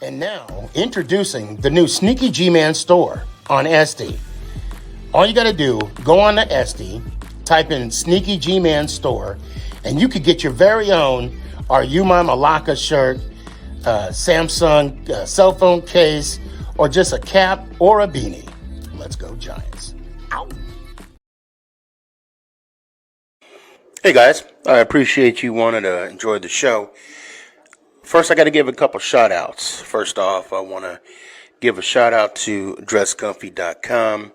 And now, introducing the new SneakyG Man store on SD. All you got to do, go on to SD, type in SneakyG Man store, and you could get your very own Are You My Malacca shirt, Samsung cell phone case, or just a cap or a beanie. Let's go Giants. Ow. Hey guys, I appreciate you wanting to enjoy the show. First, I got to give a couple shout outs. First off, I want to give a shout out to dresscomfy.com.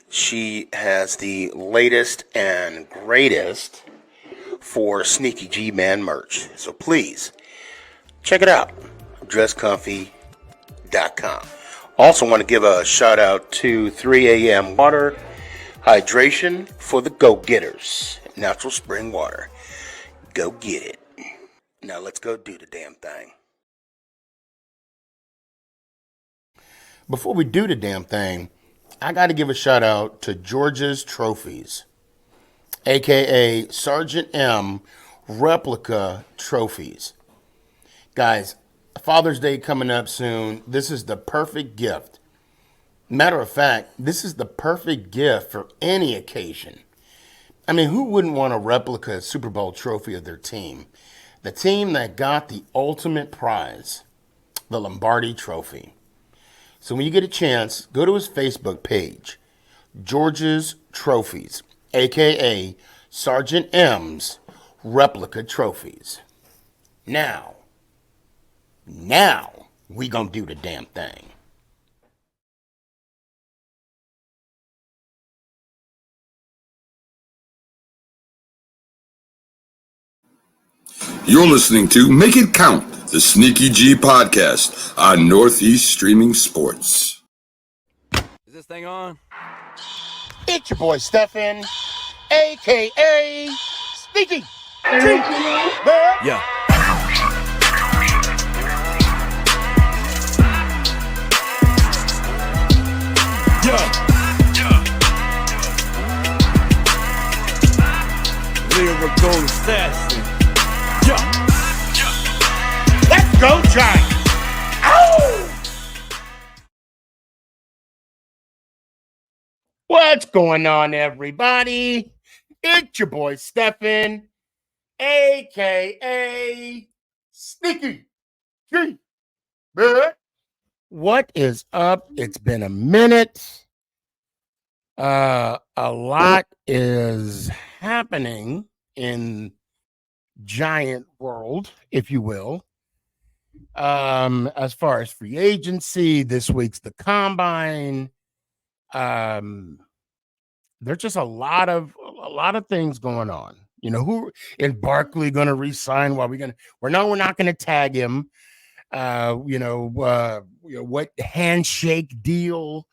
She has the latest and greatest for SneakyG Man merch. So please, check it out. dresscomfy.com. Also want to give a shout out to 3 a.m. Water Hydration for the go-getters. Natural spring water. Go get it. Now let's go do the damn thing. Before we do the damn thing, I got to give a shout out to George's Trophies, aka Sergeant M replica trophies. Guys, Father's Day coming up soon. This is the perfect gift. Matter of fact, this is the perfect gift for any occasion. I mean, who wouldn't want a replica Super Bowl trophy of their team? The team that got the ultimate prize, the Lombardi Trophy. So when you get a chance, go to his Facebook page, George's Trophies, a.k.a. Sergeant M's Replica Trophies. Now, we gonna do the damn thing. You're listening to Make It Count, the SneakyG podcast on Northeast Streaming Sports. Is this thing on? It's your boy Stefan, a.k.a. SneakyG. Yeah. Lyrical assassin. Let's go Giants. Ow! What's going on, everybody? It's your boy Stefan, a.k.a. SneakyG. What is up? It's been a minute. A lot is happening in Giant world, if you will. As far as free agency, this week's the combine. There's just a lot of things going on. You know, who is Barkley going to resign? We're not going to tag him. What handshake deal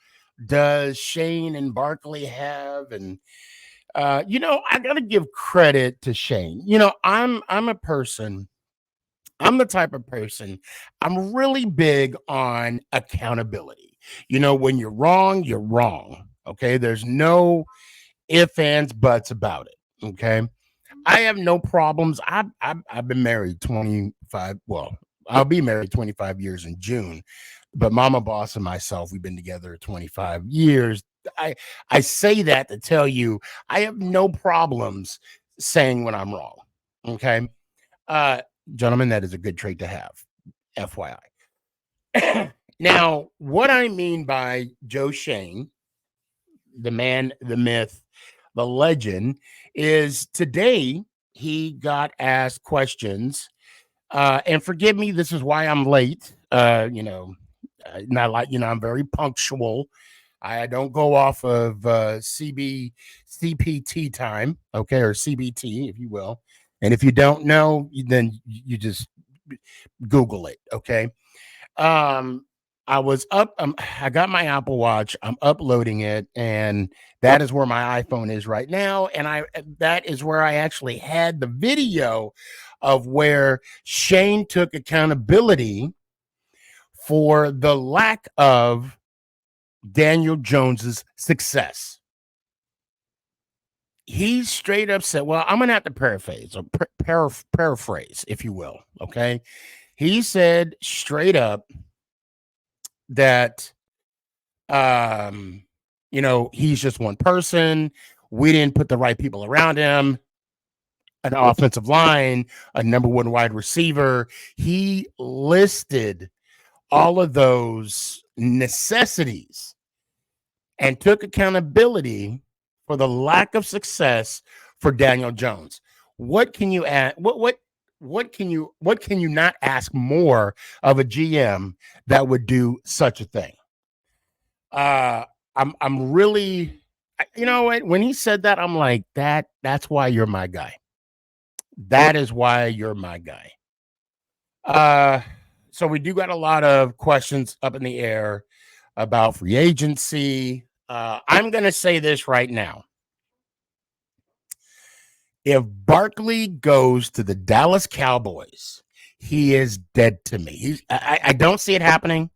does Shane and Barkley have? And I got to give credit to Shane. I'm the type of person, I'm really big on accountability. When you're wrong, you're wrong. Okay. There's no ifs, ands, buts about it. Okay. I have no problems. I've been married 25. Well, I'll be married 25 years in June, but Mama Boss and myself, we've been together 25 years. I say that to tell you, I have no problems saying when I'm wrong. Okay. Gentlemen, that is a good trait to have, FYI. Now, what I mean by Joe Shane, the man, the myth, the legend, is today he got asked questions. And forgive me, this is why I'm late. I'm very punctual. I don't go off of CPT time, okay, or CBT, if you will. And if you don't know, then you just Google it, okay? I was up. I got my Apple Watch. I'm uploading it, and that is where my iPhone is right now. And that is where I actually had the video of where Shane took accountability for the lack of Daniel Jones's success. He straight up said, well, I'm going to have to paraphrase, or paraphrase, if you will, okay? He said straight up that, he's just one person. We didn't put the right people around him, an offensive line, a number one wide receiver. He listed all of those necessities and took accountability for the lack of success for Daniel Jones. What can you add? What can you not ask more of a GM that would do such a thing? I'm really, you know what? When he said that, I'm like, that's why you're my guy. That is why you're my guy. So we do got a lot of questions up in the air about free agency. I'm going to say this right now. If Barkley goes to the Dallas Cowboys, he is dead to me. I don't see it happening,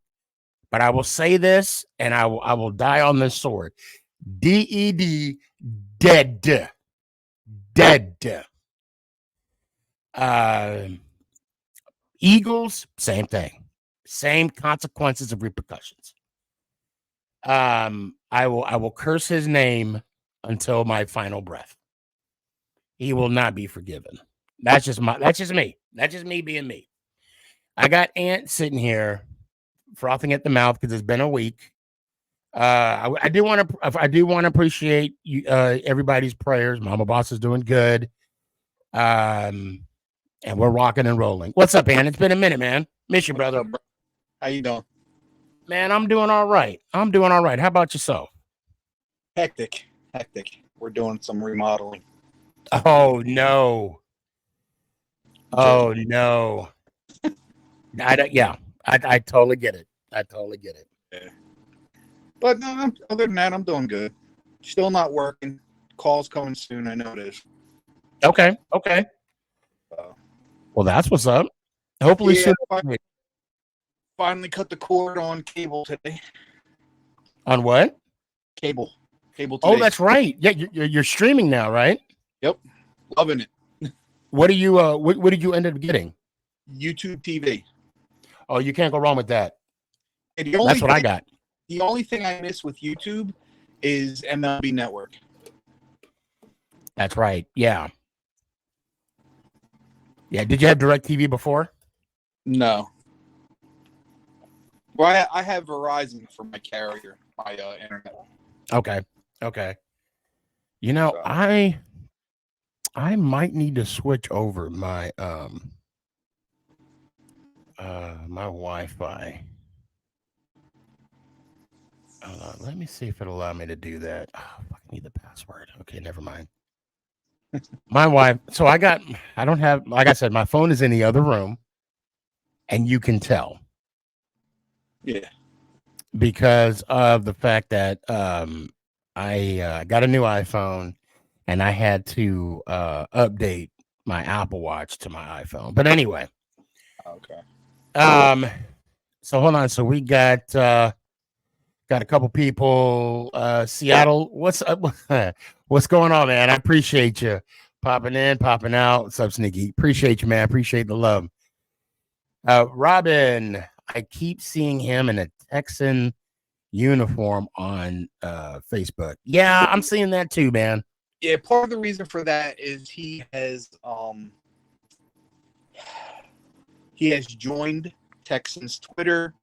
but I will say this, and I will die on this sword. DED, dead. Dead. Eagles, same thing. Same consequences and repercussions. I will curse his name until my final breath. He will not be forgiven. That's just me. That's just me being me. I got Ant sitting here frothing at the mouth because it's been a week. I do want to appreciate you, everybody's prayers. Mama Boss is doing good. And we're rocking and rolling. What's up, Ant? It's been a minute, man. Miss you, brother. How you doing? Man, I'm doing all right. How about yourself? Hectic. We're doing some remodeling. Oh no. I totally get it. Yeah. But no, other than that, I'm doing good. Still not working. Call's coming soon. I know it is. Okay. Well, that's what's up. Hopefully soon. Finally cut the cord on cable today. On what? Cable today. Oh, that's right. Yeah, you're streaming now, right? Yep. Loving it. What do you what did you end up getting? YouTube TV. Oh, you can't go wrong with that. That's what I got. The only thing I miss with YouTube is MLB Network. That's right. Yeah. Did you have DirecTV before? No. Well, I have Verizon for my carrier, my internet. Okay. You know, I might need to switch over my my Wi-Fi. Let me see if it'll allow me to do that. Oh, I need the password. Okay, never mind. My wife. So I don't have, like I said, my phone is in the other room, and you can tell. Yeah. Because of the fact that I got a new iPhone, and I had to update my Apple Watch to my iPhone. But anyway. Okay. So hold on. So we got a couple people. Seattle, what's up? What's going on, man? I appreciate you popping in, popping out. What's up, Sneaky? Appreciate you, man. Appreciate the love. Robin, I keep seeing him in a Texan uniform on Facebook. Yeah, I'm seeing that too, man. Yeah, part of the reason for that is he has joined Texans Twitter.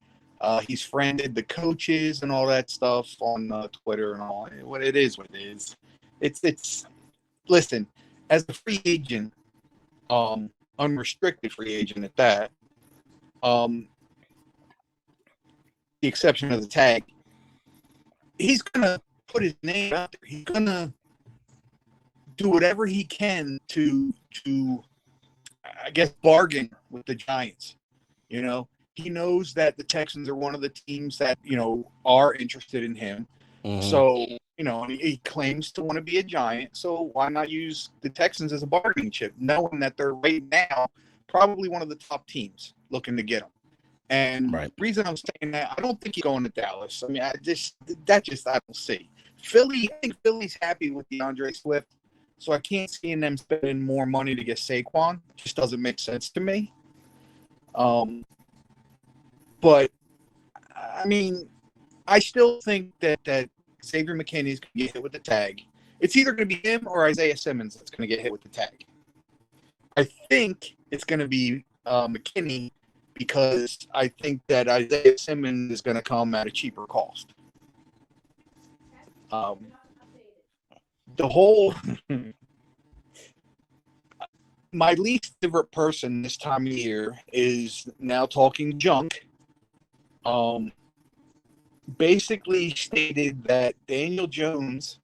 He's friended the coaches and all that stuff on Twitter and all. What it is. It's listen, as a free agent, unrestricted free agent at that, the exception of the tag, he's gonna put his name out there. He's gonna do whatever he can to I guess bargain with the Giants. You know, he knows that the Texans are one of the teams that, are interested in him. Mm-hmm. So, he claims to want to be a Giant. So why not use the Texans as a bargaining chip, knowing that they're right now probably one of the top teams looking to get him. And The reason I'm saying that, I don't think he's going to Dallas. I mean, I don't see. I think Philly's happy with DeAndre Swift. So I can't see them spending more money to get Saquon. It just doesn't make sense to me. But I mean, I still think that Xavier McKinney is going to get hit with the tag. It's either going to be him or Isaiah Simmons that's going to get hit with the tag. I think it's going to be McKinney because I think that Isaiah Simmons is going to come at a cheaper cost. The whole my least favorite person this time of year is now talking junk. Basically stated that Daniel Jones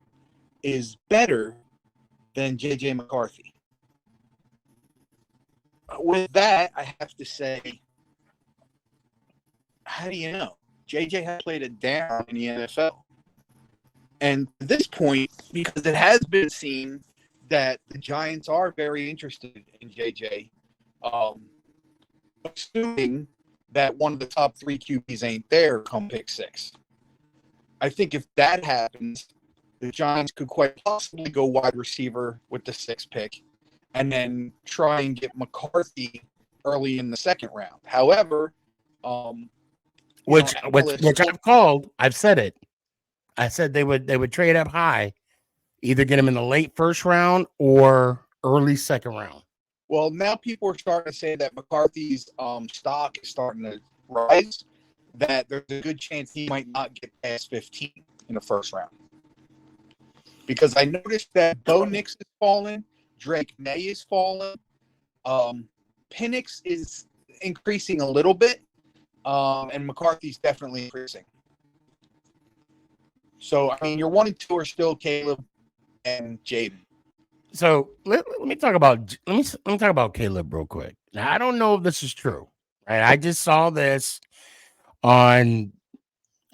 is better than JJ McCarthy. With that, I have to say, how do you know? JJ has played it down in the NFL. And at this point, because it has been seen that the Giants are very interested in JJ, assuming that one of the top 3 QBs ain't there come pick 6. I think if that happens, the Giants could quite possibly go wide receiver with the 6th pick and then try and get McCarthy early in the 2nd round. However, which I've called, I've said it. I said they would trade up high, either get him in the late 1st round or early 2nd round. Well, now people are starting to say that McCarthy's stock is starting to rise, that there's a good chance he might not get past 15 in the 1st round. Because I noticed that Bo Nix is falling, Drake May is falling, Penix is increasing a little bit, and McCarthy's definitely increasing. So, I mean, your 1 and 2 are still Caleb and Jaden. So let me talk about Caleb real quick. Now, I don't know if this is true. Right? I just saw this on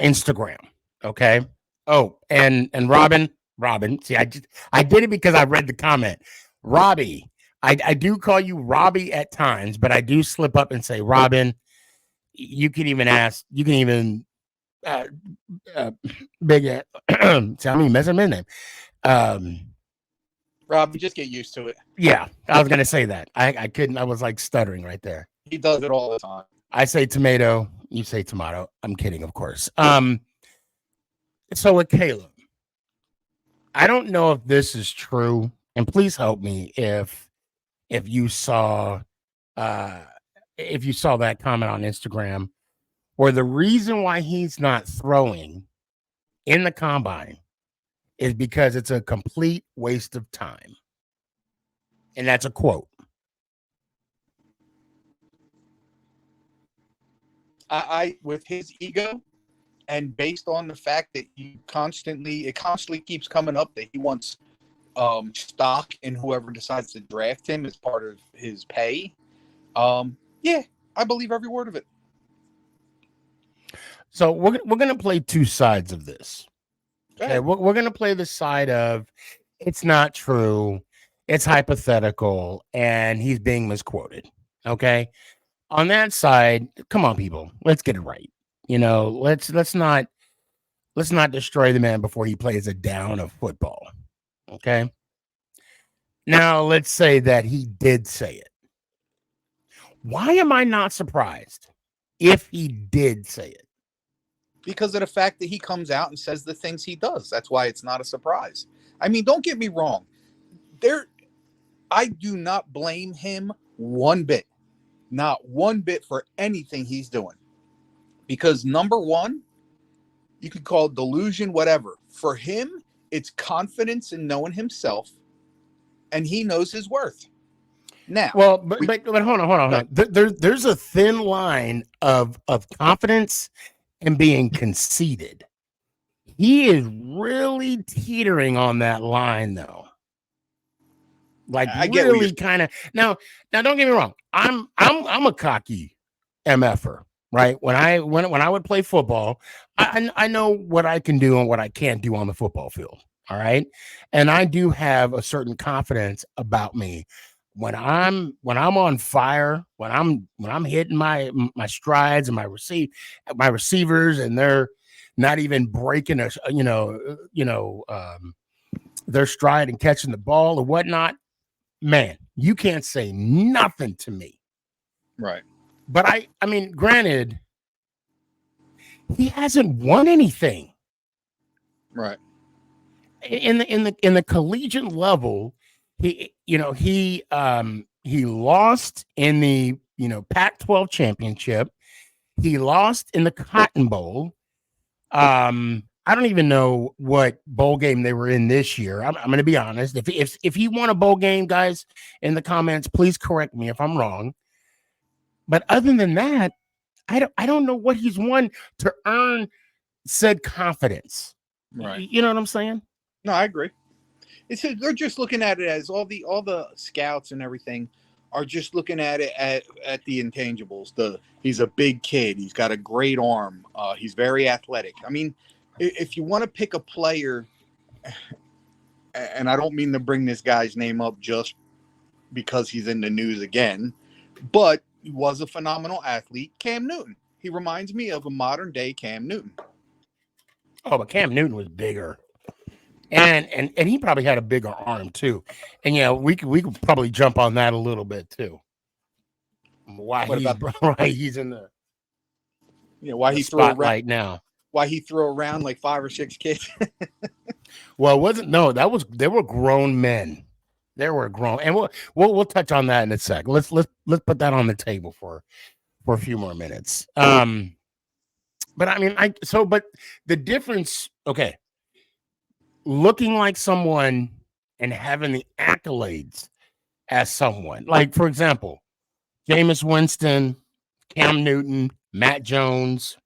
Instagram. Okay. Oh, and Robin. See, I did it because I read the comment. Robbie, I do call you Robbie at times, but I do slip up and say Robin. You can even big tell me messing his name. Rob, just get used to it. Yeah, I was gonna say that. I couldn't. I was like stuttering right there. He does it all the time. I say tomato. You say tomato. I'm kidding, of course. So with Caleb, I don't know if this is true, and please help me if you saw that comment on Instagram, where the reason why he's not throwing in the combine is because it's a complete waste of time. And that's a quote. I with his ego and based on the fact that it constantly keeps coming up that he wants stock in whoever decides to draft him as part of his pay. Yeah, I believe every word of it. So we're going to play 2 sides of this. Okay, we're going to play the side of it's not true, it's hypothetical, and he's being misquoted. Okay, on that side, come on, people, let's get it right. You know, let's not destroy the man before he plays a down of football. Okay. Now let's say that he did say it. Why am I not surprised if he did say it? Because of the fact that he comes out and says the things he does. That's why it's not a surprise. I mean, don't get me wrong. I do not blame him one bit. Not one bit for anything he's doing. Because number one, you could call it delusion, whatever. For him, it's confidence in knowing himself, and he knows his worth. Now, well, but hold on. There's a thin line of confidence and being conceited. He is really teetering on that line, though. Like I really kind of now. Don't get me wrong. I'm a cocky MFer, right? When I would play football, I know what I can do and what I can't do on the football field. All right, and I do have a certain confidence about me. When I'm on fire, when I'm hitting my strides and my receivers, and they're not even breaking their stride and catching the ball or whatnot, man, you can't say nothing to me. Right. But I mean, granted, he hasn't won anything Right. in the collegiate level. He lost in the Pac-12 championship. He lost in the Cotton Bowl. I don't even know what bowl game they were in this year. I'm going to be honest. If he won a bowl game, guys, in the comments, please correct me if I'm wrong. But other than that, I don't know what he's won to earn said confidence. Right. You know what I'm saying? No, I agree. They're just looking at it as all the scouts and everything are just looking at it at the intangibles. He's a big kid. He's got a great arm. He's very athletic. I mean, if you want to pick a player, and I don't mean to bring this guy's name up just because he's in the news again, but he was a phenomenal athlete, Cam Newton. He reminds me of a modern day Cam Newton. Oh, but Cam Newton was bigger. And he probably had a bigger arm too. And yeah, we could probably jump on that a little bit too. Why he's in the why he threw around right now. Why he threw around like 5 or 6 kids. Well, they were grown men. They were grown, and we'll touch on that in a sec. Let's put that on the table for a few more minutes. But I mean, but the difference, okay, looking like someone and having the accolades as someone, like for example, Jameis Winston, Cam Newton, Matt Jones,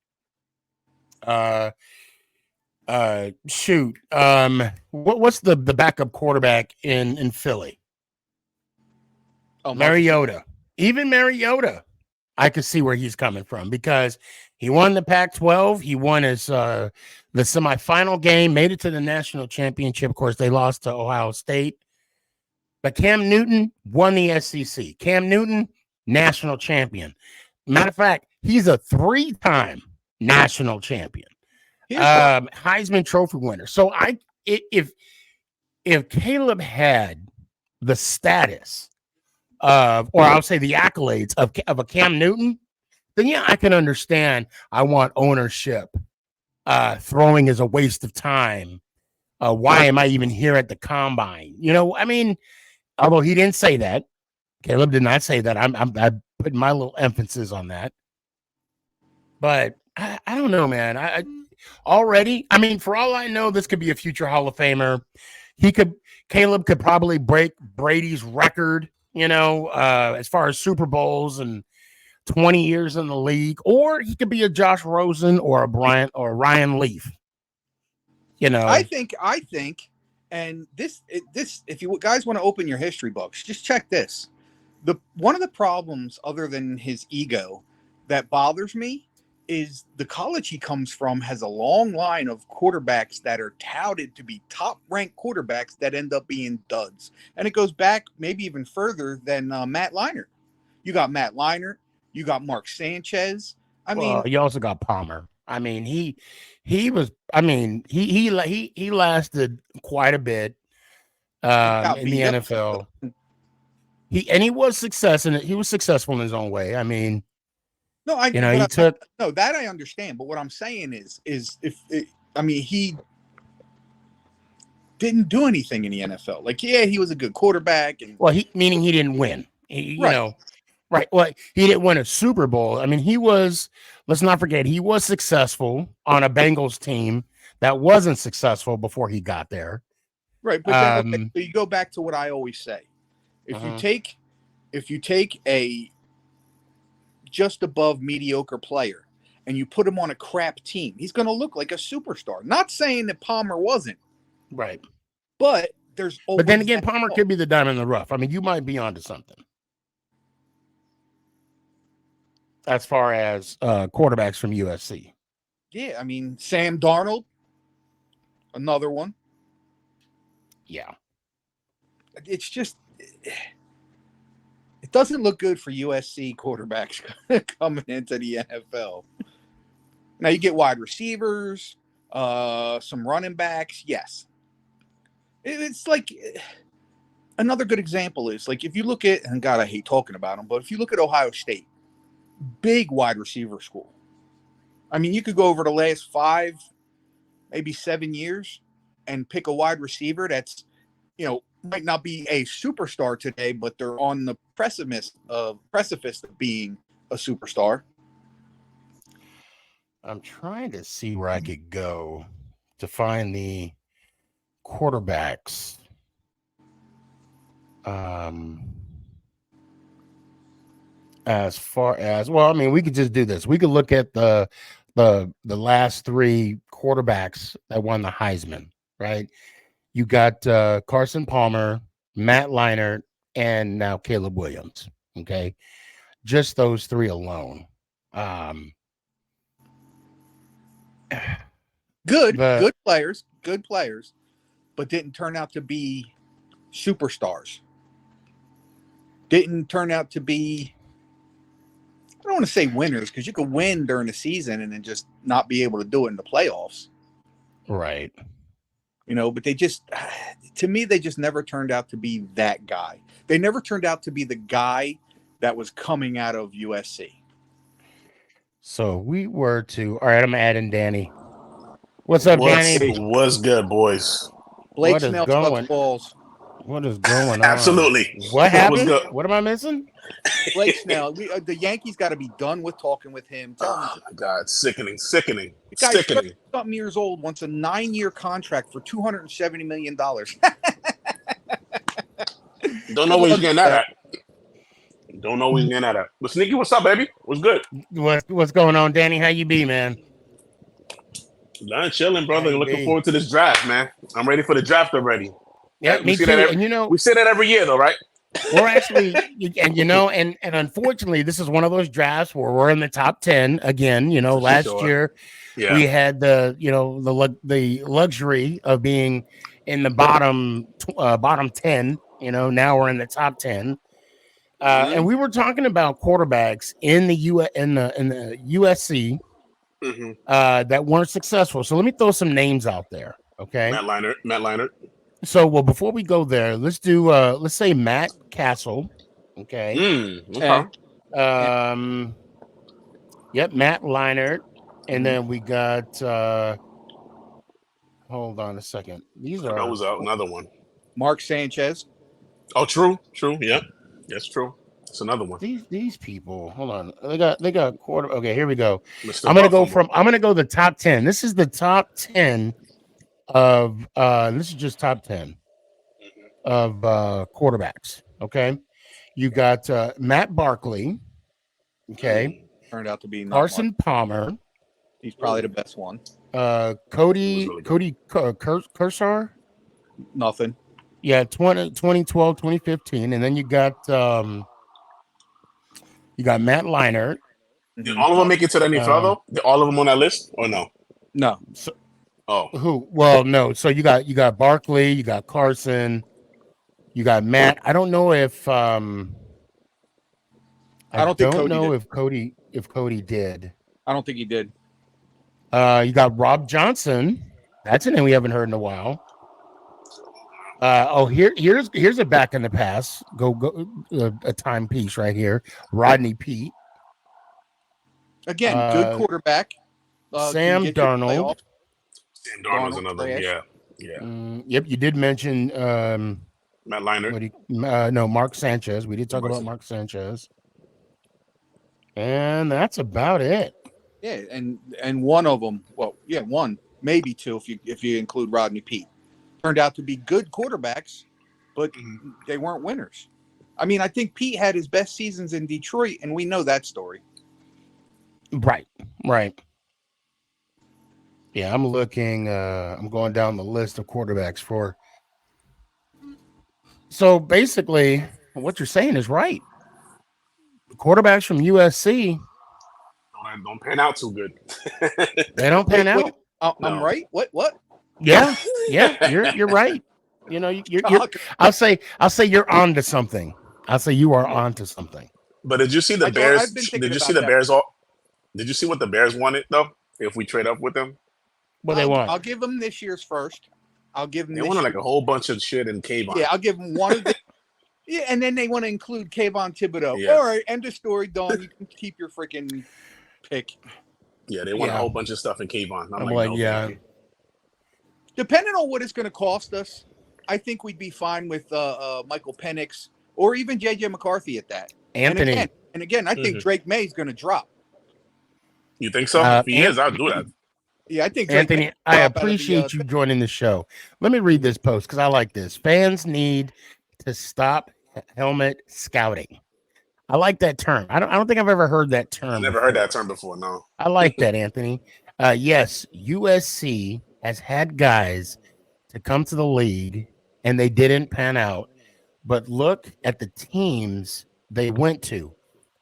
what's the backup quarterback in Philly? Oh, Mariota. Even Mariota, I could see where he's coming from because he won the Pac-12. He won his the semifinal game, made it to the national championship. Of course, they lost to Ohio State. But Cam Newton won the SEC. Cam Newton, national champion. Matter of fact, he's a 3-time national champion. Heisman Trophy winner. So if Caleb had the status of, or I'll say the accolades of a Cam Newton, then yeah, I can understand. I want ownership. Throwing is a waste of time. Why am I even here at the combine? I mean, although he didn't say that, Caleb did not say that. I'm putting my little emphasis on that. But I don't know, man. Already, I mean, for all I know, this could be a future Hall of Famer. Caleb could probably break Brady's record, as far as Super Bowls and 20 years in the league, or he could be a Josh Rosen or a Bryant or a Ryan Leaf. I think, and this, if you guys want to open your history books, just check this. One of the problems, other than his ego, that bothers me is the college he comes from has a long line of quarterbacks that are touted to be top-ranked quarterbacks that end up being duds. And it goes back maybe even further than Matt Leinart. You got Matt Leinart. You got Mark Sanchez. You also got Palmer. I mean, he lasted quite a bit in the NFL. He was successful in his own way. I mean, no, that I understand. But what I'm saying is he didn't do anything in the NFL. Like, yeah, he was a good quarterback, meaning he didn't win. Right. Well, he didn't win a Super Bowl. I mean, let's not forget, he was successful on a Bengals team that wasn't successful before he got there. Right. But then, so you go back to what I always say. If you take a just above mediocre player and you put him on a crap team, he's going to look like a superstar. Not saying that Palmer wasn't. Right. But but then again, Palmer could be the diamond in the rough. I mean, you might be onto something. As far as quarterbacks from USC. Yeah, I mean, Sam Darnold, another one. Yeah. It's just, it doesn't look good for USC quarterbacks coming into the NFL. Now you get wide receivers, some running backs. Yes. It's like, another good example is like, if you look at, and God, I hate talking about them, but if you look at Ohio State, big wide receiver school. I mean, you could go over the last 5, maybe 7 years and pick a wide receiver that's, might not be a superstar today, but they're on the precipice of being a superstar. I'm trying to see where I could go to find the quarterbacks. As far as, well, I mean, we could just do this. We could look at the last 3 quarterbacks that won the Heisman, right? You got Carson Palmer, Matt Leinart, and now Caleb Williams. Okay, just those 3 alone. Good players, but didn't turn out to be superstars. Didn't turn out to be, I don't want to say winners, because you could win during the season and then just not be able to do it in the playoffs. Right. But they just, to me, they just never turned out to be that guy. They never turned out to be the guy that was coming out of USC. So we were to, all right, I'm adding Danny. What's up, Danny? What's good, boys? Blake Snell sucks balls. What is going on? Absolutely. What happened? What am I missing? Blake Snell. The Yankees got to be done with talking with him. Oh my God, sickening. The guy's something years old, wants a 9-year contract for $270 million. Don't know where he's getting that at. Don't know where he's getting that at. But Sneaky, what's up, baby? What's good? What's going on, Danny? How you be, man? I'm chilling, brother. Looking forward to this draft, man. I'm ready for the draft already. Yeah, me too. And we say that every year, though, right? We're actually, and unfortunately, this is one of those drafts where we're in the top 10 again. Last year we had the luxury of being in the bottom 10. Now we're in the top 10. And we were talking about quarterbacks in the USC that weren't successful. So let me throw some names out there. Okay. Matt Leinart. So, well, before we go there, let's do let's say Matt Castle. Okay. Okay. Yep, Matt Leinart. And then we got hold on a second. These are, that was another one. Mark Sanchez. Oh, true. Yeah. That's true. It's another one. These people, hold on. They got quarter. Okay, here we go. Mr. I'm gonna go the top 10. This is the top 10 of this is just top 10 of quarterbacks. Okay. You got Matt Barkley. Okay. Turned out to be Carson Palmer. He's probably the best one. Cody Kershaw. Nothing. Yeah, 2012, 2015. And then you got Matt Leinart. Did all of them make it to the NFL though? Did all of them on that list or no? No. So, oh. Who? Well, no. So you got Barkley, you got Carson, you got Matt. I don't know if I don't know if Cody did. I don't think he did. You got Rob Johnson. That's a name we haven't heard in a while. Here's a back in the past. Go a timepiece right here. Rodney Peete. Again, good quarterback. Sam Darnold. Sam Darnold's another. Yeah. Yep, you did mention Matt Leinart. No, Mark Sanchez. We did talk about Mark Sanchez. And that's about it. Yeah, and one of them, one, maybe two if you include Rodney Peete, turned out to be good quarterbacks, but they weren't winners. I mean, I think Pete had his best seasons in Detroit, and we know that story. Right. Yeah, I'm looking. I'm going down the list of quarterbacks for. So basically, what you're saying is right. Quarterbacks from USC don't pan out too good. They don't pan out. I'm right. What? Yeah. You're right. You're I'll say you're onto something. I'll say you are onto something. But did you see the Bears? Did you see the Bears? Did you see what the Bears wanted though? If we trade up with them, what they want? I'll give them this year's first. I'll give them. They wanted like a whole bunch of shit in Kayvon. Yeah, I'll give them one of the. Yeah, and then they want to include Kayvon Thibodeau. Yeah. All right, end of story, Dawn. You can keep your freaking pick. Yeah, they want a whole bunch of stuff in Kayvon. I'm like, no, yeah. thank you. Depending on what it's going to cost us, I think we'd be fine with Michael Penix or even J.J. McCarthy at that. Anthony. And again, I think Drake May is going to drop. You think so? If he is, I'll do that. Yeah, I think Drake Anthony, I appreciate you joining the show. Let me read this post because I like this. Fans need to stop helmet scouting. I like that term. I don't think I've ever heard that term. I never heard that term before. No. I like that, Anthony. Yes, USC has had guys to come to the league and they didn't pan out. But look at the teams they went to.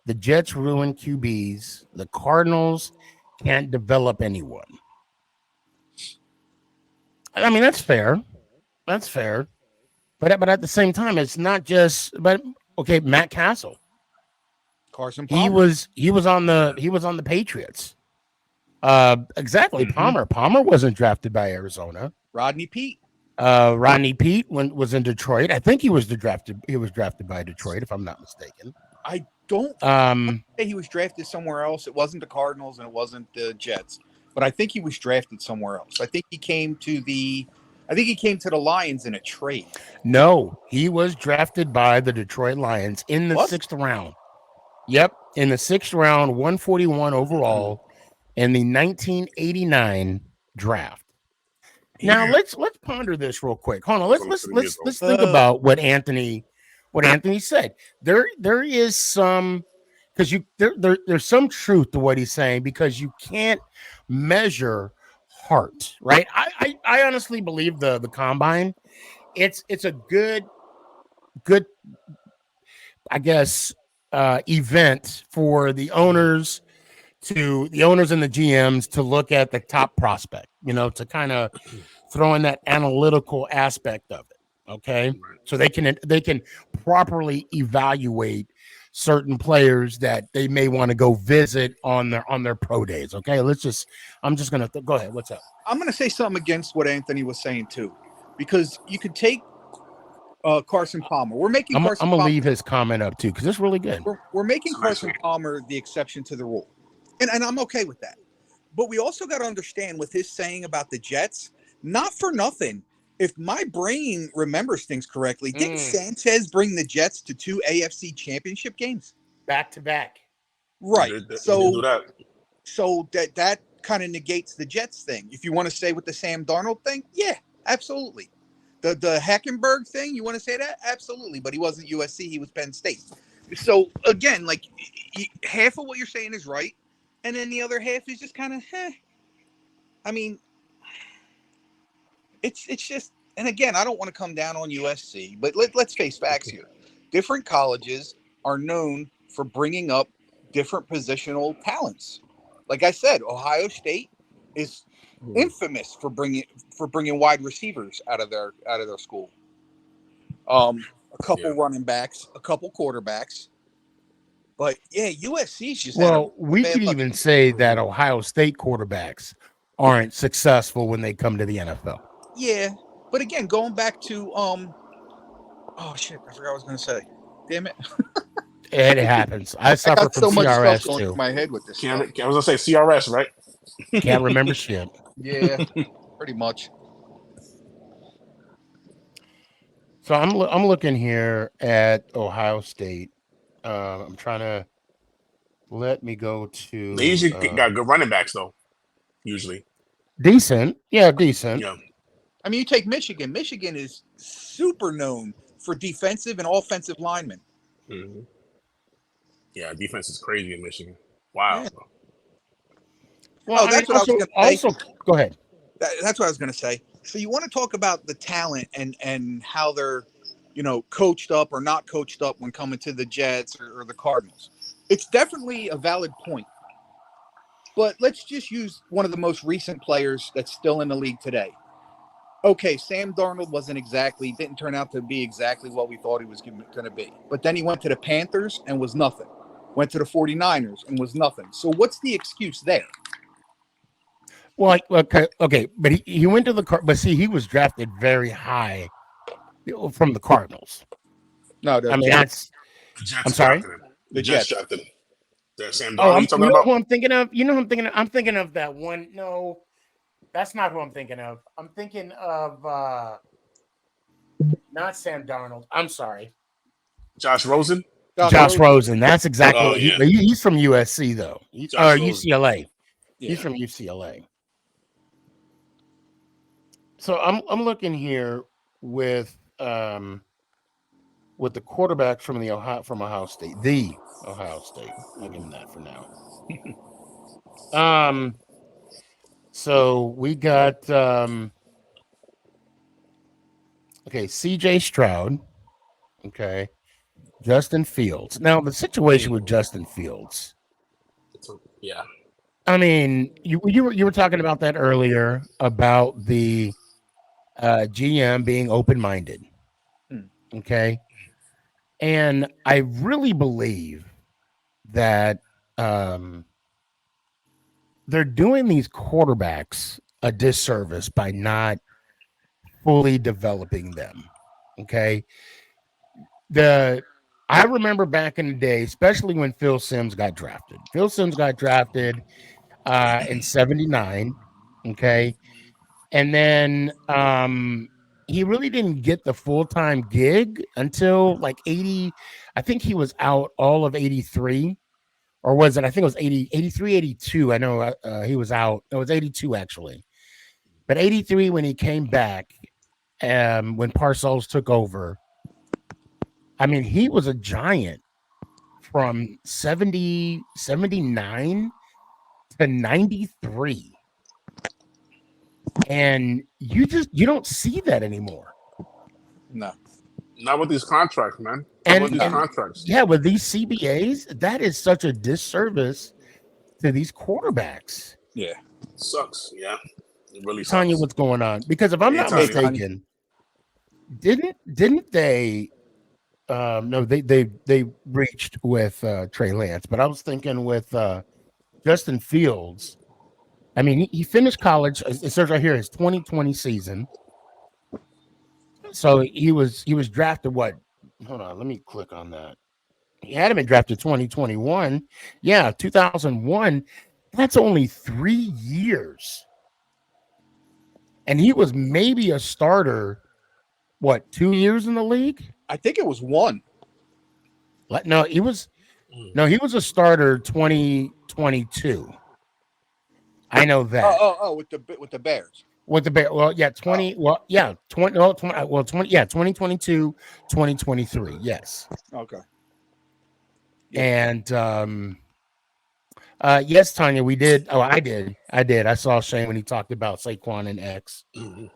The Jets ruined QBs. The Cardinals can't develop anyone. I mean, that's fair. That's fair. But at the same time, it's not just. But okay, Matt Castle. Carson Palmer. He was on the Patriots. Exactly. Palmer wasn't drafted by Arizona. Rodney Peete was in Detroit. I think he was drafted by Detroit, if I'm not mistaken. I don't say he was drafted somewhere else. It wasn't the Cardinals and it wasn't the Jets, but I think he was drafted somewhere else. I think he came to the Lions in a trade. No, he was drafted by the Detroit Lions in the 6th round. Yep, in the 6th round, 141 overall in the 1989 draft. Now let's ponder this real quick. Hold on, let's think about what Anthony said. There is some because there's some truth to what he's saying because you can't measure heart, right? I honestly believe the combine, it's a good I guess event for the owners and the GMs to look at the top prospect, to kind of throw in that analytical aspect of it. Okay. So they can properly evaluate certain players that they may want to go visit on their pro days. Okay. I'm just going to go ahead. What's up? I'm going to say something against what Anthony was saying too, because you could take Carson Palmer. We're making I'm Carson going to Palmer. leave his comment up too, because it's really good. We're making Carson Palmer the exception to the rule. And I'm okay with that. But we also got to understand with his saying about the Jets, not for nothing. If my brain remembers things correctly, didn't Sanchez bring the Jets to 2 AFC championship games? Back to back. Right. So that kind of negates the Jets thing. If you want to say with the Sam Darnold thing, yeah, absolutely. The Hackenberg thing, you want to say that? Absolutely. But he wasn't USC, he was Penn State. So again, like half of what you're saying is right. And then the other half is just kind of, I mean, it's just, and again, I don't want to come down on USC, but let's face facts here. Different colleges are known for bringing up different positional talents. Like I said, Ohio State is infamous for bringing wide receivers out of their school. A couple running backs, a couple quarterbacks. But yeah, USC's just we could even say that Ohio State quarterbacks aren't successful when they come to the NFL. Yeah, but again, going back to oh shit, I forgot what I was going to say. Damn it! It happens. I suffer from CRS stuff going too. my head with this. I was going to say CRS, right? Can't remember shit. Yeah, pretty much. So I'm looking here at Ohio State. I'm trying to let me go to. They usually got good running backs, though. Usually decent. Yeah. I mean, you take Michigan. Michigan is super known for defensive and offensive linemen. Mm-hmm. Yeah, defense is crazy in Michigan. Wow. Yeah. Well, that's what I was going to say. Go ahead. That's what I was going to say. So you want to talk about the talent and how they're, coached up or not coached up when coming to the Jets or the Cardinals. It's definitely a valid point. But let's just use one of the most recent players that's still in the league today. Okay, Sam Darnold didn't turn out to be exactly what we thought he was going to be. But then he went to the Panthers and was nothing. Went to the 49ers and was nothing. So what's the excuse there? Well, okay, but he went to but see, he was drafted very high from the Cardinals. No, I mean, that's. The Jets I'm sorry. drafted him. the Jets Jets. drafted him. That Sam Oh, Darnold you talking you know about? who I'm thinking of? You know who I'm thinking of? I'm thinking of that one. No, that's not who I'm thinking of. I'm thinking of not Sam Darnold. I'm sorry. Josh Rosen? Josh Rosen. That's exactly Oh what yeah. he's from USC though. Or Josh Rosen. UCLA. Yeah. He's from UCLA. So I'm looking here with the quarterback from Ohio State, the Ohio State. I'll give him that for now. So we got CJ Stroud, okay, Justin Fields. Now the situation with Justin Fields. Yeah. I mean, you were talking about that earlier about the GM being open-minded. Okay. And I really believe that they're doing these quarterbacks a disservice by not fully developing them. Okay. I remember back in the day, especially when Phil Simms got drafted. Phil Simms got drafted in 79. Okay. And then he really didn't get the full-time gig until like 80. I think he was out all of 83. Or was it? I think it was 80, 83, 82. I know he was out. It was 82 actually. But 83 when he came back, when Parcells took over, I mean, he was a giant from 79 to 93. And you don't see that anymore. No. Not with these contracts, man. And Contracts. Yeah, with these CBAs, that is such a disservice to these quarterbacks. Yeah. Sucks. Yeah. It really sucks. Tanya, what's going on? Because if I'm not mistaken, didn't they no, they reached with Trey Lance, but I was thinking with Justin Fields. I mean, he finished college. It says right here his 2020 season. So he was drafted what? Hold on, let me click on that. He had been drafted 2021. Yeah, 2001. That's only 3 years. And he was maybe a starter, 2 years in the league? I think it was 1. No, he was a starter 2022. I know that. Oh, with the Bears. With the Bears. Well, yeah, 20. Well, yeah, 20. Well, 20. Yeah, 2022, 2023. Yes. Okay. And yes, Tanya, we did. Oh, I did. I saw Shane when he talked about Saquon and X. We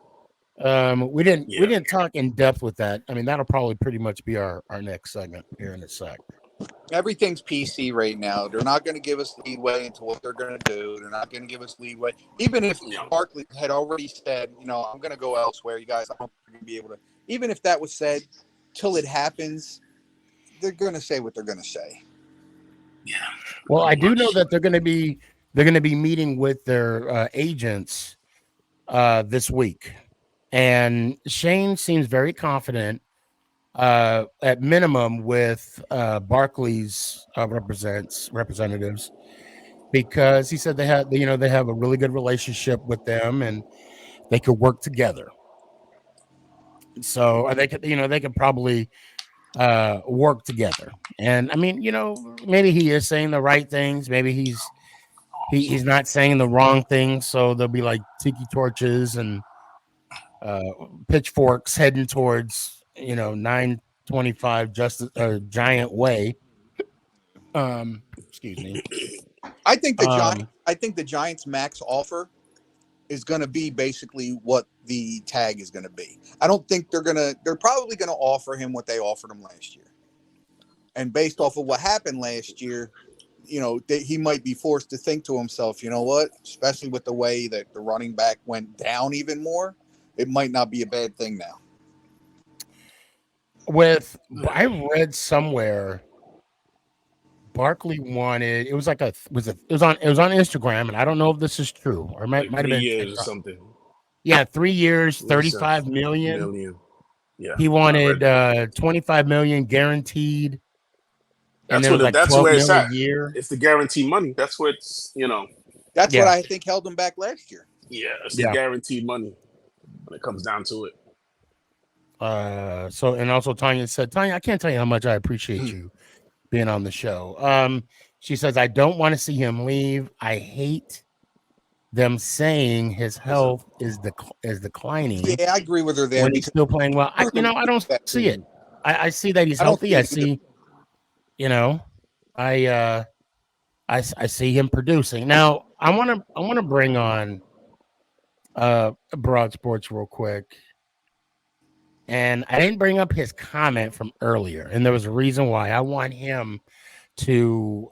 didn't talk in depth with that. I mean, that'll probably pretty much be our next segment here in a sec. Everything's PC right now. They're not going to give us leeway into what they're going to do. They're not going to give us leeway. Even if Barkley had already said, I'm going to go elsewhere, you guys, I don't think we're going to be able to. Even if that was said, till it happens, they're going to say what they're going to say. Yeah. Well, I do know that they're going to be meeting with their agents this week, and Shane seems very confident. At minimum, with Barclays representatives, because he said they have a really good relationship with them and they could work together. So they could probably work together. And I mean, maybe he is saying the right things. Maybe he's not saying the wrong things. So there'll be like tiki torches and pitchforks heading towards 925 Giant Way. Excuse me. I think the Giants max offer is going to be basically what the tag is going to be. I don't think they're probably going to offer him what they offered him last year. And based off of what happened last year, he might be forced to think to himself, you know what, especially with the way that the running back went down even more, it might not be a bad thing now. I read somewhere Barkley wanted, it was on Instagram, and I don't know if this is true or it might have been 3 years or something. Yeah, 3 years, 35 million. Yeah, He wanted 25 million guaranteed, and that's then what. like That's 12 where it's mil a at. year. It's the guaranteed money. That's where it's. That's what Yeah, I think held him back last year. Yeah, it's the yeah. guaranteed money when it comes down to it. So and also Tanya said, Tanya, I can't tell you how much I appreciate you being on the show. She says, I don't want to see him leave. I hate them saying his health is declining Yeah, I agree with her there when he's because still playing well. I don't that see it. I see that he's I don't healthy. see I it either. see, you know, I see him producing. Now I want to bring on Broad Sports real quick. And I didn't bring up his comment from earlier, and there was a reason why. I want him to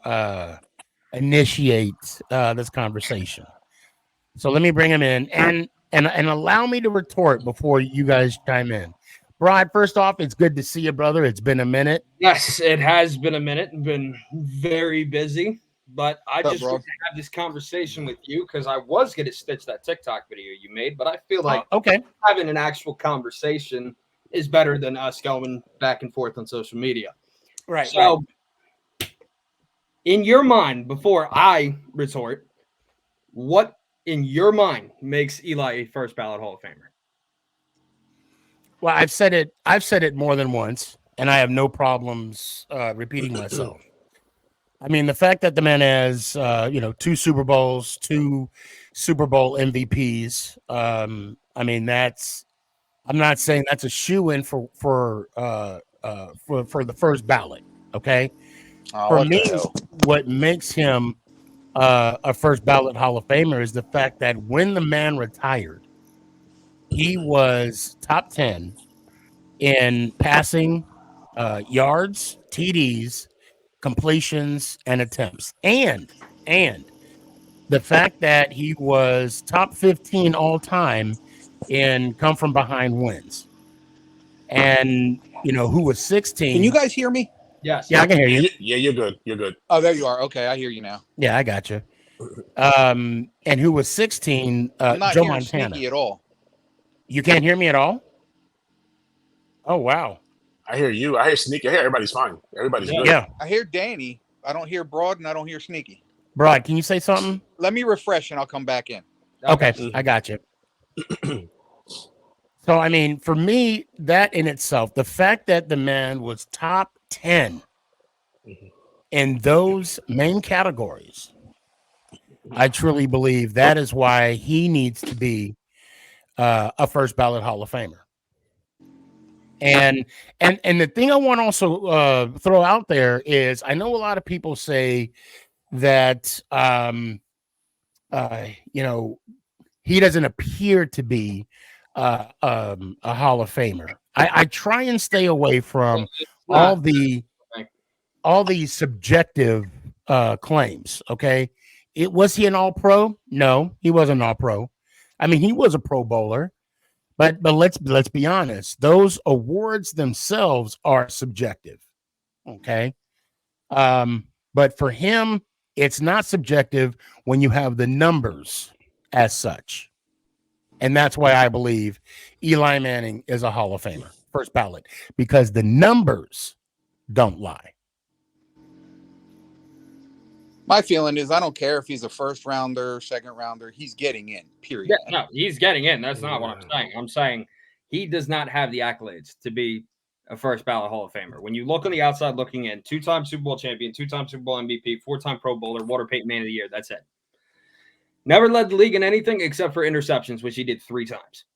initiate this conversation. So let me bring him in and allow me to retort before you guys chime in. Brad, first off, it's good to see you, brother. It's been a minute. Yes, it has been a minute and been very busy, but I just want to have this conversation with you because I was going to stitch that TikTok video you made, but I feel like okay, having an actual conversation is better than us going back and forth on social media. Right. So, in your mind, before I retort, what in your mind makes Eli a first ballot Hall of Famer? Well, I've said it more than once, and I have no problems repeating myself. I mean, the fact that the man has, 2 Super Bowls, 2 Super Bowl MVPs. I mean, I'm not saying that's a shoe-in for the first ballot. Okay, for me, what makes him a first ballot Hall of Famer is the fact that when the man retired, he was top 10 in passing, yards, TDs, completions, and attempts, and the fact that he was top 15 all time in come from behind wins, and who was 16. Can you guys hear me? Yes. Yeah, I can hear you. Yeah, you're good. You're good. Oh, there you are. Okay, I hear you now. Yeah, I got you. And who was 16? I'm not Joe hearing Montana. Sneaky at all. You can't hear me at all? Oh, wow. I hear you. I hear Sneaky. I hear everybody's fine. Everybody's good. Yeah. I hear Danny. I don't hear Broad, and I don't hear Sneaky. Broad, can you say something? Let me refresh, and I'll come back in. Okay, I got you. So, I mean, for me, that in itself, the fact that the man was top 10 in those main categories, I truly believe that is why he needs to be a first ballot Hall of Famer. And the thing I want to also throw out there is, I know a lot of people say that he doesn't appear to be a Hall of Famer. I try and stay away from all the subjective claims. Okay, was he an All Pro? No, he wasn't an All Pro. I mean, he was a Pro Bowler. But let's be honest. Those awards themselves are subjective. Okay. But for him, it's not subjective when you have the numbers as such. And that's why I believe Eli Manning is a Hall of Famer, first ballot, because the numbers don't lie. My feeling is I don't care if he's a first rounder, second rounder, he's getting in, period. Yeah, no, he's getting in. That's not what I'm saying. I'm saying he does not have the accolades to be a first ballot Hall of Famer. When you look on the outside looking in, 2-time Super Bowl champion, 2-time Super Bowl MVP, 4-time Pro Bowler, Walter Payton Man of the Year. That's it. Never led the league in anything except for interceptions, which he did 3 times.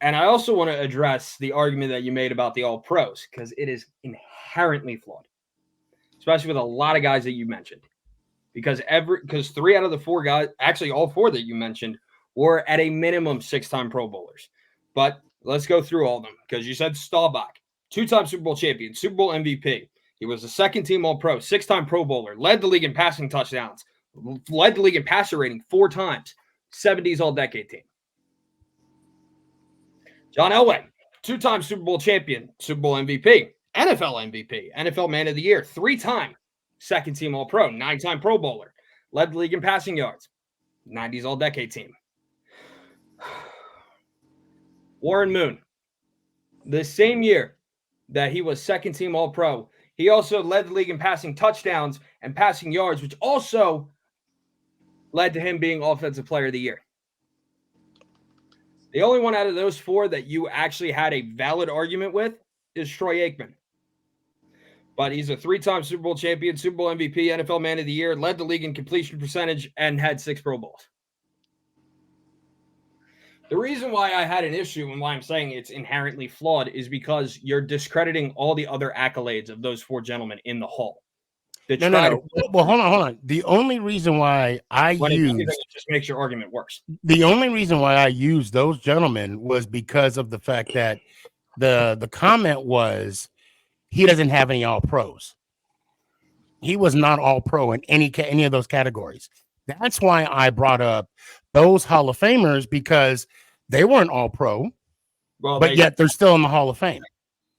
And I also want to address the argument that you made about the All Pros, because it is inherently flawed, especially with a lot of guys that you mentioned. Because 3 out of the 4 guys, actually all 4 that you mentioned, were at a minimum 6-time Pro Bowlers. But let's go through all of them, because you said Staubach, 2-time Super Bowl champion, Super Bowl MVP. He was a second-team All-Pro, 6-time Pro Bowler, led the league in passing touchdowns, led the league in passer rating 4 times, 70s All-Decade team. John Elway, 2-time Super Bowl champion, Super Bowl MVP, NFL MVP, NFL Man of the Year, 3-time second-team All-Pro, 9-time Pro Bowler, led the league in passing yards, 90s All-Decade team. Warren Moon, the same year that he was second team All-Pro, he also led the league in passing touchdowns and passing yards, which also led to him being Offensive Player of the Year. The only one out of those four that you actually had a valid argument with is Troy Aikman. But he's a 3-time Super Bowl champion, Super Bowl MVP, NFL Man of the Year, led the league in completion percentage, and had 6 Pro Bowls. The reason why I had an issue and why I'm saying it's inherently flawed is because you're discrediting all the other accolades of those 4 gentlemen in the Hall. No. Well, hold on. The only reason why I just makes your argument worse. The only reason why I used those gentlemen was because of the fact that the comment was he doesn't have any All-Pros. He was not All-Pro in any of those categories. That's why I brought up those Hall of Famers, because they weren't All-Pro, but yet they're still in the Hall of Fame.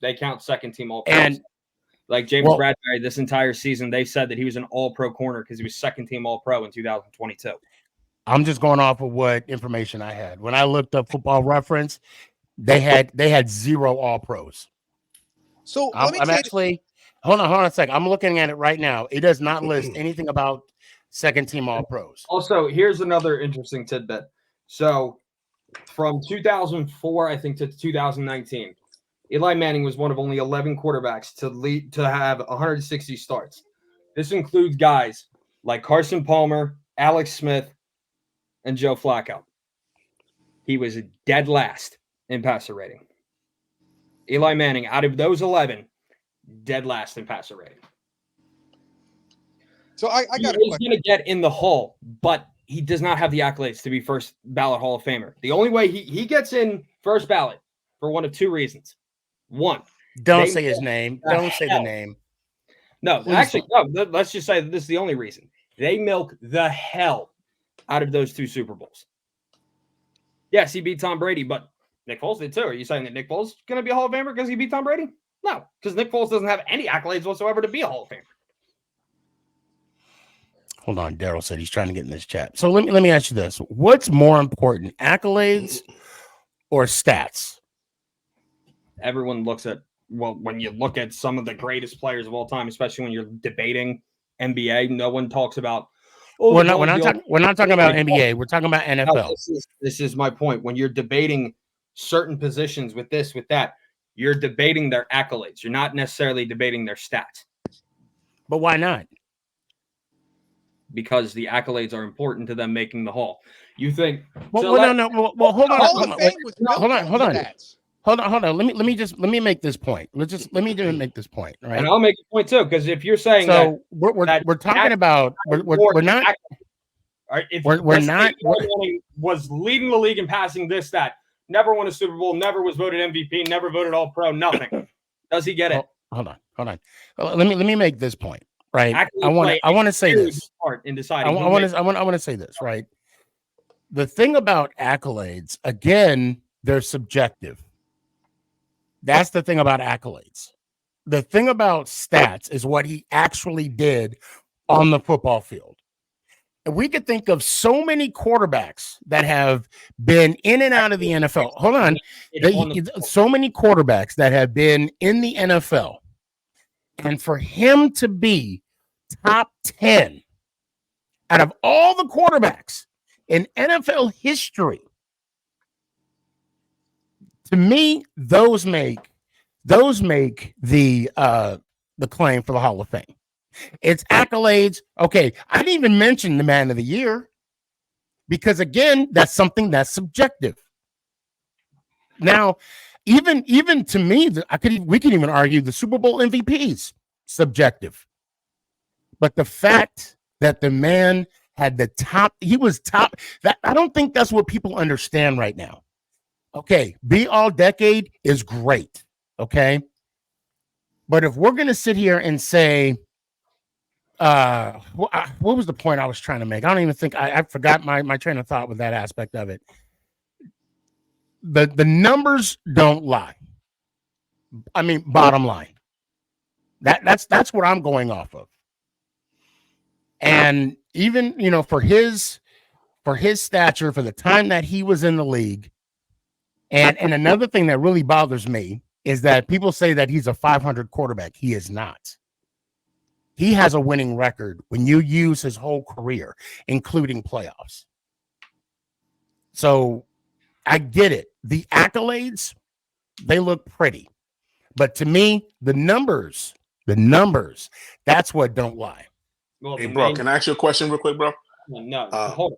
They count second team All-Pros. And like James Bradbury, this entire season, they said that he was an All-Pro corner because he was second team All-Pro in 2022. I'm just going off of what information I had. When I looked up Football Reference, they had 0 All-Pros. So I'm actually hold on a second. I'm looking at it right now. It does not list anything about second team All-Pros. Also, here's another interesting tidbit. So from 2004, I think, to 2019, Eli Manning was one of only 11 quarterbacks to have 160 starts. This includes guys like Carson Palmer, Alex Smith, and Joe Flacco. He was dead last in passer rating. Eli Manning, out of those 11, dead last in passer rating. So I got He's going to get in the Hall, but he does not have the accolades to be first ballot Hall of Famer. The only way he gets in first ballot for one of 2 reasons. One, don't say his name. Don't say the name. No, actually, no. Let's just say that this is the only reason. They milk the hell out of those 2 Super Bowls. Yes, he beat Tom Brady, but Nick Foles did too. Are you saying that Nick Foles is going to be a Hall of Famer because he beat Tom Brady? No, because Nick Foles doesn't have any accolades whatsoever to be a Hall of Famer. Hold on, Daryl said he's trying to get in this chat. So let me ask you this: what's more important, accolades or stats? Everyone looks at, well, when you look at some of the greatest players of all time, especially when you're debating NBA, no one talks about. Oh, we're not talking about NBA. We're talking about NFL. No, this is my point. When you're debating certain positions with this, with that, you're debating their accolades. You're not necessarily debating their stats. But why not? Because the accolades are important to them making the Hall. You think? Well, hold on. Hold on. Let me make this point. Let me make this point. Right. And I'll make a point too, because if you're saying so, we're talking about we're not. Was leading the league in passing, this, that, never won a Super Bowl, never was voted MVP, never voted All-Pro, nothing. Does he get it? Hold on. Let me make this point. Right. I want to say this. In deciding I want to say this. Right. The thing about accolades, again, they're subjective. That's the thing about accolades. The thing about stats is what he actually did on the football field. And we could think of so many quarterbacks that have been in and out of the NFL. Hold on. So many quarterbacks that have been in the NFL. And for him to be top 10 out of all the quarterbacks in NFL history, to me, those make the claim for the Hall of Fame. It's accolades. Okay, I didn't even mention the Man of the Year because, again, that's something that's subjective. Now, even to me, we could even argue the Super Bowl MVPs subjective. But the fact that the man had he was top. That I don't think that's what people understand right now. Okay, be all decade is great. Okay, but if we're gonna sit here and say, what was the point I was trying to make? I don't even think I forgot my train of thought with that aspect of it. The numbers don't lie. I mean, bottom line. That's what I'm going off of. And even, for his stature, for the time that he was in the league, and another thing that really bothers me is that people say that he's a 500 quarterback. He is not. He has a winning record when you use his whole career, including playoffs. So I get it. The accolades, they look pretty. But to me, the numbers, that's what don't lie. Well, Hey, bro, can I ask you a question real quick, bro? No, hold on.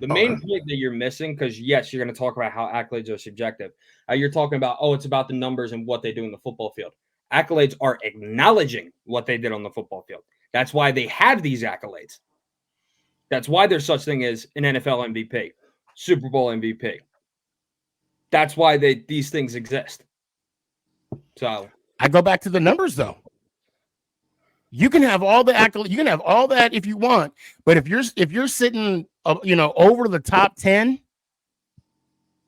The main point that you're missing, because yes, you're going to talk about how accolades are subjective. You're talking about, it's about the numbers and what they do in the football field. Accolades are acknowledging what they did on the football field. That's why they have these accolades. That's why there's such thing as an NFL MVP, Super Bowl MVP. That's why these things exist. So I go back to the numbers, though. You can have all the accolades, you can have all that if you want, but if you're sitting, over the top 10,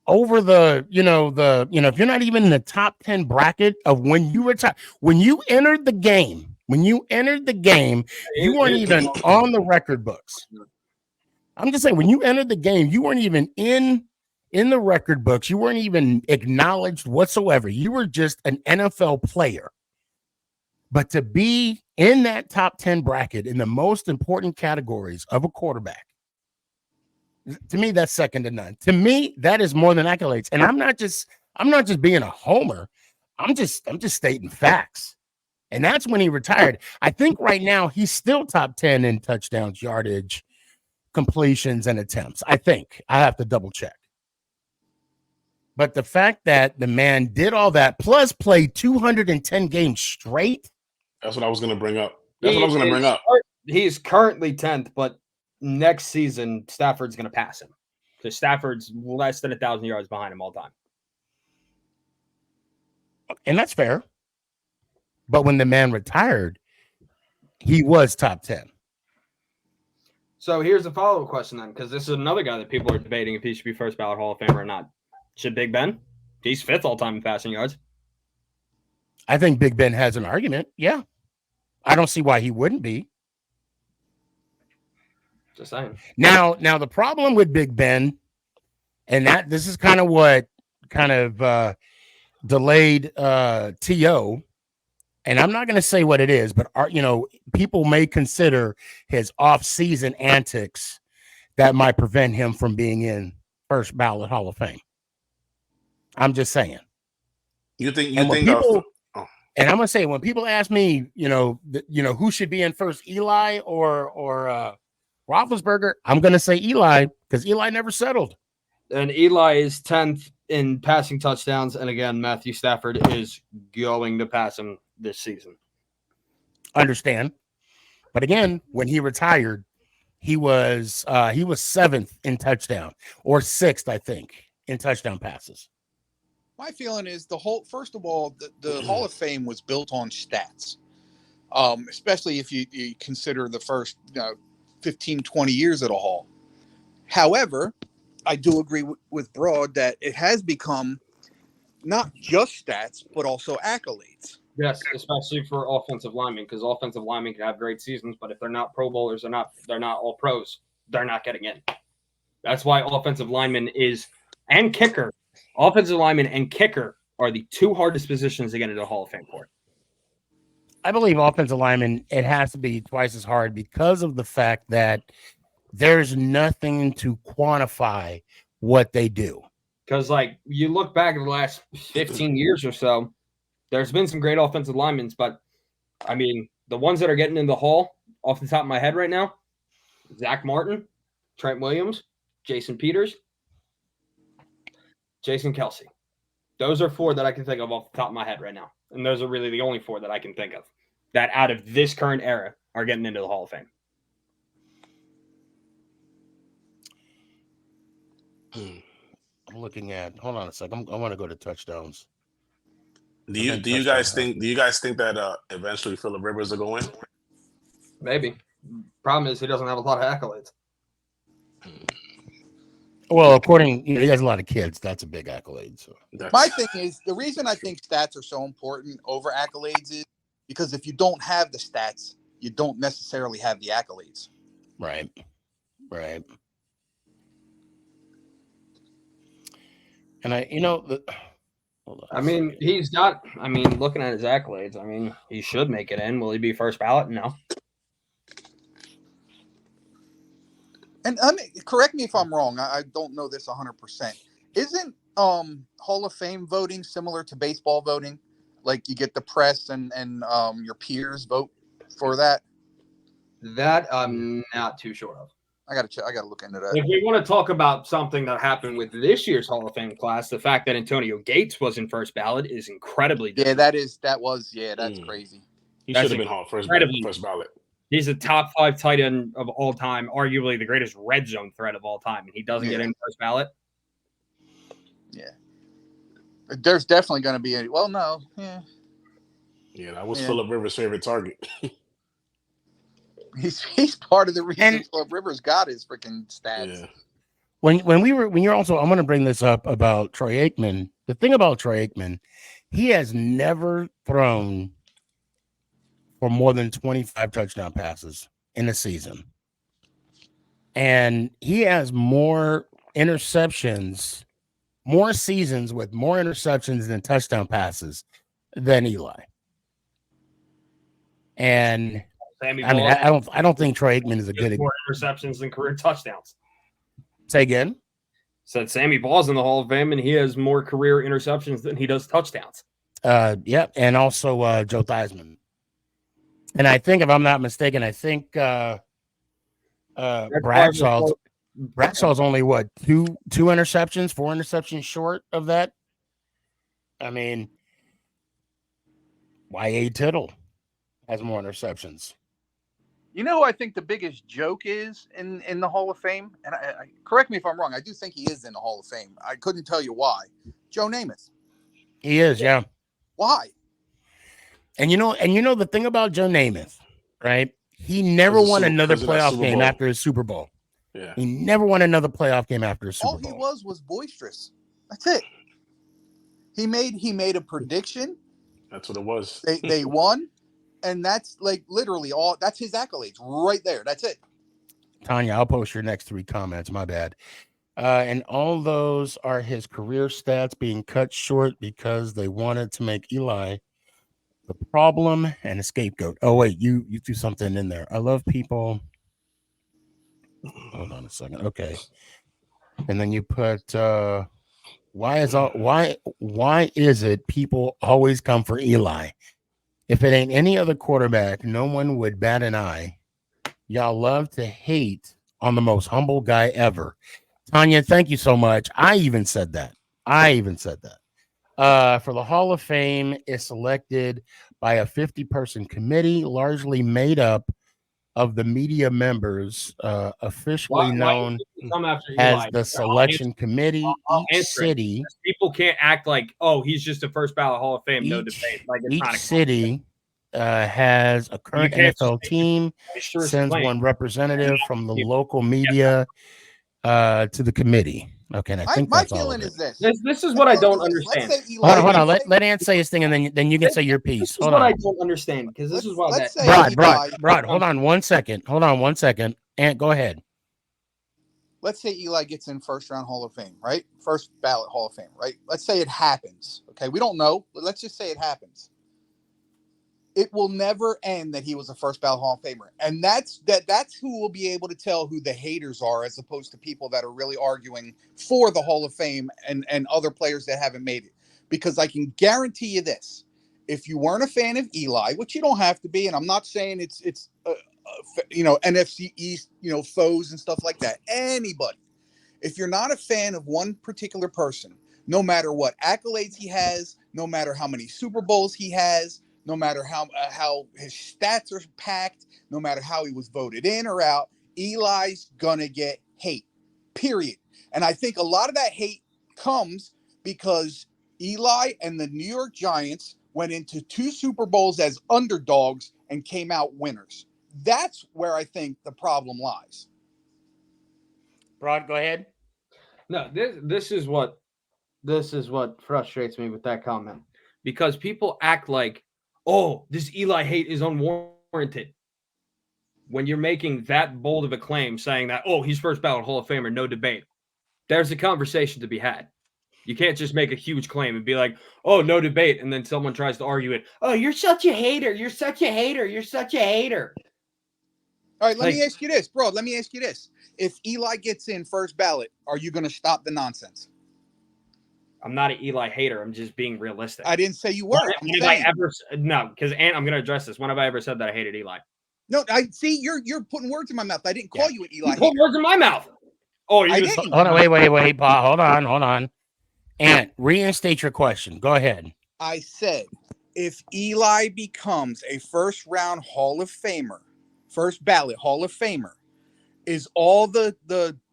over the, if you're not even in the top 10 bracket of when you retire, when you entered the game, you weren't even on the record books. I'm just saying, when you entered the game, you weren't even in the record books. You weren't even acknowledged whatsoever. You were just an NFL player. But to be in that top 10 bracket in the most important categories of a quarterback, to me, that's second to none. To me, that is more than accolades. And I'm not just being a homer. I'm just stating facts. And that's when he retired. I think right now he's still top 10 in touchdowns, yardage, completions, and attempts. I think I have to double check. But the fact that the man did all that, plus played 210 games straight. That's what I was going to bring up. He's currently 10th, but next season, Stafford's going to pass him. Because Stafford's less than 1,000 yards behind him all time. And that's fair. But when the man retired, he was top 10. So here's the follow-up question then, because this is another guy that people are debating if he should be first ballot Hall of Famer or not. Should Big Ben? He's 5th all-time in passing yards. I think Big Ben has an argument. Yeah. I don't see why he wouldn't be. Just saying. Now the problem with Big Ben, and that this is kind of what delayed T.O., and I'm not going to say what it is, but people may consider his off-season antics that might prevent him from being in first ballot Hall of Fame. I'm just saying. And I'm gonna say, when people ask me, who should be in first, Eli or Roethlisberger, I'm gonna say Eli, because Eli never settled. And Eli is 10th in passing touchdowns, and again, Matthew Stafford is going to pass him this season. Understand, but again, when he retired, he was 7th in touchdown, or 6th, I think, in touchdown passes. My feeling is first of all, the Hall of Fame was built on stats, especially if you consider the first 15, 20 years of the Hall. However, I do agree with Broad that it has become not just stats, but also accolades. Yes, especially for offensive linemen, because offensive linemen can have great seasons, but if they're not Pro Bowlers, they're not all pros, they're not getting in. That's why offensive lineman and kicker. Offensive lineman and kicker are the two hardest positions to get into the Hall of Fame for. I believe offensive lineman, it has to be twice as hard because of the fact that there's nothing to quantify what they do. Because, you look back at the last 15 years or so, there's been some great offensive linemen, but, the ones that are getting in the Hall, off the top of my head right now, Zach Martin, Trent Williams, Jason Peters, Jason Kelsey. Those are 4 that I can think of off the top of my head right now. And those are really the only 4 that I can think of that out of this current era are getting into the Hall of Fame. I'm looking at, hold on a second. I want to go to touchdowns. Do you guys think that eventually Phillip Rivers will go in? Maybe. Problem is he doesn't have a lot of accolades. Well, he has a lot of kids. That's a big accolade. So my thing is, the reason I think stats are so important over accolades is because if you don't have the stats, you don't necessarily have the accolades. Right. And I mean, he's got. I mean, looking at his accolades, I mean, he should make it in. Will he be first ballot? No. And correct me if I'm wrong. I don't know this 100%. Isn't Hall of Fame voting similar to baseball voting? Like you get the press and your peers vote for that. That I'm not too sure of. I gotta look into that. If we want to talk about something that happened with this year's Hall of Fame class, the fact that Antonio Gates was in first ballot is incredibly different. Yeah, that's crazy. He should have been first ballot. He's a top 5 tight end of all time, arguably the greatest red zone threat of all time, and he doesn't get in first ballot. Yeah. There's definitely going to be a Yeah, that was Phillip Rivers' favorite target. He's part of the reason Phillip Rivers got his freaking stats. Yeah. When you're also, I'm going to bring this up about Troy Aikman. The thing about Troy Aikman, he has never thrown for more than 25 touchdown passes in a season. And he has more interceptions, more seasons with more interceptions than touchdown passes than Eli. And I don't think Troy Aikman is a good more interceptions than career touchdowns. Say again. Said Sammy Ball's in the Hall of Fame, and he has more career interceptions than he does touchdowns. And also Joe Theismann. And I think, if I'm not mistaken, Bradshaw's only what, two interceptions, 4 interceptions short of that. I mean, Y.A. Tittle has more interceptions. You know who I think the biggest joke is in the Hall of Fame? And I correct me if I'm wrong. I do think he is in the Hall of Fame. I couldn't tell you why. Joe Namath. He is, yeah. Why? And you know the thing about Joe Namath, right? He never won another playoff game after his Super Bowl. Yeah. He never won another playoff game after his Super Bowl. All he was boisterous. That's it. He made a prediction. That's what it was. They won. And that's like literally all. That's his accolades right there. That's it. Tanya, I'll post your next 3 comments. My bad. And all those are his career stats being cut short because they wanted to make Eli the problem and a scapegoat. Oh wait, you threw something in there. I love people. Hold on a second. Okay. And then you put why is it people always come for Eli? If it ain't any other quarterback, no one would bat an eye. Y'all love to hate on the most humble guy ever. Tanya, thank you so much. I even said that. For the Hall of Fame is selected by a 50-person committee, largely made up of the media members, officially known as the selection committee. Each city, people can't act like, oh, he's just a first ballot Hall of Fame, no debate. Like each city has a current NFL team, sends one representative from the local media to the committee. Okay, and I think my feeling is this. This is what I don't understand. Hold on. Let Ant say his thing, and then you can say your piece. Hold on. I don't understand, because this is why Rod, hold on one second. Ant, go ahead. Let's say Eli gets in first round Hall of Fame, right? First ballot Hall of Fame, right? Let's say it happens. Okay, we don't know, but let's just say it happens. It will never end that he was a first ballot Hall of Famer. And that's who will be able to tell who the haters are, as opposed to people that are really arguing for the Hall of Fame and other players that haven't made it. Because I can guarantee you this. If you weren't a fan of Eli, which you don't have to be, and I'm not saying it's NFC East, foes and stuff like that. Anybody. If you're not a fan of one particular person, no matter what accolades he has, no matter how many Super Bowls he has, no matter how his stats are packed, no matter how he was voted in or out, Eli's gonna get hate, period. And I think a lot of that hate comes because Eli and the New York Giants went into 2 Super Bowls as underdogs and came out winners. That's where I think the problem lies. Rod, go ahead. No, this is what frustrates me with that comment, because people act like, oh, this Eli hate is unwarranted. When you're making that bold of a claim, saying that, oh, he's first ballot Hall of Famer, no debate, there's a conversation to be had. You can't just make a huge claim and be like, oh, no debate. And then someone tries to argue it. Oh, you're such a hater. You're such a hater. You're such a hater. All right, let me ask you this, bro. Let me ask you this. If Eli gets in first ballot, are you going to stop the nonsense? I'm not an Eli hater. I'm just being realistic. I didn't say you were. No, because I'm going to address this. When have I ever said that I hated Eli? No, I see you're putting words in my mouth. I didn't call you an Eli hater. Put words in my mouth. Oh, I didn't. Hold on, wait, Paul. Hold on. And reinstate your question. Go ahead. I said, if Eli becomes a first round Hall of Famer, first ballot Hall of Famer, is all the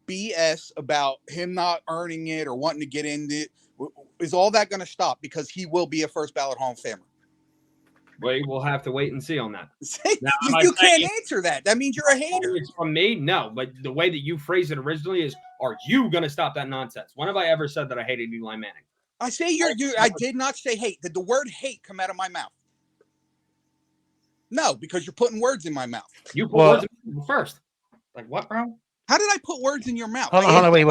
BS about him not earning it or wanting to get in it, is all that going to stop because he will be a first ballot Hall of Famer? We'll have to wait and see on that. Now, you can't answer that. That means you're a hater. It's from me? No, but the way that you phrased it originally is, are you going to stop that nonsense? When have I ever said that I hated Eli Manning? I say I did not say hate. Did the word hate come out of my mouth? No, because you're putting words in my mouth. You put words in my mouth first. Like what, bro? How did I put words in your mouth? Hold on, wait.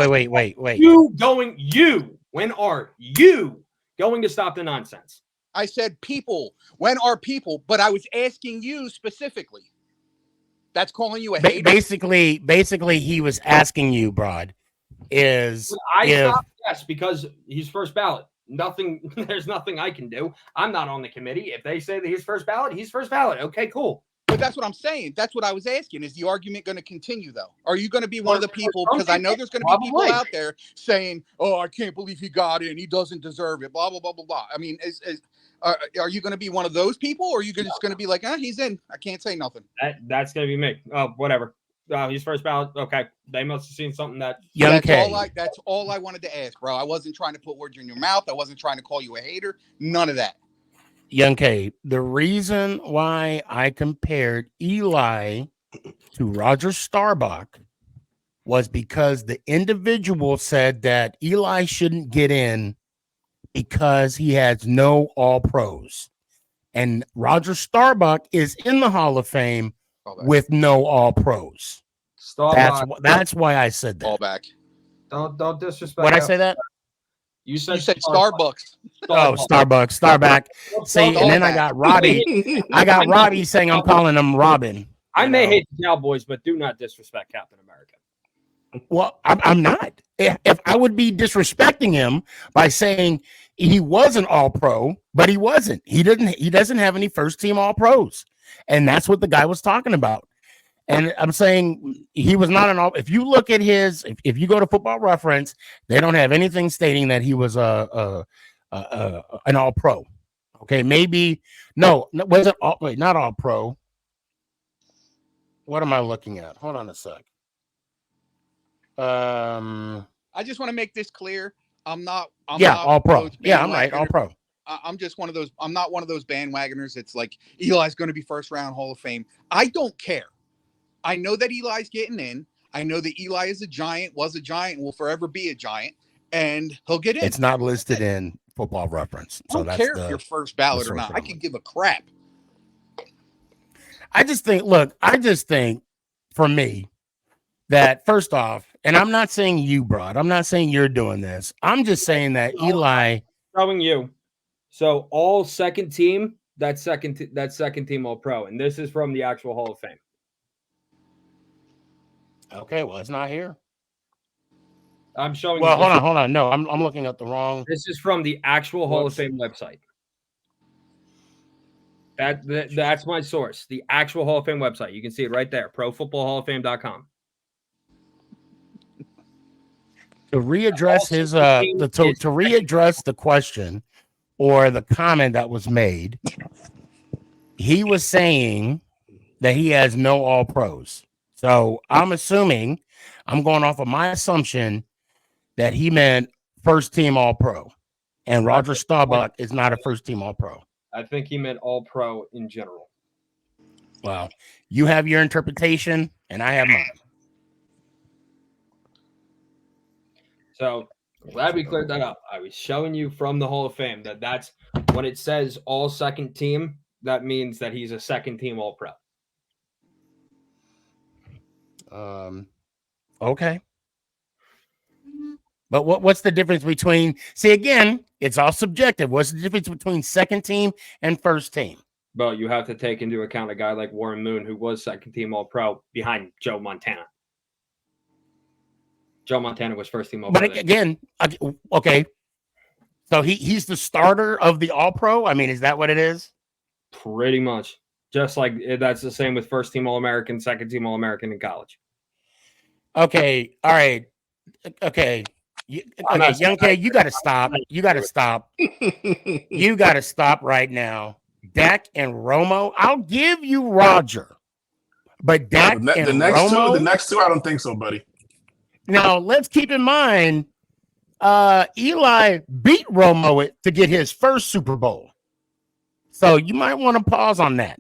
When are you going to stop the nonsense? I said people. When are people? But I was asking you specifically. That's calling you a hater? Basically, he was asking you, Broad, stop? Yes, because he's first ballot. There's nothing I can do. I'm not on the committee. If they say that he's first ballot, he's first ballot. Okay, cool. But that's what I'm saying. That's what I was asking. Is the argument going to continue, though? Are you going to be one of the people? Because I know there's going to be people out there saying, oh, I can't believe he got in. He doesn't deserve it. Blah, blah, blah, blah, blah. I mean, are you going to be one of those people? Or are you just going to be like, he's in. I can't say nothing. That's going to be me. Oh, whatever. He's first ballot. Okay. They must have seen something that. That's all I wanted to ask, bro. I wasn't trying to put words in your mouth. I wasn't trying to call you a hater. None of that. Young K, the reason why I compared Eli to Roger Staubach was because the individual said that Eli shouldn't get in because he has no all pros. And Roger Staubach is in the Hall of Fame with no all pros. That's why I said that. All back. Don't disrespect. What'd I say that? You said Starbucks. Oh, Starbuck. See, and then I got Robbie. I got Robbie saying I'm calling him Robin. I may hate the Cowboys, but do not disrespect Captain America. Well, I'm not. If I would be disrespecting him by saying he was an all-pro, but he wasn't. He doesn't have any first-team all-pros. And that's what the guy was talking about. And I'm saying he was not an all. If you look at if you go to Football Reference, they don't have anything stating that he was an all pro. Okay, maybe wasn't not all pro. What am I looking at? Hold on a sec. I just want to make this clear. I'm not all pro. Yeah, I'm right, all pro. I'm just one of those. I'm not one of those bandwagoners. It's like Eli's going to be first round Hall of Fame. I don't care. I know that Eli's getting in. I know that Eli is a giant, was a giant, will forever be a giant, and he'll get in. It's not listed in Football Reference. So I don't care if you're first ballot or not. I can give a crap. I just think for me that first off, and I'm not saying you, Broad. I'm not saying you're doing this. I'm just saying that Eli. Showing you. So all second team, that's second team all pro. And this is from the actual Hall of Fame. Okay, well, it's not here. I'm showing. Well, hold on. No, I'm looking at the wrong. This is from the actual Hall of Fame website. That's my source. The actual Hall of Fame website. You can see it right there. ProFootballHallOfFame.com. To readdress to readdress the question or the comment that was made, he was saying that he has no all pros. So I'm going off of my assumption that he meant first team all pro. And Roger Staubach is not a first team all pro. I think he meant all pro in general. Well, you have your interpretation and I have mine. So glad we cleared that up. I was showing you from the Hall of Fame that's when it says all second team, that means that he's a second team all pro. Okay. But what's the difference between? See, again, it's all subjective. What's the difference between second team and first team? Well, you have to take into account a guy like Warren Moon, who was second team All Pro behind Joe Montana. Joe Montana was first team All Pro. But again, okay. So he's the starter of the All Pro. I mean, is that what it is? Pretty much. Just like that's the same with first team All American, second team All American in college. Okay. All right. Okay. Young K, you got to stop. You got to stop. You got to stop right now. Dak and Romo, I'll give you Roger, but Dak and Romo, the next two, I don't think so, buddy. Now let's keep in mind, Eli beat Romo to get his first Super Bowl, so you might want to pause on that.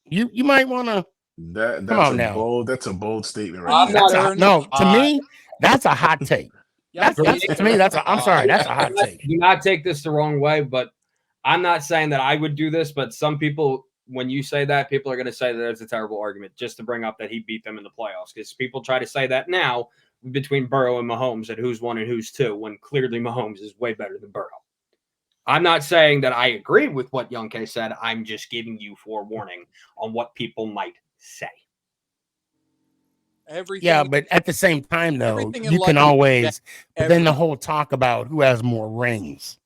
You might want to. That's a bold statement, right? To me, that's a hot take. I'm sorry, that's a hot take. Do not take this the wrong way, but I'm not saying that I would do this, but some people, when you say that, people are going to say that it's a terrible argument just to bring up that he beat them in the playoffs. Because people try to say that now between Burrow and Mahomes and who's one and who's two, when clearly Mahomes is way better than Burrow. I'm not saying that I agree with what Young K said. I'm just giving you forewarning on what people might say. Yeah, but at the same time, though, you can always, but then the whole talk about who has more rings.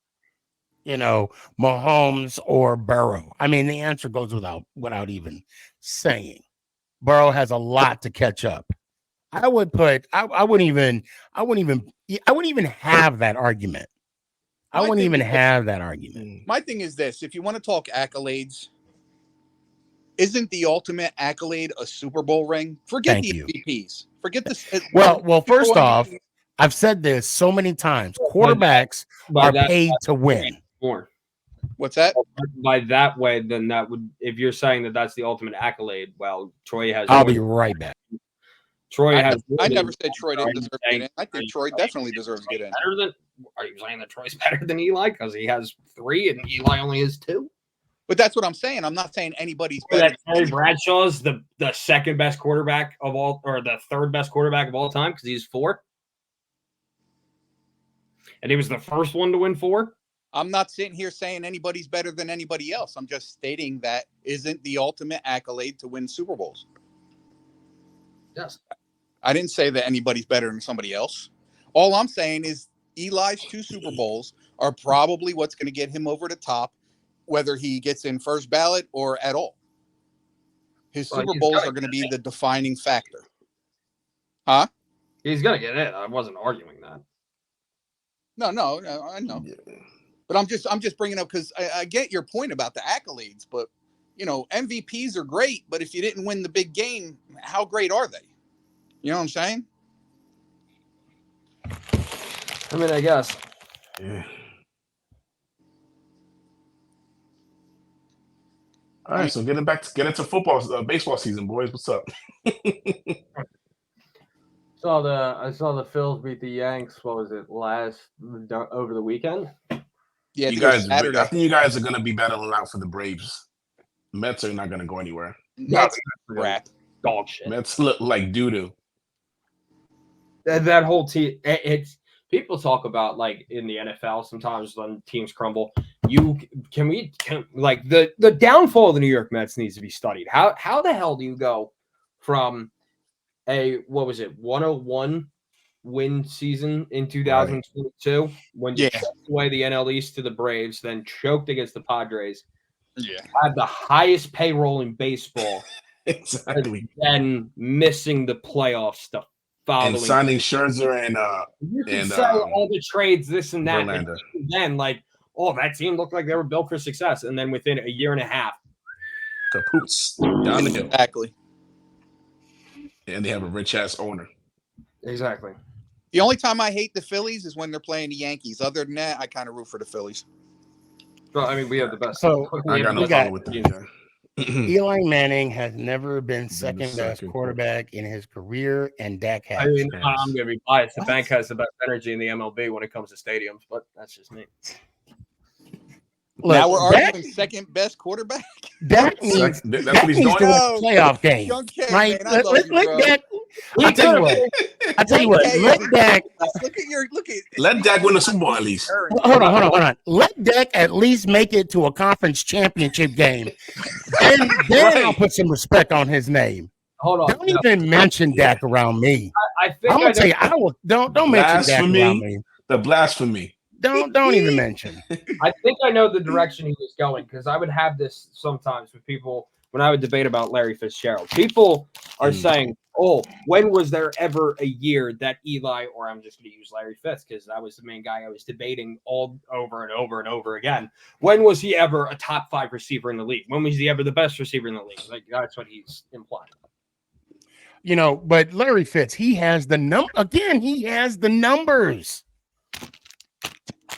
Mahomes or Burrow. I mean, the answer goes without even saying. Burrow has a lot to catch up. I wouldn't even have that argument. I wouldn't even have that argument. My thing is this: if you want to talk accolades, isn't the ultimate accolade a Super Bowl ring? Forget the MVPs. Forget this. Well, first off, I've said this so many times. Quarterbacks are paid to win. More. What's that? By that way, then that would, if you're saying that that's the ultimate accolade, well, Troy has. I'll be right back. I never said Troy didn't deserve to get in. I think Troy definitely deserves to get in. Are you saying that Troy's better than Eli because he has 3 and Eli only has 2? But that's what I'm saying. I'm not saying anybody's better. That Terry Bradshaw's the second best quarterback of all, or the third best quarterback of all time because he's 4, and he was the first one to win 4. I'm not sitting here saying anybody's better than anybody else. I'm just stating that isn't the ultimate accolade to win Super Bowls. Yes. I didn't say that anybody's better than somebody else. All I'm saying is Eli's 2 Super Bowls are probably what's going to get him over the top, whether he gets in first ballot or at all. His Super Bowls are going to be the defining factor. Huh? He's going to get in. I wasn't arguing that. No, I know. Yeah. But I'm just bringing up because I get your point about the accolades, but MVPs are great, but if you didn't win the big game, how great are they? You know what I'm saying? I mean, I guess. Yeah. All right, so get into football, baseball season, boys. What's up? I saw the Phils beat the Yanks. What was it over the weekend? Yeah, I think you guys are going to be battling out for the Braves. Mets are not going to go anywhere. Mets crap, dog shit. Mets look like doo doo. That whole team. It's people talk about like in the NFL sometimes when teams crumble. The downfall of the New York Mets needs to be studied. How the hell do you go from a 101 win season in 2022 when you choked away the NL East to the Braves, then choked against the Padres, had the highest payroll in baseball, exactly, and missing the playoffs the following and signing Scherzer and sell all the trades, this and that, and then that team looked like they were built for success, and then within a year and a half, kapoots down the hill. Exactly. And they have a rich ass owner. Exactly. The only time I hate the Phillies is when they're playing the Yankees. Other than that, I kind of root for the Phillies. Well, I mean, we have the best. So I got no problem with that. Eli Manning has never been second best quarterback in his career, and Dak has. I mean, I'm going to be biased. The bank has the best energy in the MLB when it comes to stadiums, but that's just me. Look, now we're arguing second best quarterback. That's what he's doing. Playoff game. Young K, right? Man, I'll tell you what. Let Dak. Let Dak win the Super Bowl at least. Hold on. Let Dak at least make it to a conference championship game, and then I'll put some respect on his name. Hold on. Don't even mention Dak around me. I think I'm gonna tell you, I will. Don't mention Dak around me. The blasphemy. Don't even mention. I think I know the direction he was going, because I would have this sometimes with people when I would debate about Larry Fitzgerald. People are saying, "Oh, when was there ever a year that Eli," or I'm just going to use Larry Fitz because that was the main guy I was debating all over and over and over again. When was he ever a top 5 receiver in the league? When was he ever the best receiver in the league? Like, that's what he's implying. But Larry Fitz, he has the He has the numbers.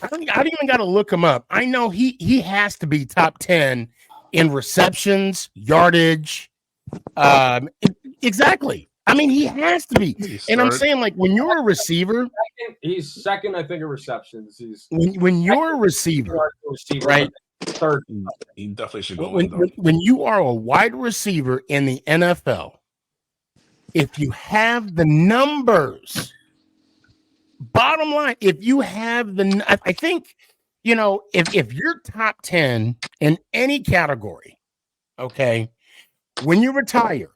I don't even got to look him up. I know he has to be top 10 in receptions, yardage. Exactly. I mean, he has to be. And I'm saying, like, when you're a receiver, he's second, I think, in receptions. He's when you're a receiver, right? Third. He definitely should go. When you are a wide receiver in the NFL, if you have the numbers, bottom line, if you have I think, if you're top 10 in any category, okay, when you retire,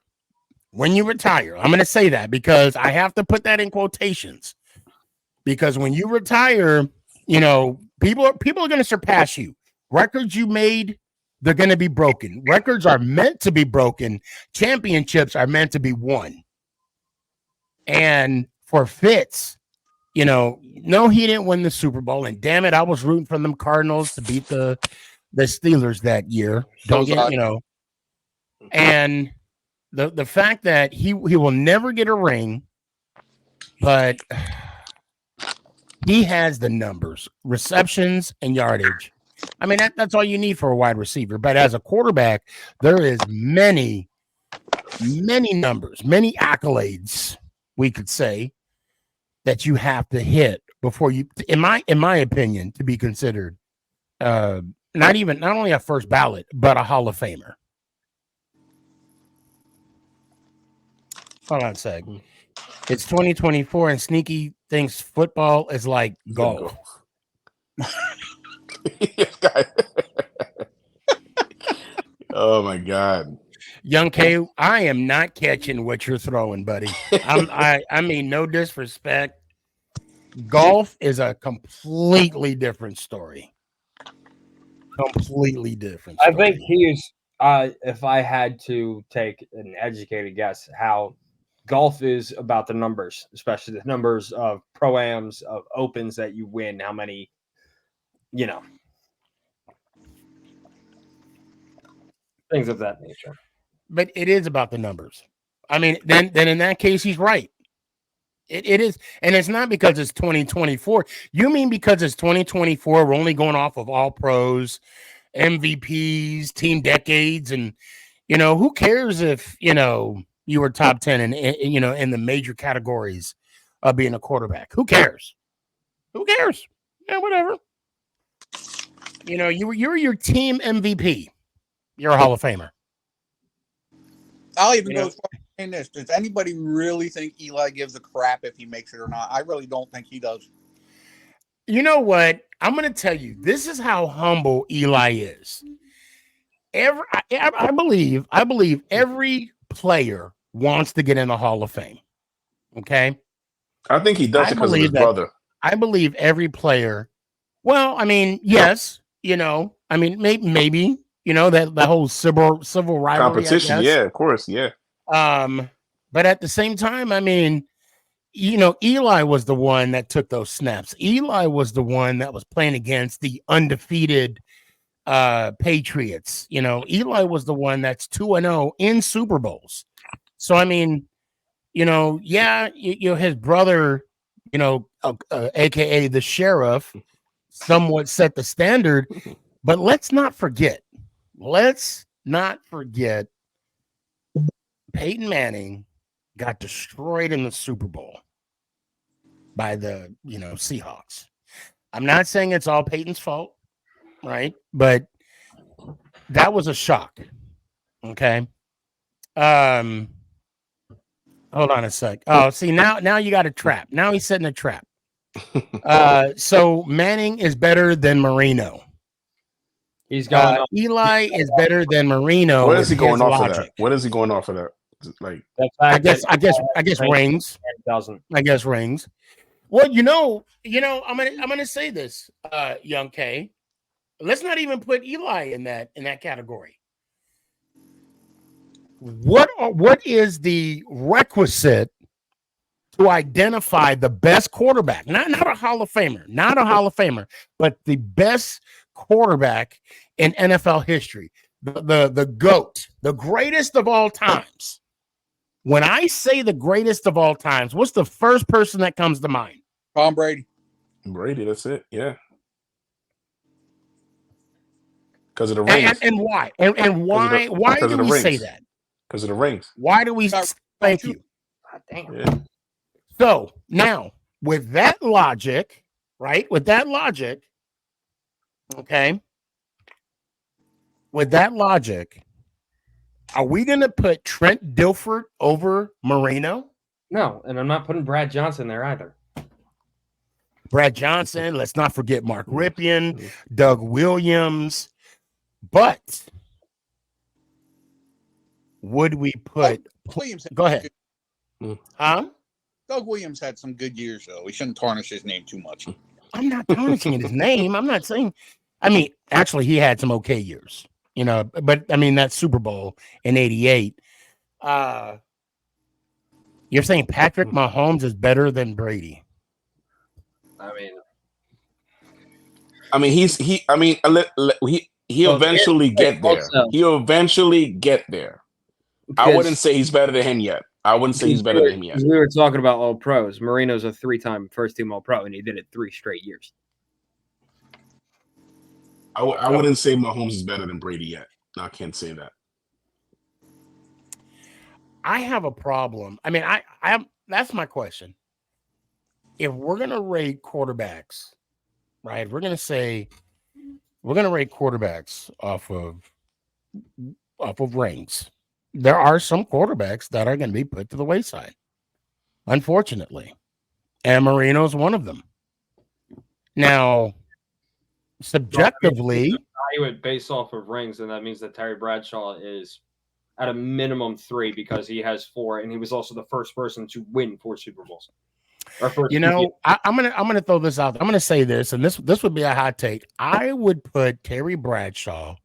I'm going to say that because I have to put that in quotations, because when you retire, people are going to surpass you. Records you made, they're going to be broken. Records are meant to be broken. Championships are meant to be won. And for Fitz, no, he didn't win the Super Bowl. And damn it, I was rooting for them Cardinals to beat the Steelers that year. And the fact that he will never get a ring, but he has the numbers, receptions and yardage. I mean, that's all you need for a wide receiver. But as a quarterback, there is many numbers, many accolades, we could say, that you have to hit before you, in my opinion, to be considered not only a first ballot, but a Hall of Famer. Hold on a sec. It's 2024 and Sneaky thinks football is like golf. Oh my God. Young K, I am not catching what you're throwing, buddy. I mean, no disrespect. Golf is a completely different story. Completely different story. I think he is, if I had to take an educated guess, how golf is about the numbers, especially the numbers of pro-ams, of opens that you win, how many, things of that nature. But it is about the numbers. I mean, then in that case, he's right. It is. And it's not because it's 2024. You mean because it's 2024, we're only going off of all pros, MVPs, team decades. And, who cares if, you were top 10 in the major categories of being a quarterback? Who cares? Yeah, whatever. You're your team MVP. You're a Hall of Famer. I'll even go as far as saying this. Does anybody really think Eli gives a crap if he makes it or not? I really don't think he does. You know what? I'm going to tell you, this is how humble Eli is. I believe every player wants to get in the Hall of Fame. Okay? I think he does it because of his brother. I believe every player. Well, I mean, yes, maybe. That whole civil rivalry competition, yeah, of course, yeah. But at the same time, I mean, Eli was the one that took those snaps. Eli was the one that was playing against the undefeated Patriots. Eli was the one that's 2-0 in Super Bowls. So I mean, his brother, aka the sheriff, somewhat set the standard. But let's not forget, Peyton Manning got destroyed in the Super Bowl by the, Seahawks. I'm not saying it's all Peyton's fault, right? But that was a shock. Okay. Hold on a sec. Oh, see now you got a trap. Now he's setting a trap. So Manning is better than Marino. He's going up. Eli is better than Marino. Where is he with going his off logic. of that? What is he going off of that? Like, I guess rings. Doesn't. I guess rings. Well, I'm gonna say this, Young K. Let's not even put Eli in that category. What is the requisite to identify the best quarterback? Not a Hall of Famer, but the best quarterback in NFL history. The GOAT, the greatest of all times. When I say the greatest of all times, what's the first person that comes to mind? Tom Brady. Brady, that's it. Yeah. Because of the rings. And why? And why do we say that? Because of the rings. Why do we thank you? God damn. Yeah. So now with that logic, right? With that logic, okay. With that logic, are we gonna put Trent Dilfer over Marino? No, and I'm not putting Brad Johnson there either. Brad Johnson, let's not forget Mark Ripien, Doug Williams. But would we put Williams? Go ahead. Doug Williams had some good years, though. We shouldn't tarnish his name too much. I'm not tarnishing his name. I'm not saying. I mean, actually, he had some okay years, But I mean, that Super Bowl in '88. You're saying Patrick Mahomes is better than Brady? He'll eventually get there. He'll eventually get there. I wouldn't say he's better than him yet. We were talking about all pros. Marino's a 3-time first-team All-Pro, and he did it 3 straight years. I wouldn't say Mahomes is better than Brady yet. I can't say that. I have a problem. I mean, that's my question. If we're gonna rate quarterbacks, right? We're gonna rate quarterbacks off of rings. There are some quarterbacks that are going to be put to the wayside, unfortunately, and Marino's one of them. Now, subjectively, value it based off of rings, and that means that Terry Bradshaw is at a minimum 3 because he has 4, and he was also the first person to win 4 Super Bowls. I'm gonna throw this out. I'm gonna say this, and this would be a hot take. I would put Terry Bradshaw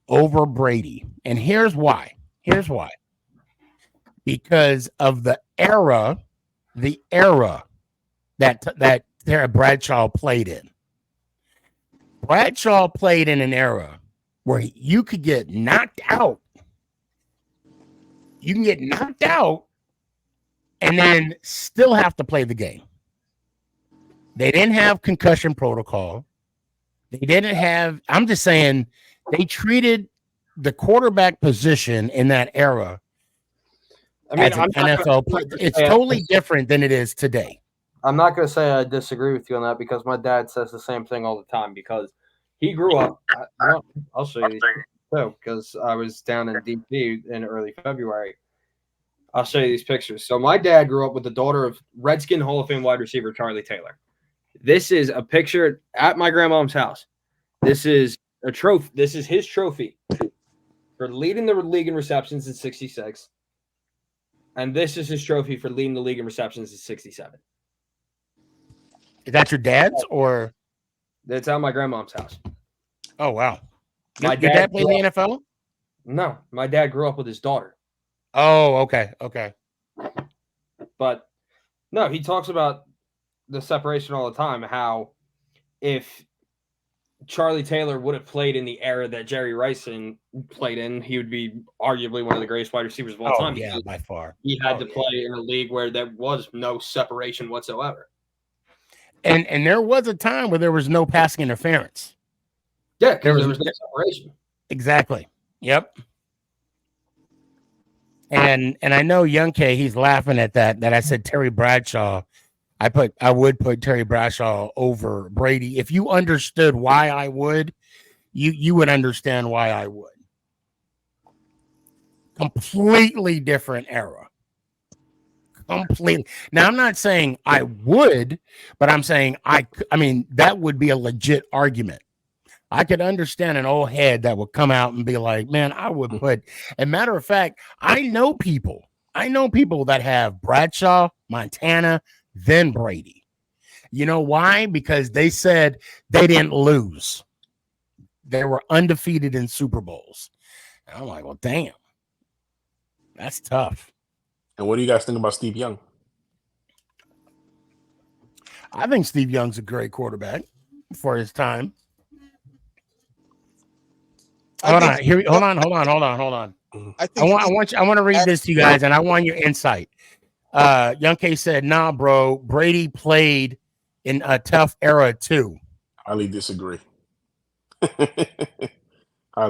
over Brady, and here's why. Because of the era that Terry Bradshaw played in. Bradshaw played in an era where you could get knocked out. You can get knocked out and then still have to play the game. They didn't have concussion protocol. I'm just saying they treated the quarterback position in that era as an NFL player. It's totally different than it is today. I'm not going to say I disagree with you on that because my dad says the same thing all the time because he grew up. I'll show you these too because I was down in DC in early February. I'll show you these pictures. So my dad grew up with the daughter of Redskin Hall of Fame wide receiver Charlie Taylor. This is a picture at my grandmom's house. This is a trophy. This is his trophy for leading the league in receptions in 66. And this is his trophy for leading the league in receptions in 67. Is that your dad's or? It's at my grandmom's house. Oh, wow. Your dad played in the NFL? No, my dad grew up with his daughter. Oh, okay. But no, he talks about the separation all the time, how if Charlie Taylor would have played in the era that Jerry Rice played in, he would be arguably one of the greatest wide receivers of all time. Yeah, by far. He had to play in a league where there was no separation whatsoever. And there was a time where there was no passing interference. Yeah, because there was no separation. Exactly. Yep. And I know Young K, he's laughing at that I said Terry Bradshaw. I would put Terry Bradshaw over Brady. If you understood why I would, you would understand why I would. Completely different era. completely. Now, I'm not saying I would, but I'm saying I mean, that would be a legit argument. I could understand an old head that would come out and be like, man, I would put, and matter of fact, I know people that have Bradshaw, Montana, then Brady. You know why? Because they said they didn't lose. They were undefeated in Super Bowls. And I'm like, well, damn, that's tough. And what do you guys think about Steve Young? I think Steve Young's a great quarterback for his time. Hold on. I want to read this to you guys, and I want your insight. Young K said, "Nah, bro. Brady played in a tough era too." Highly disagree. I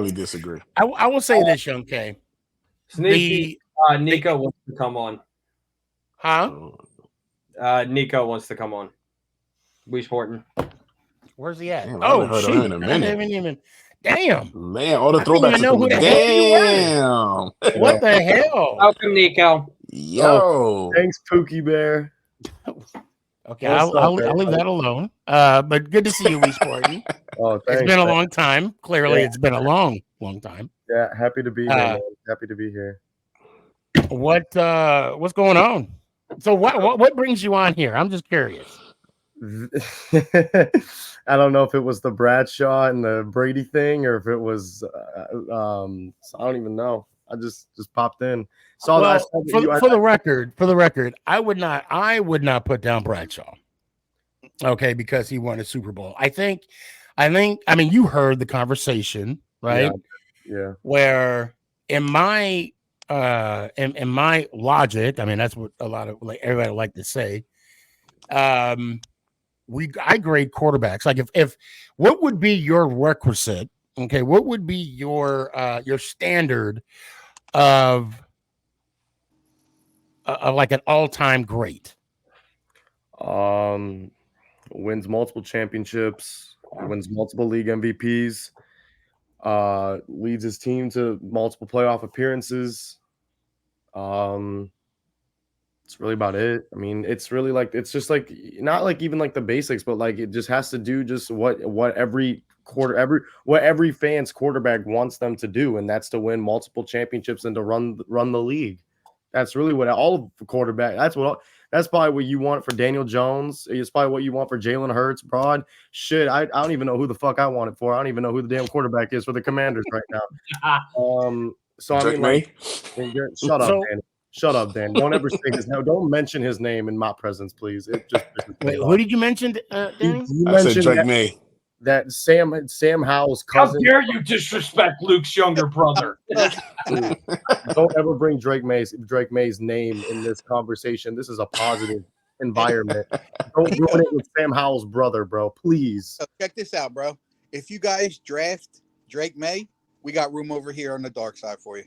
will say this, Young K. Sneaky. Nico wants to come on. Huh? Nico wants to come on. We Sporting. Where's he at? Damn, shoot! In a minute. Damn, man, all the throwbacks. Know who the hell you were. What the hell? Welcome, Nico. Yo, thanks, Pookie Bear. Okay, I'll leave that alone. But good to see you, We Sporting. Thanks, it's been a long time. Clearly, it's been a long time. Yeah, happy to be here. Man. Happy to be here. What's going on? So what brings you on here? I'm just curious. I don't know if it was the Bradshaw and the Brady thing, or if it was I don't even know. I just popped in. For the record, I would not put down Bradshaw. Okay, because he won a Super Bowl. I mean, you heard the conversation, right? Yeah. Where in my logic, I mean, that's what a lot of everybody like to say. I grade quarterbacks. Like if what would be your requisite? Okay, what would be your standard of like an all-time great? Wins multiple championships, wins multiple league MVPs, leads his team to multiple playoff appearances. It's really about it. I mean, it's really like, it's just like, not like even like the basics, but like it just has to do just what every fan's quarterback wants them to do, and that's to win multiple championships and to run the league. That's really what all of the quarterback. That's probably what you want for Daniel Jones. It's probably what you want for Jalen Hurts. Broad shit. I don't even know who the fuck I want it for. I don't even know who the damn quarterback is for the Commanders right now. So I mean, like, shut up, Dan. Don't ever say his name. Don't mention his name in my presence, please. Wait, who did you mention, Danny? I said Drake May. That Sam Howell's cousin. How dare you disrespect Luke's younger brother? Don't ever bring Drake May's name in this conversation. This is a positive environment. Don't ruin it with Sam Howell's brother, bro. Please. So check this out, bro. If you guys draft Drake May, we got room over here on the dark side for you.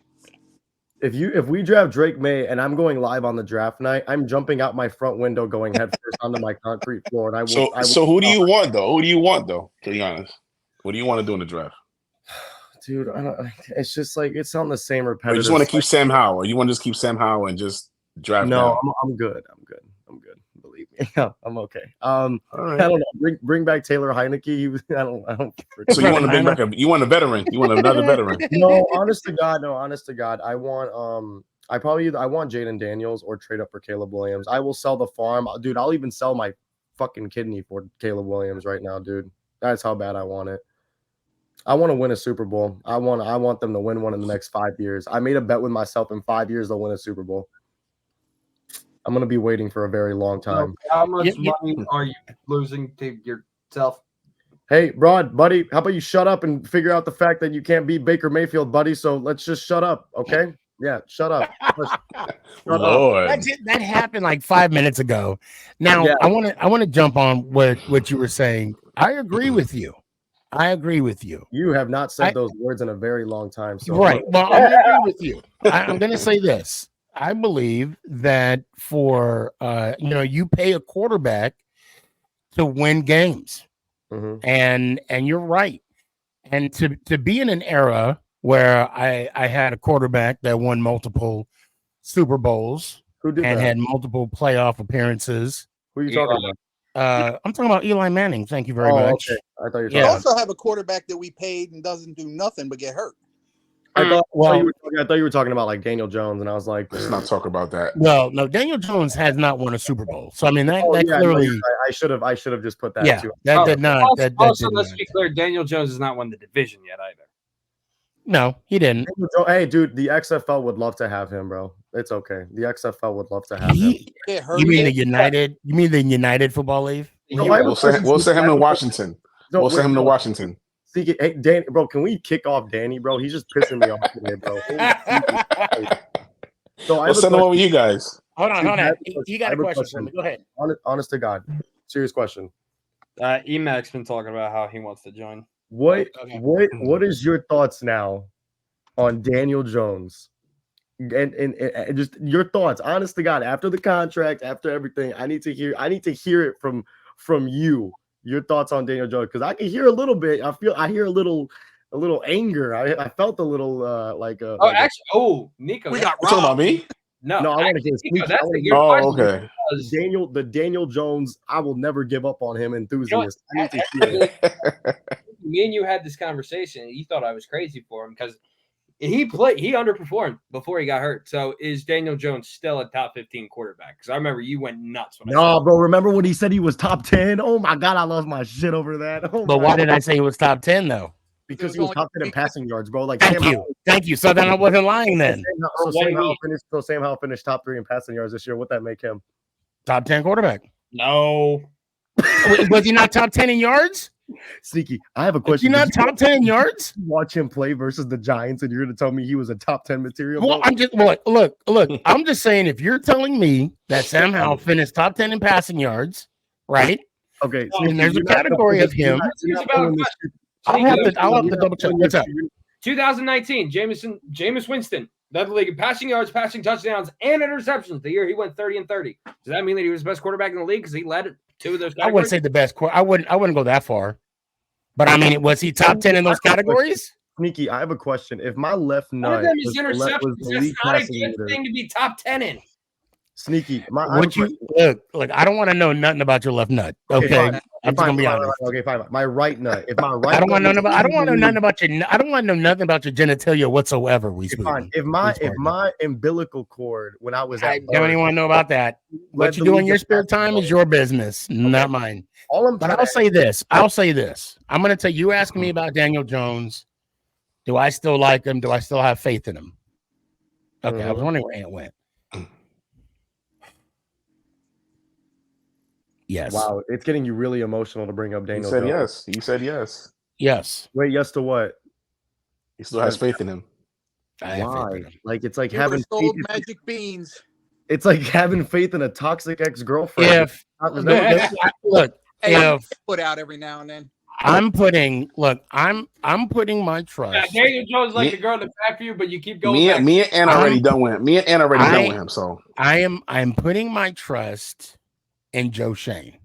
If we draft Drake May and I'm going live on the draft night, I'm jumping out my front window going headfirst onto my concrete floor. And I will. So who do you want though? To be honest, what do you want to do in the draft? Dude, it's just like it sounds the same repetitive. You just want to keep Sam Howell, or you want to just keep Sam Howell and just draft? No, I'm good. Believe me, I'm okay. Right. I don't know. Bring back Taylor Heineke. I don't. So you want to bring back you want a veteran? You want another veteran? No, honest to God, I want I want Jaden Daniels or trade up for Caleb Williams. I will sell the farm, dude. I'll even sell my fucking kidney for Caleb Williams right now, dude. That's how bad I want it. I want to win a Super Bowl. I want them to win one in the next 5 years. I made a bet with myself in 5 years they'll win a Super Bowl. I'm going to be waiting for a very long time. How much money are you losing to yourself? Hey, Broad, buddy, how about you shut up and figure out the fact that you can't beat Baker Mayfield, buddy? So let's just shut up, okay? Yeah, shut up. Lord. That happened like 5 minutes ago. Now, yeah. I want to jump on what you were saying. I agree with you. You have not said those words in a very long time. So right. Well, I agree with you. I'm going to say this. I believe that for you pay a quarterback to win games, and you're right. And to be in an era where I had a quarterback that won multiple Super Bowls, Who did and that? had multiple playoff appearances. Who are you talking about? I'm talking about Eli Manning. Thank you very much. Okay. I thought you were We talking also have a quarterback that we paid and doesn't do nothing but get hurt. I thought you were talking about like Daniel Jones, and I was like, let's not talk about that. Well, no, Daniel Jones has not won a Super Bowl, so I mean that yeah, clearly. No, I should have just put that. Yeah, too. that did not. Also, let's be clear: Daniel Jones has not won the division yet either. No, he didn't. Hey, dude, the XFL would love to have him, bro. It's okay. The XFL would love to have him. You mean the United? You mean the United Football League? We'll send him to Washington. We'll send him to Washington. Hey, Danny, bro, can we kick off Danny, bro? He's just pissing me off today, bro. So we'll send him over you guys. Hold on. You got a question for me. Go ahead. Honest to God. Serious question. Emac's been talking about how he wants to join. What is your thoughts now on Daniel Jones? And just your thoughts, honest to God, after the contract, after everything. I need to hear it from you. Your thoughts on Daniel Jones, because I can hear a little bit. I hear a little anger. I felt a little Nico, we got talking about me. No, I want to hear Sneaky. Okay. Daniel Jones. I will never give up on him. Enthusiast. I need to hear it. Me and you had this conversation, and you thought I was crazy for him because he underperformed before he got hurt. So is Daniel Jones still a top 15 quarterback? Because I remember you went nuts when bro. Remember when he said he was top 10? Oh my God, I lost my shit over that. But why did I say he was top 10 though? Because he was top 10 in passing yards, bro. Like thank you. So then I wasn't lying then. Sam Howell finished top 3 in passing yards this year. What that make him? Top 10 quarterback. No. Was he not top 10 in yards? Sneaky, I have a question. You're not top 10 in yards? Watch him play versus the Giants, and you're going to tell me he was a top 10 material? Well, I'm just look. I'm just saying, if you're telling me that Sam Howell finished top 10 in passing yards, right? Okay, and there's a category of him. I'll have to double check. What's up? 2019, Jameis Winston led the league in passing yards, passing touchdowns, and interceptions. The year he went 30-30. Does that mean that he was the best quarterback in the league because he led 2 of those categories? I wouldn't say the best. I wouldn't go that far. But I mean, was he top 10 in those categories? Sneaky, I have a question. If my left nut one of them is interceptions, that's not a good thing to be top 10 in. Sneaky, look, I don't want to know nothing about your left nut. Okay, I'm gonna be honest. Okay, fine. My right nut. If my right, I don't want to know nothing about your. I don't want to know nothing about your genitalia whatsoever. If my umbilical cord when I was I don't even want to know about that. What you do in your spare time is your business, not mine. I'll say this. I'm gonna tell you. Asking me about Daniel Jones. Do I still like him? Do I still have faith in him? Okay, I was wondering where Ant went. Yes. Wow, it's getting you really emotional to bring up Daniel Jones. Yes. You said yes. Yes. Wait, yes to what? He still has faith in him. Why? Like it's like you having faith magic beans. It's like having faith in a toxic ex-girlfriend. Look, put out every now and then. I'm putting my trust. Yeah, Daniel Jones like the girl to back for you, but you keep going. Me and Ann already done with him. Done with him. So I'm putting my trust in Joe Shane.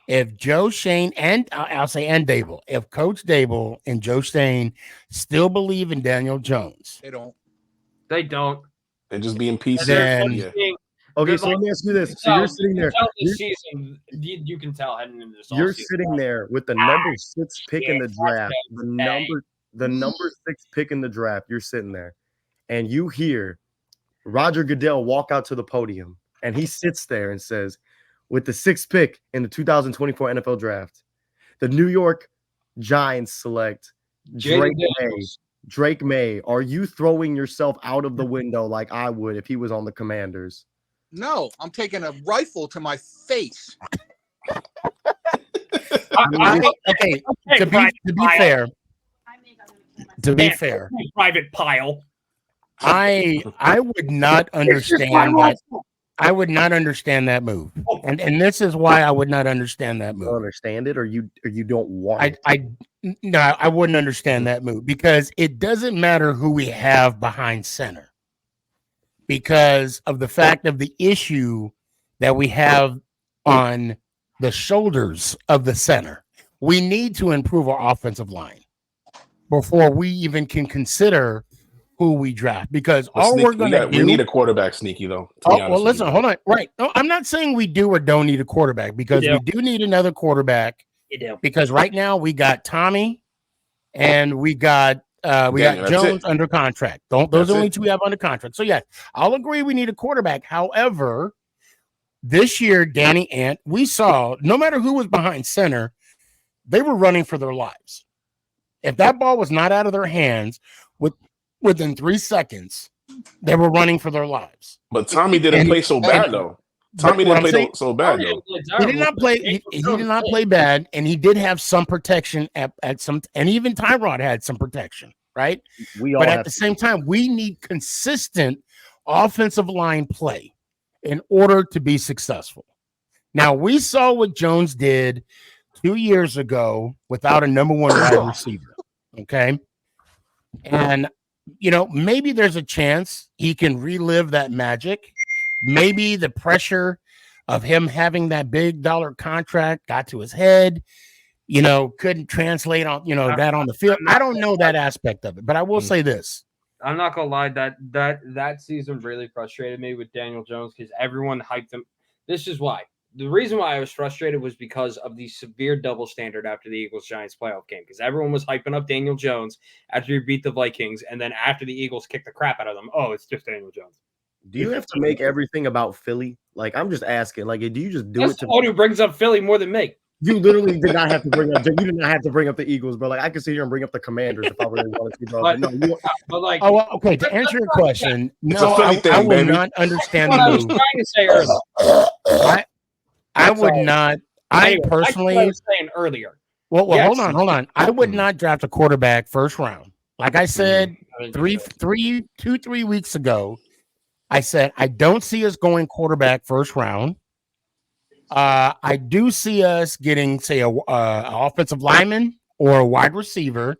If Joe Shane and Dable, if Coach Dable and Joe Shane still believe in Daniel Jones, they don't. They're just being PC. Okay, so let me ask you this. So you're sitting there. You can tell heading into this. You're sitting there with the number 6 pick in the draft. The number 6 pick in the draft. You're sitting there, and you hear Roger Goodell walk out to the podium, and he sits there and says, with the 6th pick in the 2024 NFL draft, the New York Giants select Drake May. Are you throwing yourself out of the window like I would if he was on the Commanders? No, I'm taking a rifle to my face. Okay, to be fair, private pile. I would not understand that. I would not understand that move, and this is why I would not understand that move. You don't understand it, or you don't want it? No, I wouldn't understand that move because it doesn't matter who we have behind center, because of the fact of the issue that we have on the shoulders of the center. We need to improve our offensive line before we even can consider who we draft because But all Sneaky, we're going to do. we need a quarterback, Sneaky, though. Listen, hold on. Right. No, I'm not saying we do or don't need a quarterback because we do need another quarterback. You do. Because right now we got Tommy and we got Jones under contract. Those are only two we have under contract. So, yeah, I'll agree we need a quarterback. However, this year, Danny Ant, we saw no matter who was behind center, they were running for their lives. If that ball was not out of their hands within 3 seconds, they were running for their lives. But Tommy didn't play so bad, though. Tommy didn't play so bad, though. He did not play. He did not play bad, and he did have some protection at some. And even Tyrod had some protection, right? But at the same time, we need consistent offensive line play in order to be successful. Now we saw what Jones did 2 years ago without a number one wide receiver. Okay, and maybe there's a chance he can relive that magic. Maybe the pressure of him having that big dollar contract got to his head, couldn't translate on, that on the field. I don't know that aspect of it, but I will say this. I'm not gonna lie, that season really frustrated me with Daniel Jones because everyone hyped him. This is why. The reason why I was frustrated was because of the severe double standard after the Eagles-Giants playoff game, because everyone was hyping up Daniel Jones after he beat the Vikings, and then after the Eagles kicked the crap out of them, it's just Daniel Jones. Do you have to make everything about Philly? Like, I'm just asking. Like, do you just do That's it to the one who brings up Philly more than me? You literally did not have to bring up. You did not have to bring up the Eagles, bro. Like, I could sit here and bring up the Commanders if I really wanted to, bro. Okay. To answer your question, no, I will not understand the move. I was trying to say earlier. I would not. I personally I was saying earlier. Well, yes. Hold on. I would not draft a quarterback first round. Like I said, 3 weeks ago. I said, I don't see us going quarterback first round. I do see us getting, say, a offensive lineman or a wide receiver,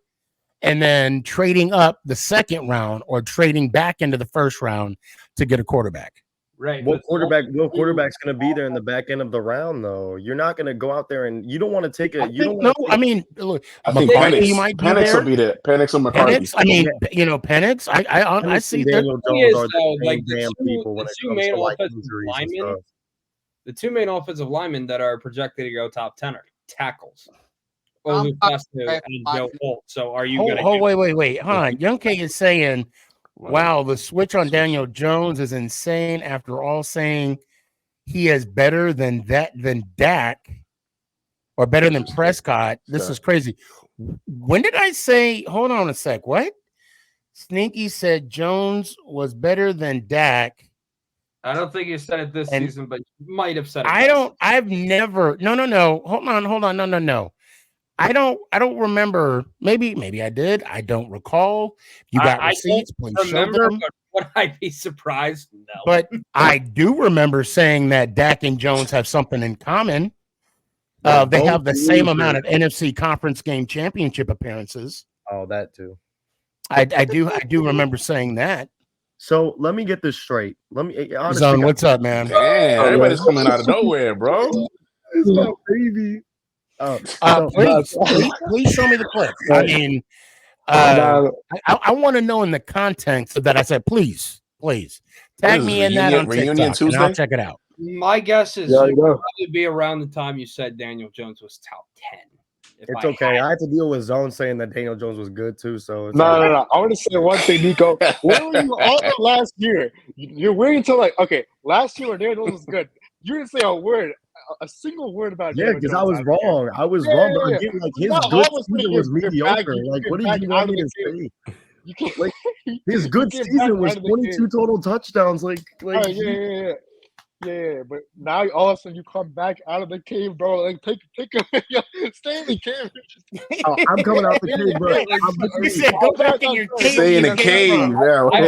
and then trading up the second round or trading back into the first round to get a quarterback. Right. What quarterback's going to be there in the back end of the round, though? You're not going to go out there and you don't want to take a. I mean, look, I think Penix will be there. Penix or McCarthy. Penix, I mean, Penix. I see Daniel Jones are the damn people when it comes to like injuries and stuff. The two main offensive linemen that are projected to go top 10 are tackles. And Joe Holt. So are you going to? Wait. Hold on. Young K is saying, wow, the switch on Daniel Jones is insane after all saying he is better than Dak or better than Prescott. This is crazy. When did I say, hold on a sec, what? Sneaky said Jones was better than Dak. I don't think you said it this season, but you might have said it. I've never, no. Hold on. No. I don't remember. Maybe I did. I don't recall. You got receipts, please show them. But would I be surprised? No. But I do remember saying that Dak and Jones have something in common. They have the same amount of NFC Conference Game Championship appearances. Oh, that too. I do remember saying that. So let me get this straight. Let me. Honestly, Zone, what's up, man? Damn, everybody's coming out of nowhere, bro. It's my baby. Please show me the clip. I mean, I want to know in the context of that. I said, please tag me in that on TikTok, and I'll check it out. My guess is it would probably be around the time you said Daniel Jones was top 10. It's okay. I had to deal with Zone saying that Daniel Jones was good too. So no. I want to say one thing, Nico. Where were you all last year? You're waiting until last year when Daniel Jones was good. You didn't say a single word about. Yeah, because I was wrong. I was wrong. But again, like his good season was mediocre. Like, what did you want me to say? You can't like his good season was 22 total touchdowns. Like yeah. But now all of a sudden you come back out of the cave, bro. Like take stay in the cave. I'm coming out the cave, bro. You said go back in your cave. Stay in the cave, bro. How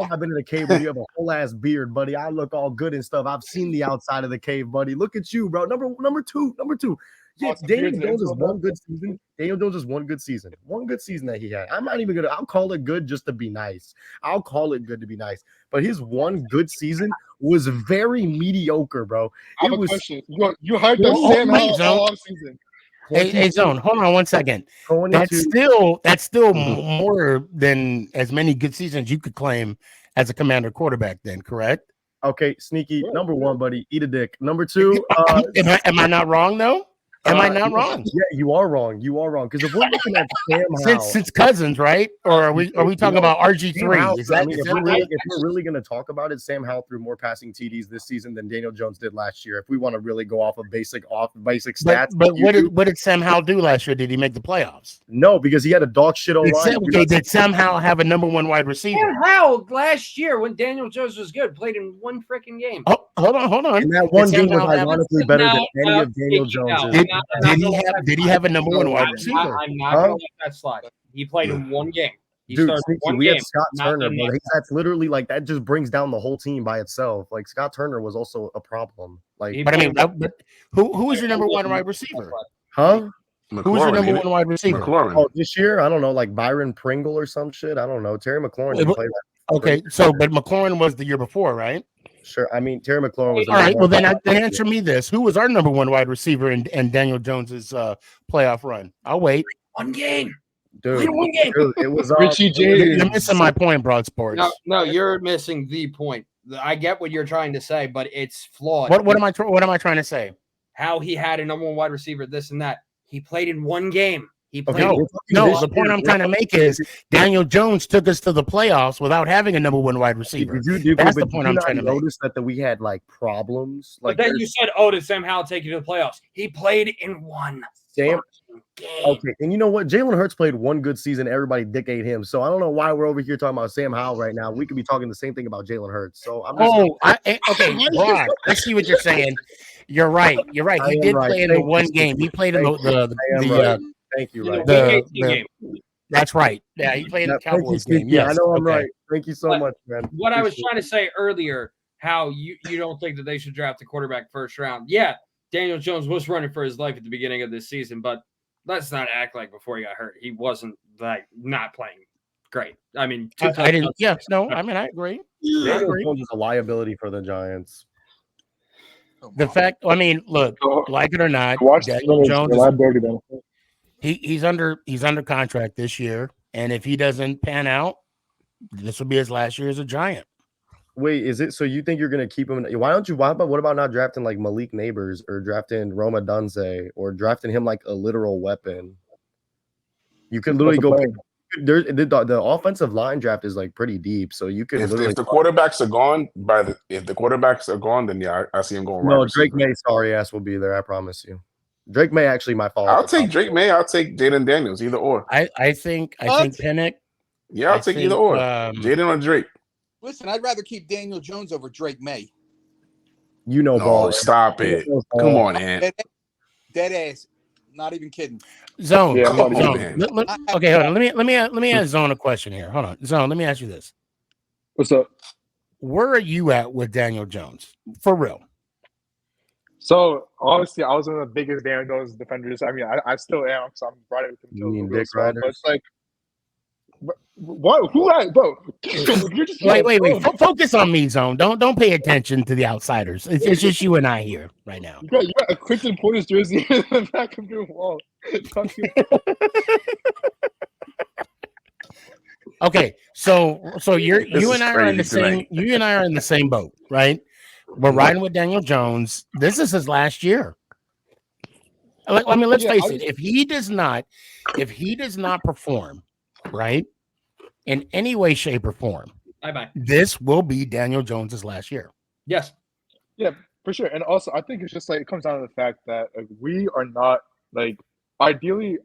have I been in the cave when you have a whole ass beard, buddy? I look all good and stuff. I've seen the outside of the cave, buddy. Look at you, bro. Number two. Yes, Daniel Jones is one good season. Daniel Jones is one good season. One good season that he had. I'm not even I'll call it good just to be nice. But his one good season was very mediocre, bro. I have a question. You hyped up Sam Howell all season. Hey, Zone, hold on 1 second. That's still more than as many good seasons you could claim as a Commander quarterback. Then, correct? Okay, Sneaky. Number one, buddy, eat a dick. Number two, am I not wrong though? Am I not wrong? Yeah, you are wrong. You are wrong. Because if we're looking at Sam Howell, since Cousins, right? Or are we talking about RG3? Is that, if we're really going to talk about it, Sam Howell threw more passing TDs this season than Daniel Jones did last year. If we want to really go off of basic stats, but what did Sam Howell do last year? Did he make the playoffs? No, because he had a dog shit O-line. Did Sam Howell have a number one wide receiver? Sam Howell last year when Daniel Jones was good played in one freaking game. Oh, hold on. And that one game was ironically better than any of Daniel Jones's. Did he have a number one wide receiver? I'm not going to let that slide. He played in one game. Dude, we had Scott Turner, but that's literally like that just brings down the whole team by itself. Like Scott Turner was also a problem. Like, but I mean, who was your number one wide receiver? Huh? Who was your number one wide receiver? McLaurin. Oh, this year, I don't know, like Byron Pringle or some shit. I don't know. Terry McLaurin didn't play that. Okay, so but McLaurin was the year before, right? Sure. I mean, Terry McLaurin was. All right. Well, then answer me this: who was our number one wide receiver in Daniel Jones's playoff run? I'll wait. One game. Dude, it was Richie James. You're missing my point, Broad Sports. No, you're missing the point. I get what you're trying to say, but it's flawed. What am I trying to say? How he had a number one wide receiver, this and that. He played in one game. He played. No. The point I'm trying to make is Daniel Jones took us to the playoffs without having a number one wide receiver. That's the point I'm trying to make. Notice that we had like problems. But then you said, "Oh, did Sam Howell take you to the playoffs?" He played in one game. Okay, and you know what? Jalen Hurts played one good season. Everybody dick ate him. So I don't know why we're over here talking about Sam Howell right now. We could be talking the same thing about Jalen Hurts. So I'm just okay, Brock, I see what you're saying. You're right. He did play in the one game. He played in the thank you. Game. That's right. Yeah, he played in the Cowboys game. Yeah, I know I'm right. Thank you so much, man. What I was trying to say earlier, how you don't think that they should draft a quarterback first round. Yeah, Daniel Jones was running for his life at the beginning of this season, but let's not act like before he got hurt, he wasn't like not playing great. I mean, I didn't. Yeah, no. I mean, I agree. Daniel Jones is a liability for the Giants. The fact, I mean, look, like it or not, Daniel Jones, he's under contract this year, and if he doesn't pan out, this will be his last year as a Giant. Wait, is it so you think you're going to keep him? What about not drafting like Malik Neighbors or drafting Roma Dunze or drafting him like a literal weapon? You could literally go. The offensive line draft is like pretty deep, so you could. If the quarterbacks are gone, then yeah, I see him going. No, Drake May, sorry ass will be there. I promise you. Drake May actually might fall. I'll take Drake May. I'll take Jaden Daniels, either or. I think Pennick. Yeah, I'll take either or. Jaden or Drake. Listen, I'd rather keep Daniel Jones over Drake May. You know, ball. Stop it. Come on, Ant. Dead ass. Not even kidding. Zone. Yeah, Zone. Okay, hold on. Let me ask Zone a question here. Hold on, Zone. Let me ask you this. What's up? Where are you at with Daniel Jones? For real. So honestly, I was one of the biggest Daniel Jones defenders. I mean, I still am because I'm riding with him. You mean Dick Riders? But it's like, what? Who? Bro? You're just wait. Focus on me, Zone. Don't pay attention to the outsiders. It's just you and I here right now. You got a Clinton Portis jersey in the back of your wall. Okay, so you and I are in the same boat, right? We're riding with Daniel Jones. This is his last year. I mean, let's face it. If he does not perform, right, in any way, shape, or form, this will be Daniel Jones's last year. Yes. Yeah, for sure. And also, I think it's just like it comes down to the fact that we are not like ideally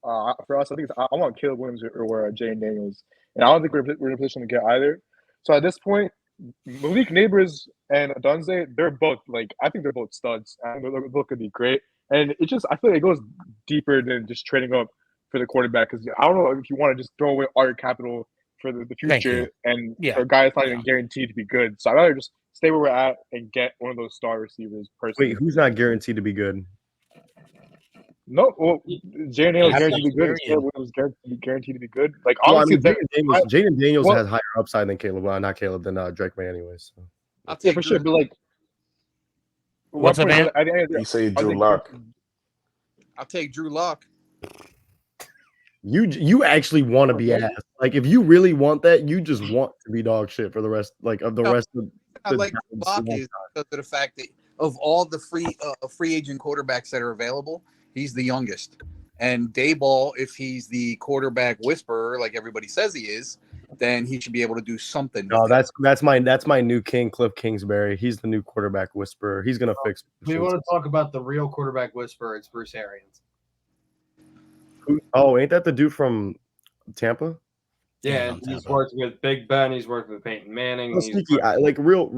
for us. I think I want Caleb Williams or Jane Daniels, and I don't think we're in a position to get either. So at this point, Malik Neighbors and Dunze, they're both like I think they're both studs. I think they're both gonna be great. And it just I feel like it goes deeper than just trading up for the quarterback because I don't know if you want to just throw away all your capital for the future and for a guy that's not even guaranteed to be good. So I'd rather just stay where we're at and get one of those star receivers personally. Wait, who's not guaranteed to be good? No, well, Jaden Daniels guaranteed to be good. Caleb was guaranteed to be good. Like honestly, Jaden Daniels has higher upside than Caleb. Well, not Caleb, than Drake May, anyways. So. Yeah, for sure. But like, what's up, man? You say Drew Lock. I'll take Drew Lock. You actually want to be asked. Like if you really want that, you just want to be dog shit for the rest of the rest of I like Drew Lock is because of the fact that of all the free agent quarterbacks that are available, he's the youngest. And Dayball, if he's the quarterback whisperer, like everybody says he is, then he should be able to do something. No, that's my new king, Cliff Kingsbury. He's the new quarterback whisperer. He's gonna fix. We want to talk about the real quarterback whisperer. It's Bruce Arians. Oh, ain't that the dude from Tampa? Yeah, he's worked with Big Ben. He's worked with Peyton Manning. Well, Sneaky, like real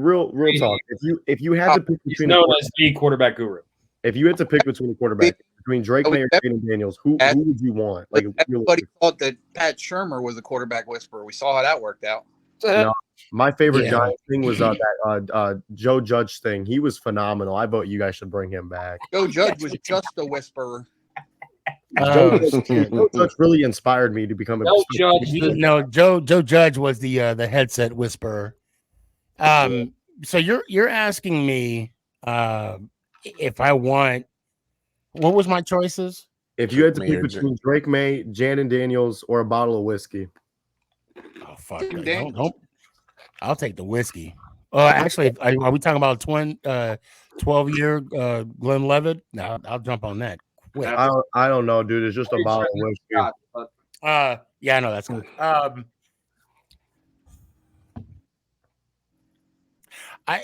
talk. If you had to pick he's between known as the quarterback guru. if you had to pick between a quarterback between Drake May or Jaden Daniels, who would you want? Like everybody thought that Pat Shurmur was the quarterback whisperer. We saw how that worked out. No, my favorite Giants thing was that Joe Judge thing. He was phenomenal. I vote you guys should bring him back. Joe Judge was just a whisperer. Joe Judge really inspired me to become a Joe Judge was the headset whisperer. So you're asking me if I want, what was my choices? If you had to pick between Drake May, Jaden Daniels, or a bottle of whiskey. Oh fuck! Don't. I'll take the whiskey. Actually, are we talking about 12-year Glenn Levitt? No, I'll jump on that. Quick. I don't know, dude. It's just a bottle of whiskey. Yeah, I know that's good. I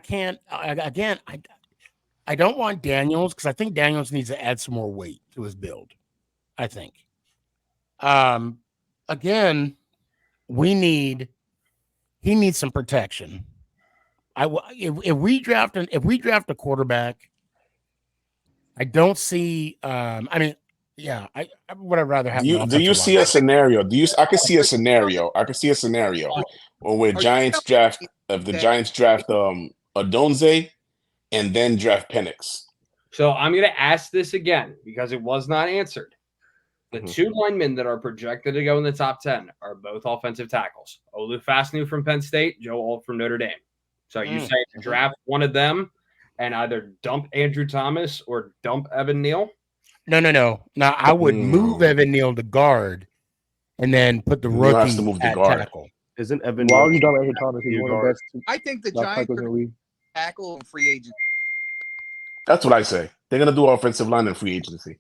can't. I don't want Daniels because I think Daniels needs to add some more weight to his build. I think. Again, he needs some protection. If we draft a quarterback, I don't see. I would have rather have. Do you see a scenario? I could see a scenario. Where Giants draft Odunze and then draft Penix. So I'm going to ask this again because it was not answered. The two linemen that are projected to go in the top 10 are both offensive tackles. Olu Fashanu from Penn State, Joe Alt from Notre Dame. So you say draft one of them and either dump Andrew Thomas or dump Evan Neal? No. Now I would move Evan Neal to guard and then put the rookie at tackle. Isn't Evan? Why would you dump Andrew Thomas? He's one of the best. I think the Giants are tackle and free agent. That's what I say. They're gonna do offensive line and free agency.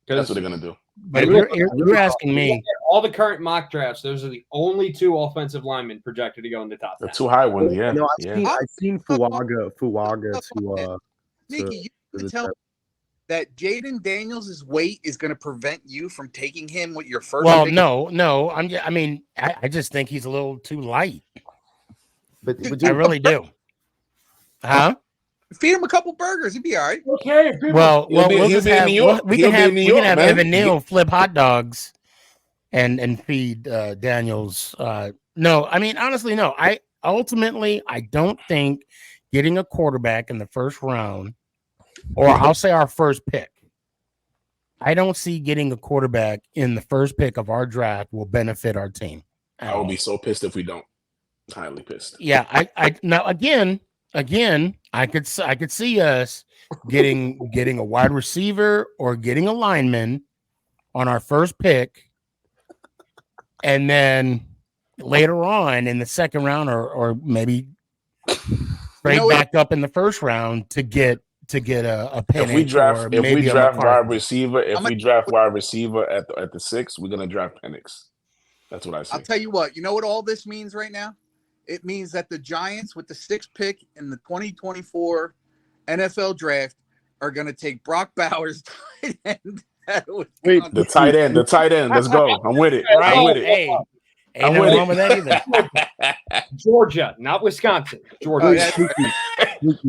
That's what they're gonna do. But you're asking me. All the current mock drafts, those are the only two offensive linemen projected to go in the top 10. The two high ones, yeah. No, I've seen Fuaga to Sneaky, you tell me that Jaden Daniels' weight is going to prevent you from taking him with your first. Well, no. I just think he's a little too light. But I really do. Huh? Feed him a couple burgers, he'd be all right. Okay. We can have Evan Neal flip hot dogs and feed Daniels. No, honestly, no. I don't think getting a quarterback in the first round, or I'll say our first pick. I don't see getting a quarterback in the first pick of our draft will benefit our team. I will be so pissed if we don't. Highly pissed. Yeah, I now again, I could see us getting a wide receiver or getting a lineman on our first pick, and then later on in the second round, or maybe straight back up in the first round to get a Penix. If we draft wide receiver, at the 6, we're gonna draft Penix. That's what I say. I'll tell you what. You know what all this means right now? It means that the Giants, with the 6th pick in the 2024 NFL draft, are going to take Brock Bowers, tight end. The tight end. Let's go. I'm with it. Right. I'm with it. Hey, ain't no wrong with that either. Georgia, not Wisconsin. Georgia.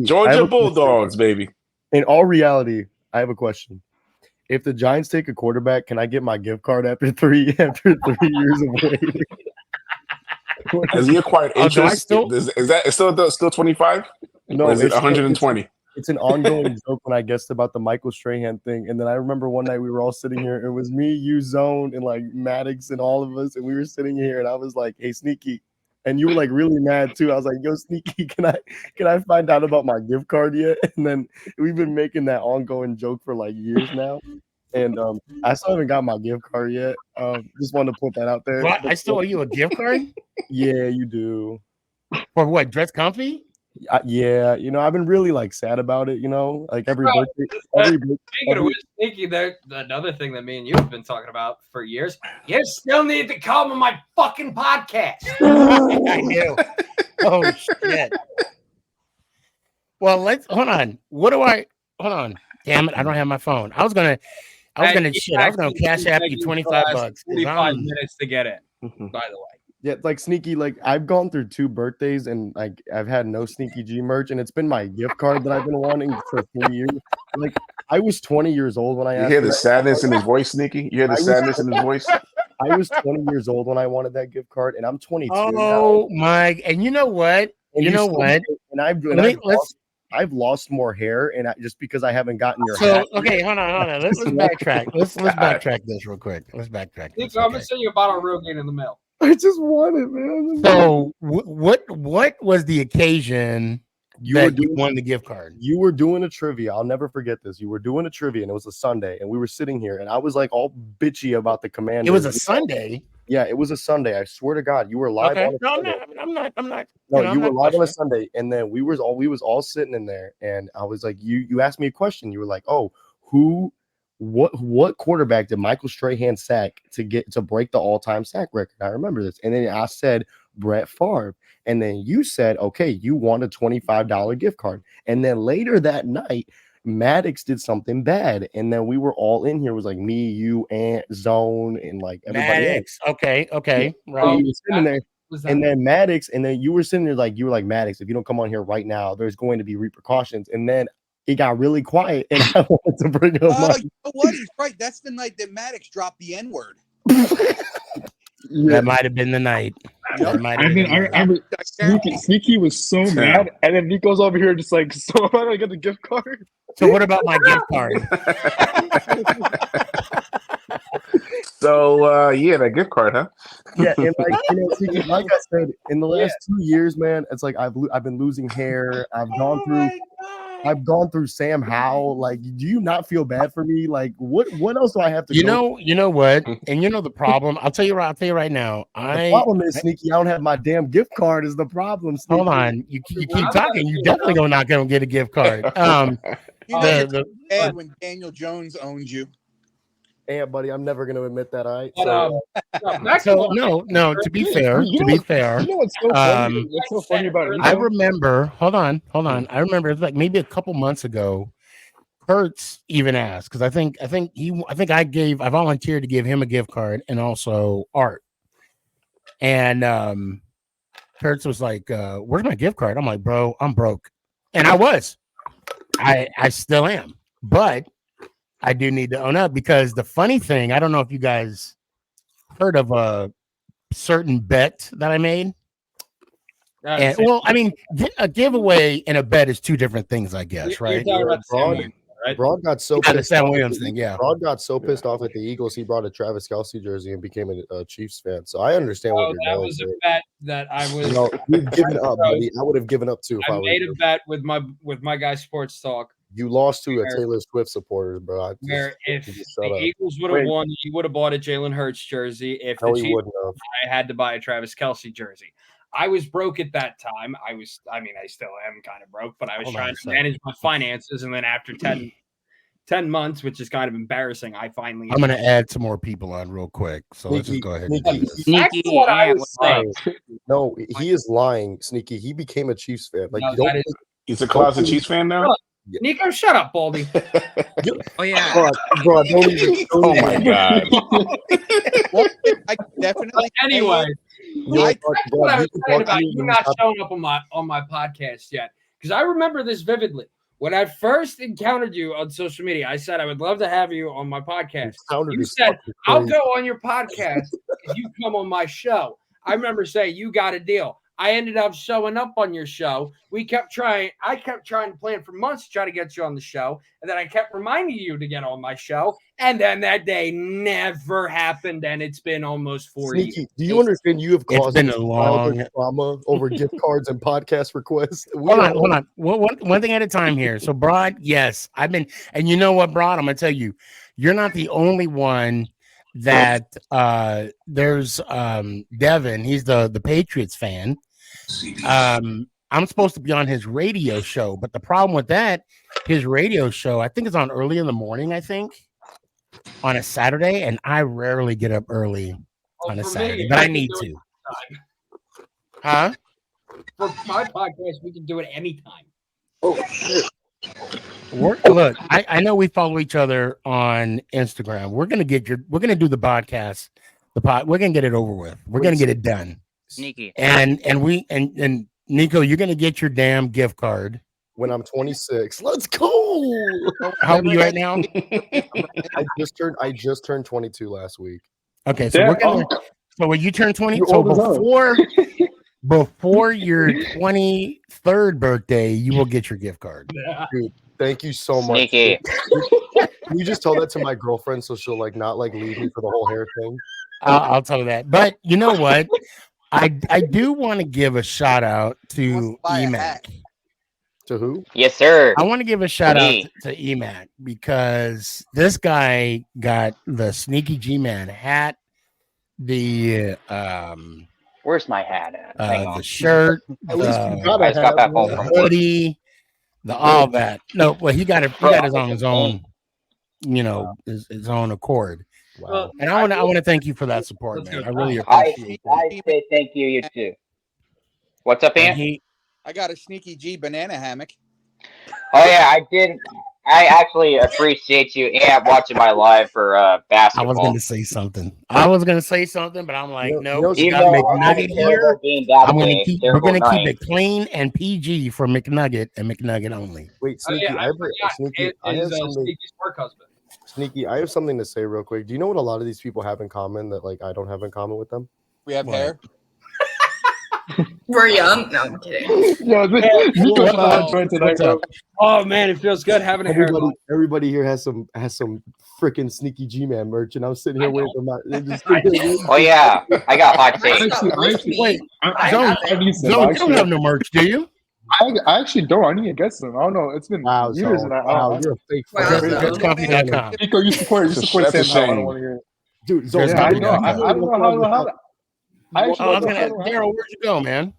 Georgia Bulldogs, baby. In all reality, I have a question. If the Giants take a quarterback, can I get my gift card after 3 years of waiting? Has he acquired interest? Is that still 25? No, or is it 120? It's an ongoing joke when I guessed about the Michael Strahan thing. And then I remember one night we were all sitting here. It was me, you, Zone, and like Maddox and all of us. And we were sitting here and I was like, hey, Sneaky, And you were like really mad too. I was like, "Yo, Sneaky, can I find out about my gift card yet?" And then we've been making that ongoing joke for like years now. And I still haven't got my gift card yet. Just wanted to put that out there. What? I still owe you a gift card? Yeah, you do. For what? Dress comfy? Yeah, I've been really like sad about it. Like every birthday. Speaking of which, Sneaky, there another thing that me and you have been talking about for years. You still need to come on my fucking podcast. I do. Oh shit. Well, hold on. Hold on. Damn it, I don't have my phone. I was gonna cash app you $25. 45 minutes to get it, by the way. Yeah, like Sneaky, like I've gone through 2 birthdays and like I've had no SneakyG merch, and it's been my gift card that I've been wanting for 3 years. Like I was 20 years old when I You hear the sadness in his voice, Sneaky? You hear the sadness in his voice? I was 20 years old when I wanted that gift card, and I'm 22 Oh now. my! And you know what? And I've lost more hair, and just because I haven't gotten your hat. Okay, hold on. Let's backtrack. Let's backtrack this real quick. Let's backtrack. Nick, I'm gonna send you a bottle of Rogaine in the mail. I just want it, man. So, what was the occasion you won the gift card? You were doing a trivia. I'll never forget this. You were doing a trivia, and it was a Sunday, and we were sitting here, and I was like all bitchy about the Commanders. It was a Sunday. Yeah, it was a Sunday. I swear to God, you were live on a Sunday. I'm not. No, you were live on a Sunday, and then we was all sitting in there, and I was like, you asked me a question. You were like, oh, what quarterback did Michael Strahan sack to break the all-time sack record? I remember this. And then I said Brett Favre. And then you said, okay, you want a $25 gift card. And then later that night, Maddox did something bad. And then we were all in here. It was like me, you, Ant, Zone, and like everybody Maddox. else. Okay. Right. So we were sitting there. And then Maddox, and then you were sitting there like, Maddox, if you don't come on here right now, there's going to be repercussions. And then it got really quiet, and I wanted to bring up you know what? He's right. That's the night that Maddox dropped the N-word. That might have been the night. Sneaky was so mad, and then Nico's over here just like, so am I gonna get the gift card? So what about my gift card? So yeah, that gift card, huh? Yeah, and like like I said, in the last 2 years, man, it's like I've been losing hair. I've gone through Sam Howell. Like, do you not feel bad for me? Like, what else do I have to? You know what? And the problem. I'll tell you right now. The problem is, Sneaky, I don't have my damn gift card. Is the problem? Sneaky. Hold on. You keep talking. You definitely not gonna get a gift card. When Daniel Jones owns you. Yeah, buddy, I'm never going to admit that. No. To be fair, you know what's so funny? What's so funny about it? I remember. Hold on. I remember it was like maybe a couple months ago. Kurtz even asked because I think I volunteered to give him a gift card and also Art. And Kurtz was like, "Where's my gift card?" I'm like, "Bro, I'm broke," and I was. I still am, but I do need to own up because the funny thing, I don't know if you guys heard of a certain bet that I made. And, well, I mean, a giveaway and a bet is 2 different things, I guess, right? Broad got so pissed Sam Williams thing, yeah. Broad got so pissed off at the Eagles, he brought a Travis Kelce jersey and became a Chiefs fan. So I understand what you're doing. That was a bet that I was. You've given up, buddy. I would have given up too. I made a bet with my guy Sports Talk. You lost to a Taylor Swift supporter, bro. If the Eagles would have won, he would have bought a Jalen Hurts jersey. If the Chiefs, I had to buy a Travis Kelce jersey. I was broke at that time. I still am kind of broke, but I was trying to manage my finances. And then after 10 months, which is kind of embarrassing, I'm going to add some more people on real quick. So let's just go ahead and do this. That's what I was saying. No, he is lying, Sneaky. He became a Chiefs fan. Like, he's a closet Chiefs fan now? Yeah. Nico, shut up, Baldy. Oh yeah, bro, don't even. Oh my God. Well, I definitely. Anyway, that's what I was saying about you not showing up on my podcast yet, because I remember this vividly. When I first encountered you on social media, I said I would love to have you on my podcast. You said I'll go on your podcast if you come on my show. I remember saying you got a deal. I ended up showing up on your show. I kept trying to plan for months to try to get you on the show. And then I kept reminding you to get on my show. And then that day never happened. And it's been almost 4 years. Sneaky, do you understand you have caused been us a long- childhood trauma over gift cards and podcast requests? Hold on. One thing at a time here. So, Broad, yes, I've been, and you know what, Broad, I'm gonna tell you, you're not the only one that there's Devin. He's the Patriots fan. I'm supposed to be on his radio show, but the problem with that, his radio show, I think it's on early in the morning. I think on a Saturday, and I rarely get up early on a Saturday, but I need to. Huh? For my podcast, we can do it anytime. Oh shit. Look, I know we follow each other on Instagram. We're gonna do the podcast. We're gonna get it over with. We're gonna get it done. Sneaky. And Nico, you're gonna get your damn gift card when I'm 26. Let's go. How old are you right now? I just turned 22 last week. Okay, so we're gonna. So when you turn 20, so before your 23rd birthday, you will get your gift card. Dude, thank you so much. Sneaky. Can you just tell that to my girlfriend so she'll not leave me for the whole hair thing? I'll tell her that. But you know what? I do want to give a shout out to EMAC. To who? Yes, sir. I want to give a shout out to EMAC because this guy got the Sneaky G Man hat, the where's my hat at? The shirt, At least you got a hat. the hoodie, all that. No, well, he got it. He got it on his own, his own accord. Wow. And I want to thank you for that support, man. I really appreciate it. I say thank you, you too. What's up, Ian? I got a Sneaky G banana hammock. Oh yeah, I did. I actually appreciate you and watching my live for basketball. I was going to say something, but I'm like, no, Even got though McNugget here. We're going to keep it clean and PG for McNugget and McNugget only. Wait, Sneaky, I have something. Sneaky, I have something to say real quick. Do you know what a lot of these people have in common that I don't have in common with them? We have hair. We're young. No, I'm kidding. Oh man, it feels good having a haircut. Everybody here has some freaking Sneaky G Man merch, and I'm sitting here waiting for my. Oh yeah, I got hot takes. Wait, you don't have no merch, do you? I actually don't. I need to get some. I don't know. It's been years, and you're a fake. Coffee.com. Nico, you support Sam. I don't want to hear it. Dude, I don't know how. Daryl, where'd you go, man?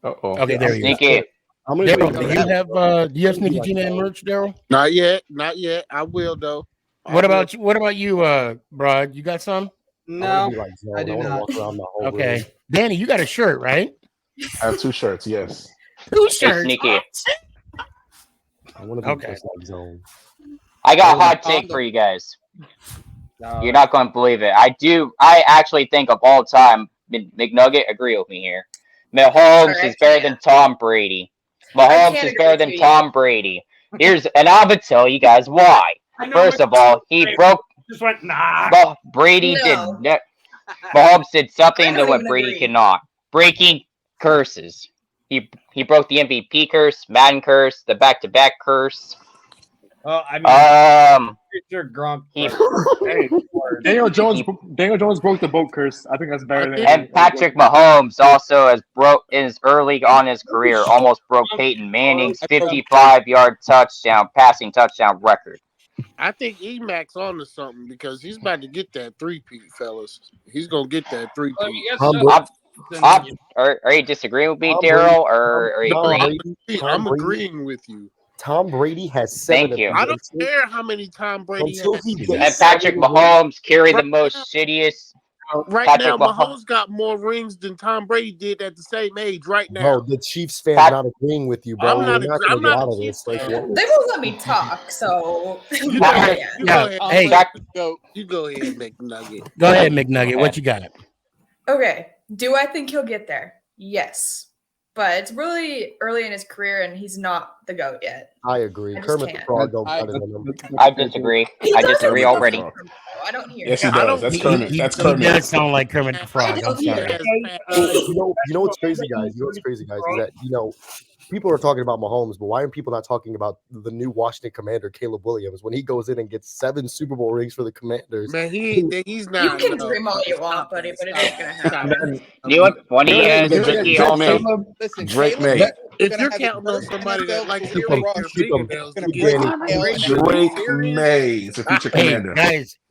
Okay, there you Sneaky. go. Daryl, do you have Sneaky G Man merch, Daryl? Not yet. I will though. What about you, Brad? You got some? No, I do not. Okay, Danny, you got a shirt, right? I have 2 shirts. Yes. 2 shirts. Sneaky. I want to be zone. I got a hot take for you guys. You're not going to believe it. I actually think of all time, McNugget, agree with me here. Mahomes is better than Tom Brady. Mahomes is better than Tom Brady. And I'm going to tell you guys why. First of all, he broke. Just went, nah. Well, Brady did. Mahomes did something that what Brady cannot. Breaking curses. He broke the MVP curse, Madden curse, the back-to-back curse. Well, I mean, Gronk. Daniel Jones broke the boat curse. I think that's better than. And Patrick Mahomes also has early on his career almost broke Peyton Manning's 55-yard passing touchdown record. I think EMAC's on to something because he's about to get that 3-peat, fellas. He's gonna get that 3-peat. Are you disagreeing with me, Daryl, or are you agreeing? I'm agreeing with you. Tom Brady has 7. Thank you. I don't care how many Tom Brady has. And Patrick Mahomes carried the most shittiest. Right now, Mahomes got more rings than Tom Brady did at the same age. Right now, bro, the Chiefs fans not agreeing with you, bro. I'm not out of this. They won't let me talk, so you go ahead. You go ahead, McNugget. Go ahead, McNugget. What you got? Okay. Do I think he'll get there? Yes. but it's really early in his career, and he's not the GOAT yet. I agree. I just Kermit the can't. Frog don't better than him. I disagree. I disagree already. I don't hear. Yes, he it. does. That's Kermit. That's He Kermit. does sound like Kermit the Frog. I'm He sorry. has fat You know what's crazy, guys? You know what's crazy, guys, is that people are talking about Mahomes, but why are people not talking about the new Washington Commander, Caleb Williams, when he goes in and gets 7 Super Bowl rings for the Commanders? Man, he's You not. can dream all you want, buddy, but it ain't gonna happen. You know what? Funny is Drake May. Listen, Drake Caleb May. is If gonna you're have his counting on first somebody NFL that likes to career take rush. your Keep 'em. fingernails to Gonna get break your his nail and Drake May is a future Hey, commander.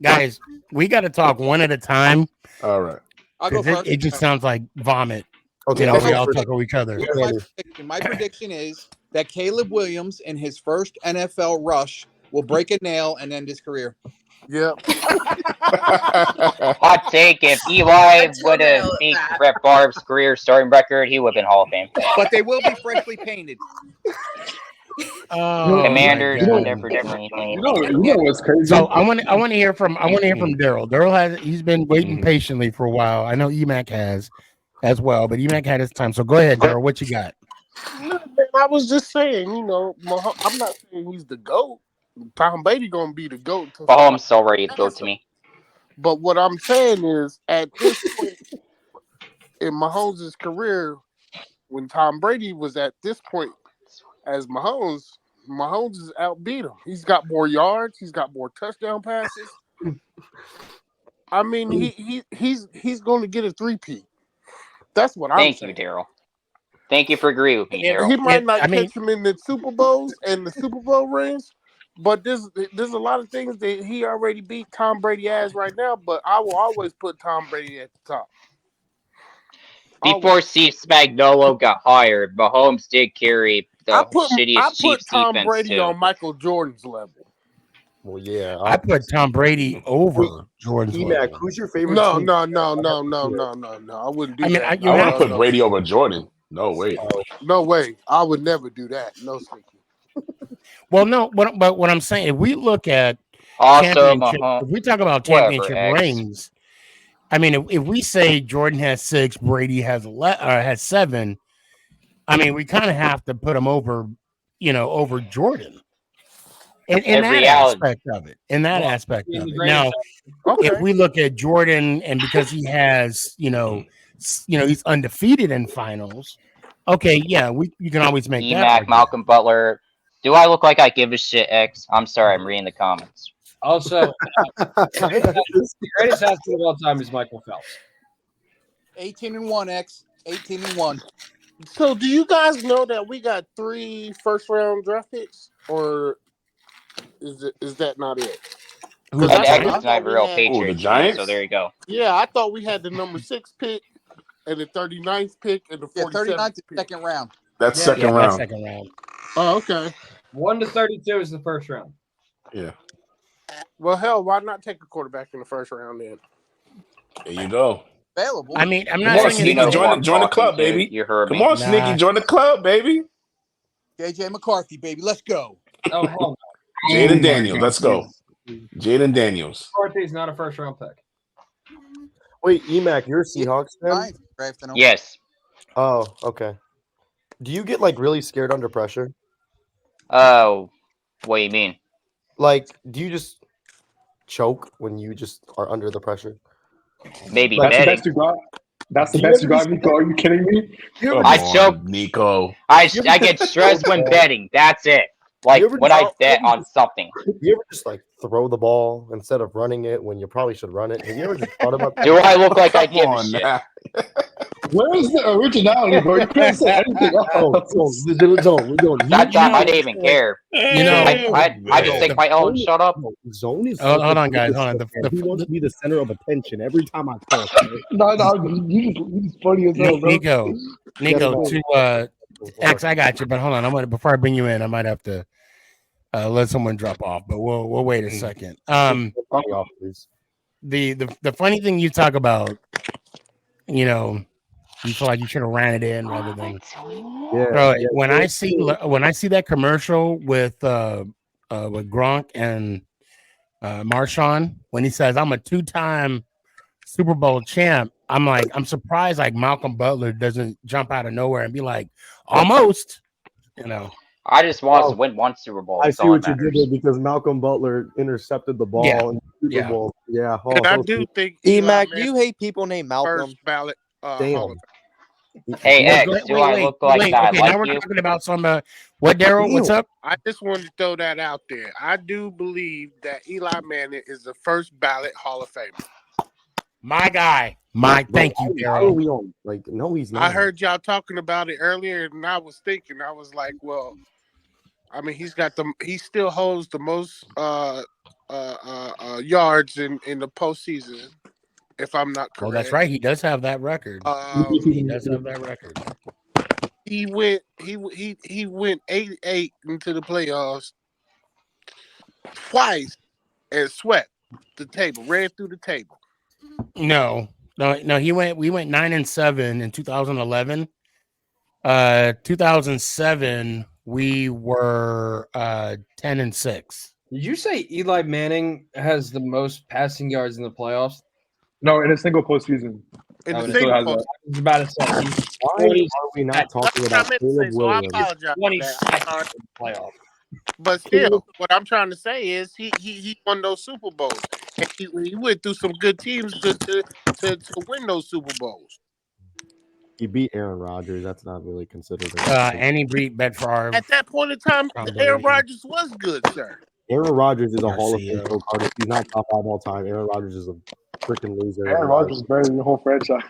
guys, we got to talk one at a time. All right. I'll go 'cause first. It just sounds like vomit. Okay, You know, I'll we go all first. talk over each other. Here's my prediction. My prediction is that Caleb Williams in his first NFL rush will break a nail and end his career. Yep. Hot take: if Eli would have beat Brett Favre's career starting record, he would have been Hall of Fame. But they will be freshly painted. Oh, Commanders my will God. never differently painted. You know what's crazy? So I want to hear from Daryl. Daryl he's been waiting patiently for a while. I know EMAC has as well, but EMAC had his time. So go ahead, Daryl. What you got? No, man, I was just saying, I'm not saying he's the GOAT. Tom Brady gonna be the GOAT. Mahomes already go to me. But what I'm saying is, at this point in Mahomes' career, when Tom Brady was at this point as Mahomes has outbeat him. He's got more yards. He's got more touchdown passes. I mean, he's going to get a 3-peat. That's what I'm saying. Thank you, Daryl. Thank you for agreeing with me, Daryl. He might not catch him in the Super Bowls and the Super Bowl rings, but there's a lot of things that he already beat Tom Brady as right now. But I will always put Tom Brady at the top. Before Steve Spagnuolo got hired, Mahomes did carry the shittiest Chiefs Tom defense Brady too. on Michael Jordan's level. Well, yeah, I put Tom Brady over Jordan's level. Who's your favorite? No. team? I wouldn't do I mean, that. I want to put Brady over Jordan. No way. No way. I would never do that. No, Sneaky. Well, no, but what I'm saying, if we look at Also, championship, Mahomes, if we talk about whatever, championship X. rings, I mean, if we say Jordan has 6, Brady has 7, I mean, we kind of have to put him over, over Jordan. In that aspect of it. Now, if we look at Jordan, and because he has, he's undefeated in finals. Okay, yeah, you can always make that EMAC, argument. Malcolm Butler. Do I look like I give a shit, X? I'm sorry, I'm reading the comments. Also, the greatest athlete of all time is Michael Phelps. 18-1, X. 18-1. So, do you guys know that we got 3 first-round draft picks, or is that not it? And X is not a real Patriots the fan, Giants? so there you go. Yeah, I thought we had the number 6 pick and the 39th pick and the 47th 39th pick. second round. That's second round. That's second round. Oh, okay. 1 to 32 is the first round. Yeah. Well, hell, why not take a quarterback in the first round then? There you go. Available. I mean, I'm Come not on, saying Sneaky, join the club, baby. You heard me. Come on, Sneaky, join the club, baby. JJ McCarthy, baby. Let's go. Oh, hell no. Jaden Daniels, let's go. Jaden Daniels. McCarthy's not a first round pick. Wait, EMAC, you're a Seahawks fan? Yes. Oh, okay. Do you get really scared under pressure? Oh, what do you mean? Like, do you just choke when you just are under the pressure? Maybe That's the betting. best you got. That's the best you got, Nico. Are you kidding me? I choke. Nico. I get stressed when betting. That's it. Like when I bet on something. You ever just throw the ball instead of running it when you probably should run it? Have you ever just thought about that? Do I look like I give a shit? Where is the originality, bro? You can't say anything else. That time I didn't even care. I just think my own. Shut up. Zone is. Hold on, guys. Hold on. He wants to be the center of attention every time I talk. No, you just funny as hell, bro. Nico, to X, I got you, but hold on. Before I bring you in, I might have to let someone drop off, but we'll wait a second. The funny thing you talk about, you feel like you should have ran it in rather than. When I see that commercial with Gronk and Marshawn, when he says I'm a 2-time Super Bowl champ, I'm surprised like Malcolm Butler doesn't jump out of nowhere and be like, almost, you know. I just want us to win one Super Bowl. I That's see all what that you did matters. there because Malcolm Butler intercepted the ball in the Super Bowl. Yeah. Oh, And I so do sweet. think E-Mac, Eli do you hate people named Malcolm? first ballot Hall Damn. of Fame. Hey, X, Wait, do I look like that? Okay, I like now we're you? talking about some what, Daryl? What's up? I just wanted to throw that out there. I do believe that Eli Manning is the first ballot Hall of Famer. My guy. Thank you, Daryl. Like, no, he's not. I heard y'all talking about it earlier, and I was thinking, I was like, well, I mean, he still holds the most yards in the postseason, if I'm not correct. Oh, that's right. He does have that record. He does have that record. He went 8-8 into the playoffs twice and swept the table, ran through the table. No. We went 9-7 in 2011. 2007 we were 10-6. Did you say Eli Manning has the most passing yards in the playoffs? No, in a single postseason. In the He single still has postseason. that. I was about to say. Why are we not talking about Caleb So I Williams? apologize. for that. Playoff. But still, what I'm trying to say is he won those Super Bowls. And he went through some good teams to win those Super Bowls. He beat Aaron Rodgers. That's not really considered. And he beat Bedford. At that point in time, Aaron Rodgers was good, sir. Aaron Rodgers is a Hall of Fame card. He's not top 5 all time. Aaron Rodgers is a freaking loser. Aaron Rodgers is better than the whole franchise.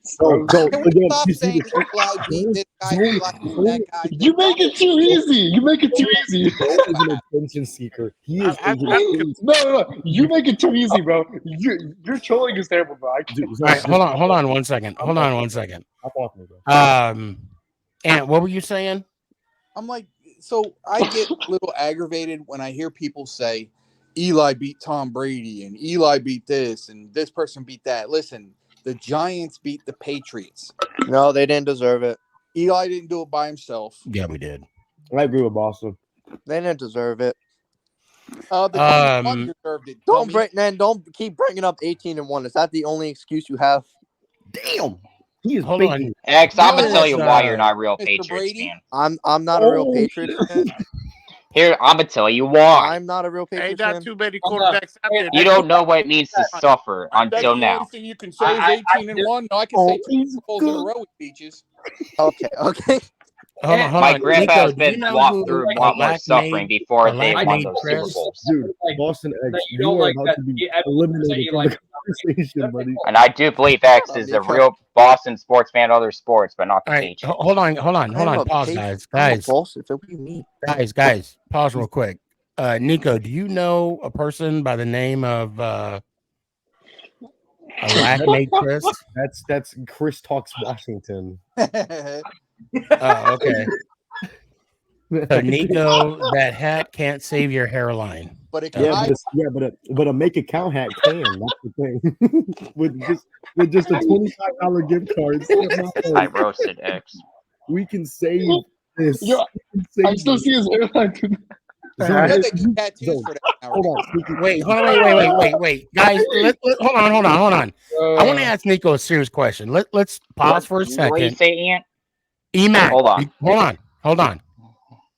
So again, Stop saying Eli beat this guy, Eli beat that guy. You make it too easy. You make it too easy. He's an attention seeker. He is. No. You make it too easy, bro. Your trolling is terrible, bro. All right, hold on 1 second. Hold on 1 second. And what were you saying? I'm like, so I get a little aggravated when I hear people say Eli beat Tom Brady and Eli beat this and this person beat that. Listen, the Giants beat the Patriots. No, they didn't deserve it. Eli didn't do it by himself. Yeah, we did. I agree with Boston. They didn't deserve it. The one deserved it. Don't keep bringing up 18-1. Is that the only excuse you have? Damn. He is Hold on. X, I'm gonna tell you why you're not a real Patriots fan. I'm not a real Patriots fan. Here, I'm gonna tell you why. I'm not a real Patriots Ain't not fan. too many quarterbacks out there. You don't know what it means to suffer until now. The only thing you can say is 18-1. No, I can say 2 Super Bowls in a row with Peaches. Okay. Hold on. My grandpa's Nico, been walked through a lot more suffering before they won those Super Bowls. Dude, Boston X, you don't are like about that. to be You absolutely eliminated from like the conversation, buddy. And I do believe X is a real Boston sports fan of other sports, but not the All right, Patriots. hold on. Pause, guys. What do you mean? Guys, pause real quick. Nico, do you know a person by the name of Alac Chris? That's Chris Talks Washington. Oh, okay. So Nico, that hat can't save your hairline. But it but a make account hat can. That's the thing. with just a $25 gift card. I roasted X. We can save this. Yo, I still see his hairline. Hold on. Wait. Guys, hold on. I want to ask Nico a serious question. Let's pause for a second. What do you say, Ian? Emac, Hold on.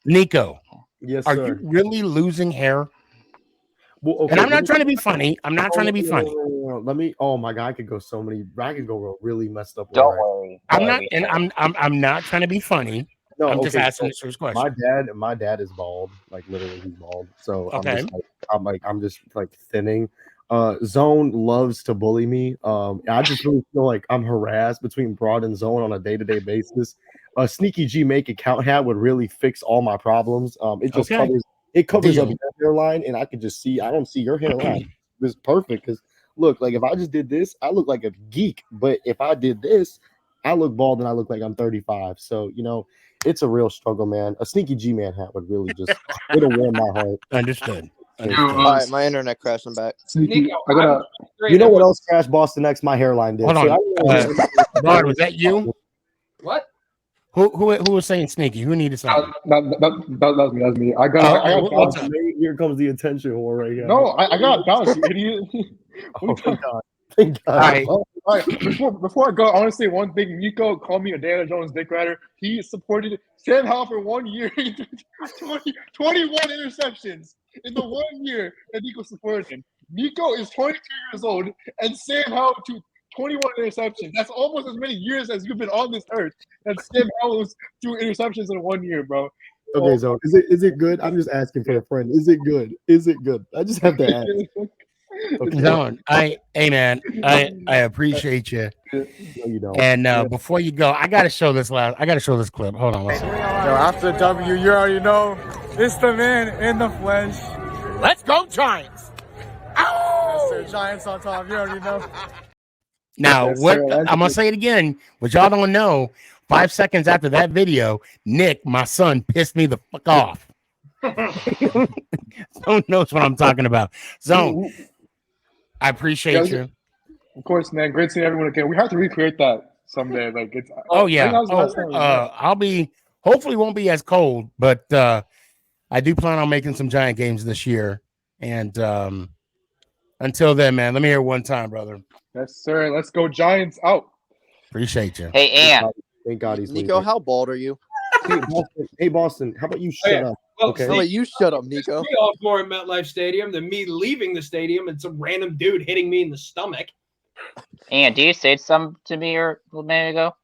Nico, yes, are sir. you really losing hair? Well, okay, and I'm not trying to be funny. I'm not trying to be funny. Let me. Oh my god, I could go so many. I could go really messed up. Don't worry. I'm not trying to be funny. No, I'm just asking this question. My dad is bald. Like literally, he's bald. So okay. I'm just thinning. Zone loves to bully me. I just really feel like I'm harassed between Broad and Zone on a day-to-day basis. SneakyG make account hat would really fix all my problems. It just covers up your hairline, and I can just see. I don't see your hairline. It's perfect because look, like if I just did this, I look like a geek. But if I did this, I look bald and I look like I'm 35. So it's a real struggle, man. A SneakyG man hat would really just it'll warm my heart. Understood. All right, my internet crashing back. You know what else crashed Boston X? My hairline did. Hold on. Rod, was that you? What? Who was saying Sneaky? Who needed something? That's me. I got here comes the attention whore right here. No, I got balance, you idiot. Oh my god. Thank God. All right. All right. Before I go, I want to say one thing. Nico called me a Daniel Jones dick rider. He supported Sam Howell for 1 year. 21 interceptions in the 1 year that Nico supported him. Nico is 22 years old, and Sam Howell to 21 interceptions. That's almost as many years as you've been on this earth. That's Sam Howell's 2 interceptions in 1 year, bro. Okay, so is it good? I'm just asking for a friend. Is it good? Is it good? I just have to ask. Okay. No, hey man, I appreciate you. No, you don't. And before you go, I gotta show this clip. Hold on, listen. Yo, after the W, you already know it's the man in the flesh. Let's go, Giants! Yes, sir, Giants on top. You already know. Now, Yes, what sir. I'm gonna say it again, but y'all don't know. 5 seconds after that video, Nick, my son, pissed me the fuck off. Zone knows what I'm talking about. Zone, I appreciate you. Of course, man. Great seeing everyone again. We have to recreate that someday. Like it's. Oh I think yeah. that was the last time we met. I'll be hopefully won't be as cold, but I do plan on making some Giant games this year. And until then, man, let me hear it one time, brother. Yes, sir. Let's go Giants out. Appreciate you. Hey, Ant. Thank God he's Nico, leaving. how bald are you? Hey, Boston. How about you shut yeah. up? Well, Okay. How about you shut up, Nico? Me off more in MetLife Stadium than me leaving the stadium and some random dude hitting me in the stomach. Ant, do you say something to me a minute ago?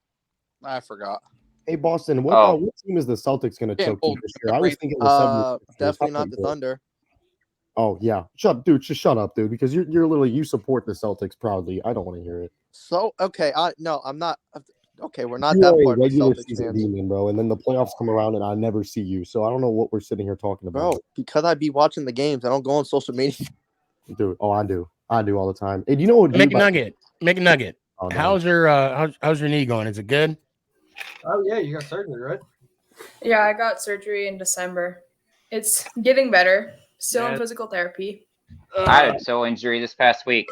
I forgot. Hey, Boston. What team is the Celtics going to choke you this year? I was thinking the 76ers. Definitely not the Thunder. Oh yeah, just shut up, dude. Because you're literally you support the Celtics proudly. I don't want to hear it. So okay, no, I'm not. Okay, we're not You that are a part of the regular Celtics season fans. demon, bro. And then the playoffs come around and I never see you. So I don't know what we're sitting here talking about. Bro, because I be watching the games. I don't go on social media. Dude, oh, I do all the time. Hey, do you know what? Make a nugget. Oh, no. How's your knee going? Is it good? Oh yeah, you got surgery, right? Yeah, I got surgery in December. It's getting better. Still in Yeah. physical therapy. I had a toe injury this past week.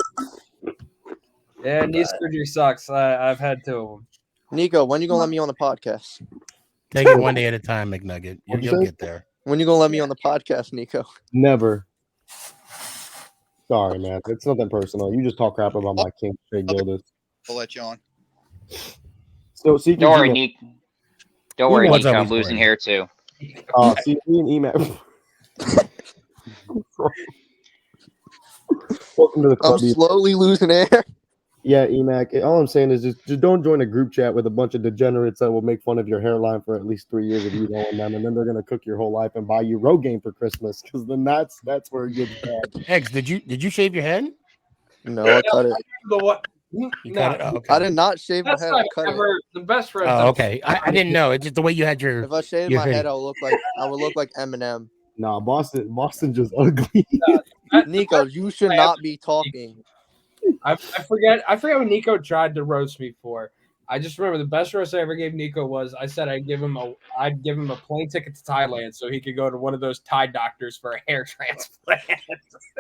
Yeah, knee surgery sucks. I've had 2 of them. Nico, when you gonna let me on the podcast? Take it one day at a time, McNugget. What'd you You'll say? get there. When you gonna let me on the podcast, Nico? Never. Sorry, man. It's nothing personal. You just talk crap about my king, Trey Gildas. I'll let you on. So, CeekyG, Don't worry, Nick. Don't worry, What's Nick. up, I'm he's losing worried. hair too. See me and Emac. Welcome to the I'm club. Emac. slowly losing air. Yeah, Emac. All I'm saying is just don't join a group chat with a bunch of degenerates that will make fun of your hairline for at least 3 years of you knowing them, and then they're gonna cook your whole life and buy you Rogaine for Christmas. Because then that's where it gets bad. Eggs, did you shave your head? No, I cut it. The what? You No. cut it? Oh, okay. I did not shave my Best head. I friend cut it. ever. The best friend. Oh, okay. I didn't know. It's just the way you had your. If I shaved your my hoodie. head, I would look like Eminem. Nah, Boston just ugly. Nico, you should not be talking. I forget what Nico tried to roast me for. I just remember the best roast I ever gave Nico was I said I'd give him a plane ticket to Thailand so he could go to one of those Thai doctors for a hair transplant.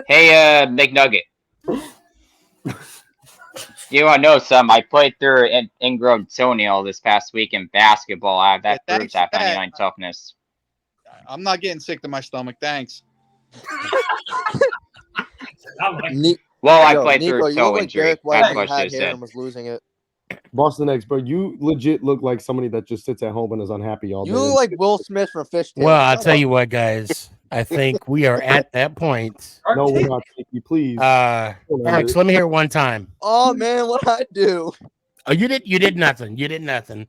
Hey, McNugget. You want to know something? I played through an ingrown toenail this past week in basketball. That Yeah, proves thanks I for have that. 99 toughness. I'm not getting sick to my stomach. Thanks. Well, I Yo, played Nico, through a you toe look like injury. Derek White That's when what he I had should hair have and was losing it. Boston X, bro, you legit look like somebody that just sits at home and is unhappy all day. You look like Will Smith from Fishtail. Well, I'll Shut tell up. you what, guys. I think we are at that point. No, we're not. Sneaky, please. Alex, let me hear it one time. Oh man, what I do? Oh, you did nothing. You did nothing.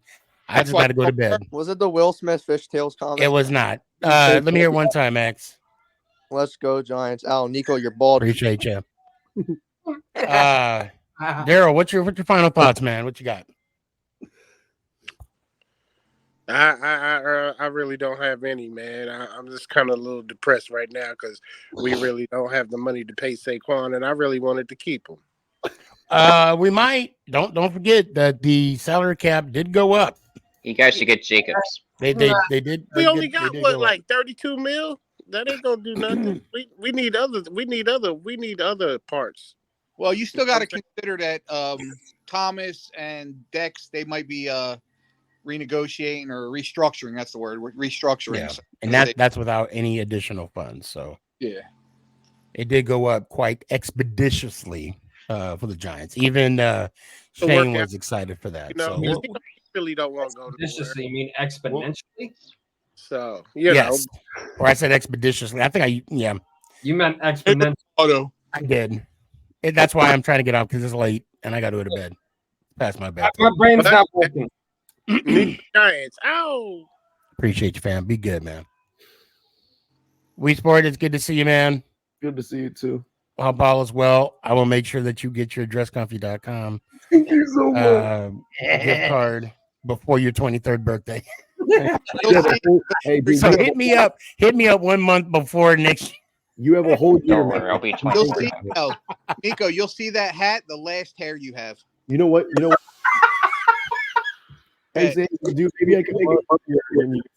I just got to go to bed. Was it the Will Smith Fishtails comment? It was not. Let me hear it one time, Max. Let's go Giants. Ow, Nico, you're bald. Appreciate you. Daryl, what's your final thoughts, man? What you got? I really don't have any, man. I'm just kind of a little depressed right now because we really don't have the money to pay Saquon, and I really wanted to keep him. We might don't forget that the salary cap did go up. You guys should get Jacobs. They did. We only got they did what, go like 32 mil? That ain't gonna do nothing. we need other parts. Well, you still got to consider that Thomas and Dex, they might be renegotiating or restructuring. That's the word. Restructuring. Yeah. So And that's without any additional funds. So yeah, it did go up quite expeditiously. for the Giants. Even Shane was excited for that. You know, So he really don't want to go to Expeditiously, you mean exponentially? So you yes, know, or I said expeditiously. I think You meant exponential. Auto. I did. That's why I'm trying to get off because it's late and I got to go to bed. Past my bedtime. My brain's not working. Giants. Ow. Appreciate you, fam. Be good, man. We Sport, it's good to see you, man. Good to see you too. Hope all is well. I will make sure that you get your dresscomfy.com Thank you so much. gift card before your 23rd birthday. Hey, dude, so hit me up. Hit me up 1 month before next year. You have a whole year. Don't worry, I'll be You'll 23. see, Nico. You'll see that hat. The last hair you have. You know what? Hey, Zane, dude, maybe I can make a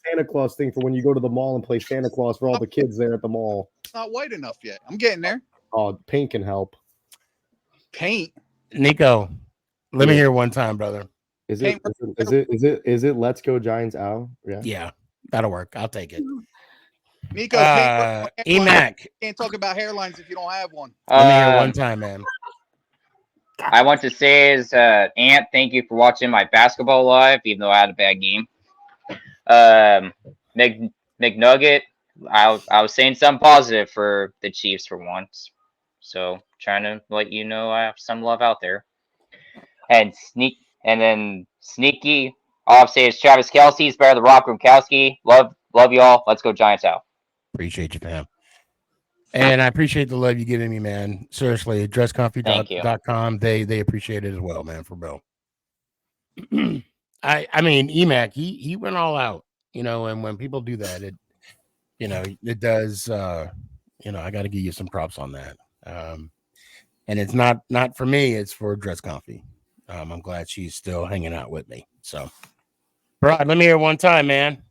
Santa Claus thing for when you go to the mall and play Santa Claus for all the kids there at the mall. It's not white enough yet. I'm getting there. Oh, paint can help. Paint. Nico, let me hear one time, brother. Is it Let's Go Giants out? Yeah, that'll work. I'll take it. Nico, EMAC. Can't talk about hairlines if you don't have one. Let me hear one time, man. I want to say is, Ant, thank you for watching my basketball live, even though I had a bad game. McNugget, I was saying something positive for the Chiefs for once. So trying to let you know I have some love out there. And then Sneaky, all I'm saying is Travis Kelce's better than Rob Gronkowski. Love y'all. Let's go Giants out. Appreciate you, fam. And I appreciate the love you're giving me, man. Seriously, dresscomfy.com. They appreciate it as well, man, for Bill. I mean, EMAC, he went all out, you know, and when people do that, it does, I got to give you some props on that. And it's not for me, it's for Dress Comfy. I'm glad she's still hanging out with me. So, Rod, let me hear one time, man.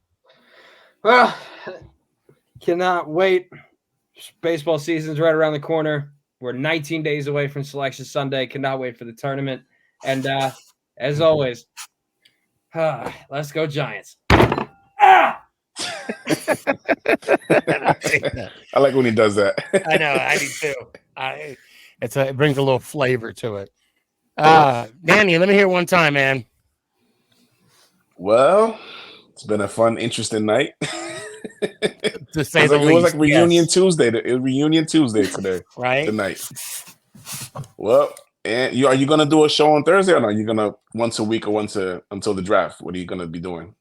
Well, cannot wait. Baseball season's right around the corner. We're 19 days away from Selection Sunday. Cannot wait for the tournament. And as always, let's go Giants. I like when he does that. I know, I do too. It brings a little flavor to it. Danny, let me hear one time, man. Well, it's been a fun, interesting night. To say it the was least, like Reunion Tuesday. It was Reunion Tuesday today, right? Tonight. Well, and are you gonna do a show on Thursday or not? Are you gonna once a week or until the draft? What are you gonna be doing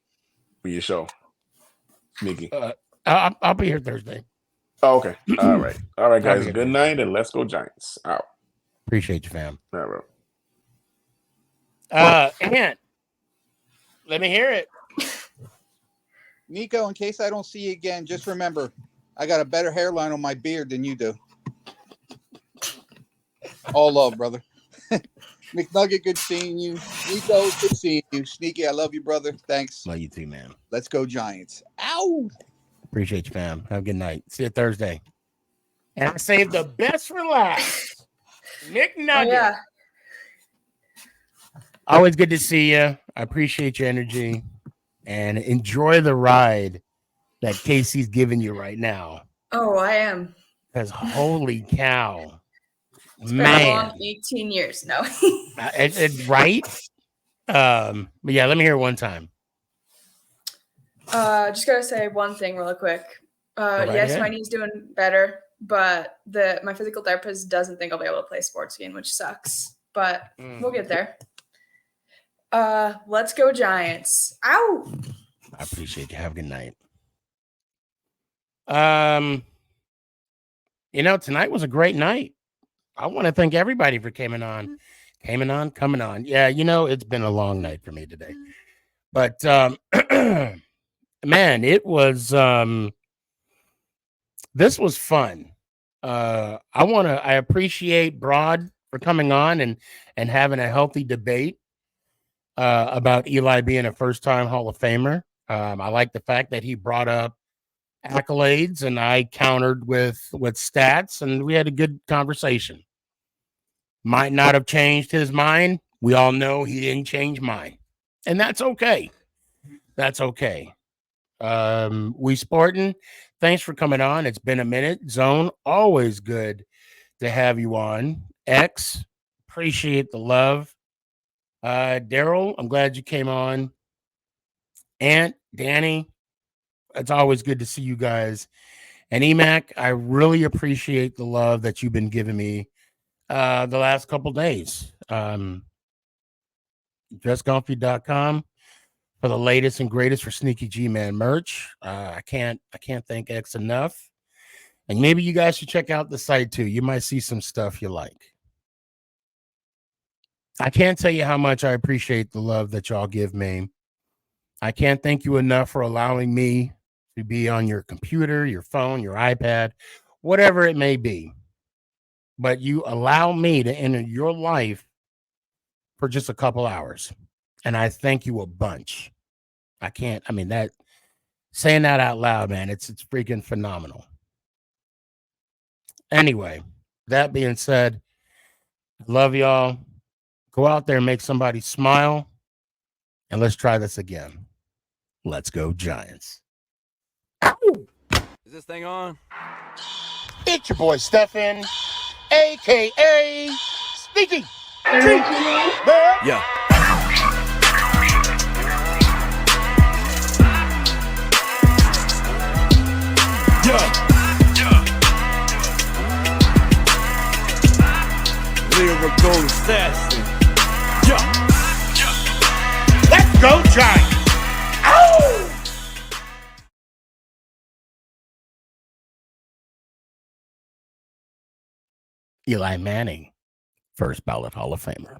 for your show, Nikki? I'll be here Thursday. Oh, okay. All right, guys. Good night, and let's go Giants. Out. Appreciate you, fam. All right. Ant, let me hear it. Nico, in case I don't see you again, just remember, I got a better hairline on my beard than you do. All love, brother. McNugget, good seeing you. Nico, good seeing you. Sneaky, I love you, brother. Thanks. Love you too, man. Let's go Giants. Ow! Appreciate you, fam. Have a good night. See you Thursday. And I saved the best for last. McNugget. Oh, yeah. Always good to see you. I appreciate your energy. And enjoy the ride that Casey's giving you right now. Oh, I am. Because holy cow. It's been a long 18 years. No. Right? But yeah, let me hear it one time. Just gotta say one thing really quick. Yes, my knee's doing better, but my physical therapist doesn't think I'll be able to play sports again, which sucks. But we'll get there. Let's go Giants. Ow! I appreciate you. Have a good night. Tonight was a great night. I want to thank everybody for coming on. Yeah, it's been a long night for me today. But man, it was this was fun. I appreciate Broad for coming on and having a healthy debate about Eli being a first-time Hall of Famer. I like the fact that he brought up accolades and I countered with stats, and we had a good conversation. Might not have changed his mind. We all know he didn't change mine, and that's okay. That's okay. We Sporting, thanks for coming on. It's been a minute. Zone, always good to have you on. X, appreciate the love. Daryl, I'm glad you came on. Aunt, Danny, it's always good to see you guys. And Emac, I really appreciate the love that you've been giving me the last couple days. DressComfy.com for the latest and greatest for Sneaky G Man merch. I can't thank X enough. And maybe you guys should check out the site too. You might see some stuff you like. I can't tell you how much I appreciate the love that y'all give me. I can't thank you enough for allowing me to be on your computer, your phone, your iPad, whatever it may be. But you allow me to enter your life for just a couple hours. And I thank you a bunch. That saying that out loud, man, it's freaking phenomenal. Anyway, that being said, love y'all. Go out there and make somebody smile. And let's try this again. Let's go, Giants. Is this thing on? It's your boy Stefan, a.k.a. SneakyG. Yeah. Lyrical assassin. Let's go, Giants. Ow! Eli Manning, first ballot Hall of Famer.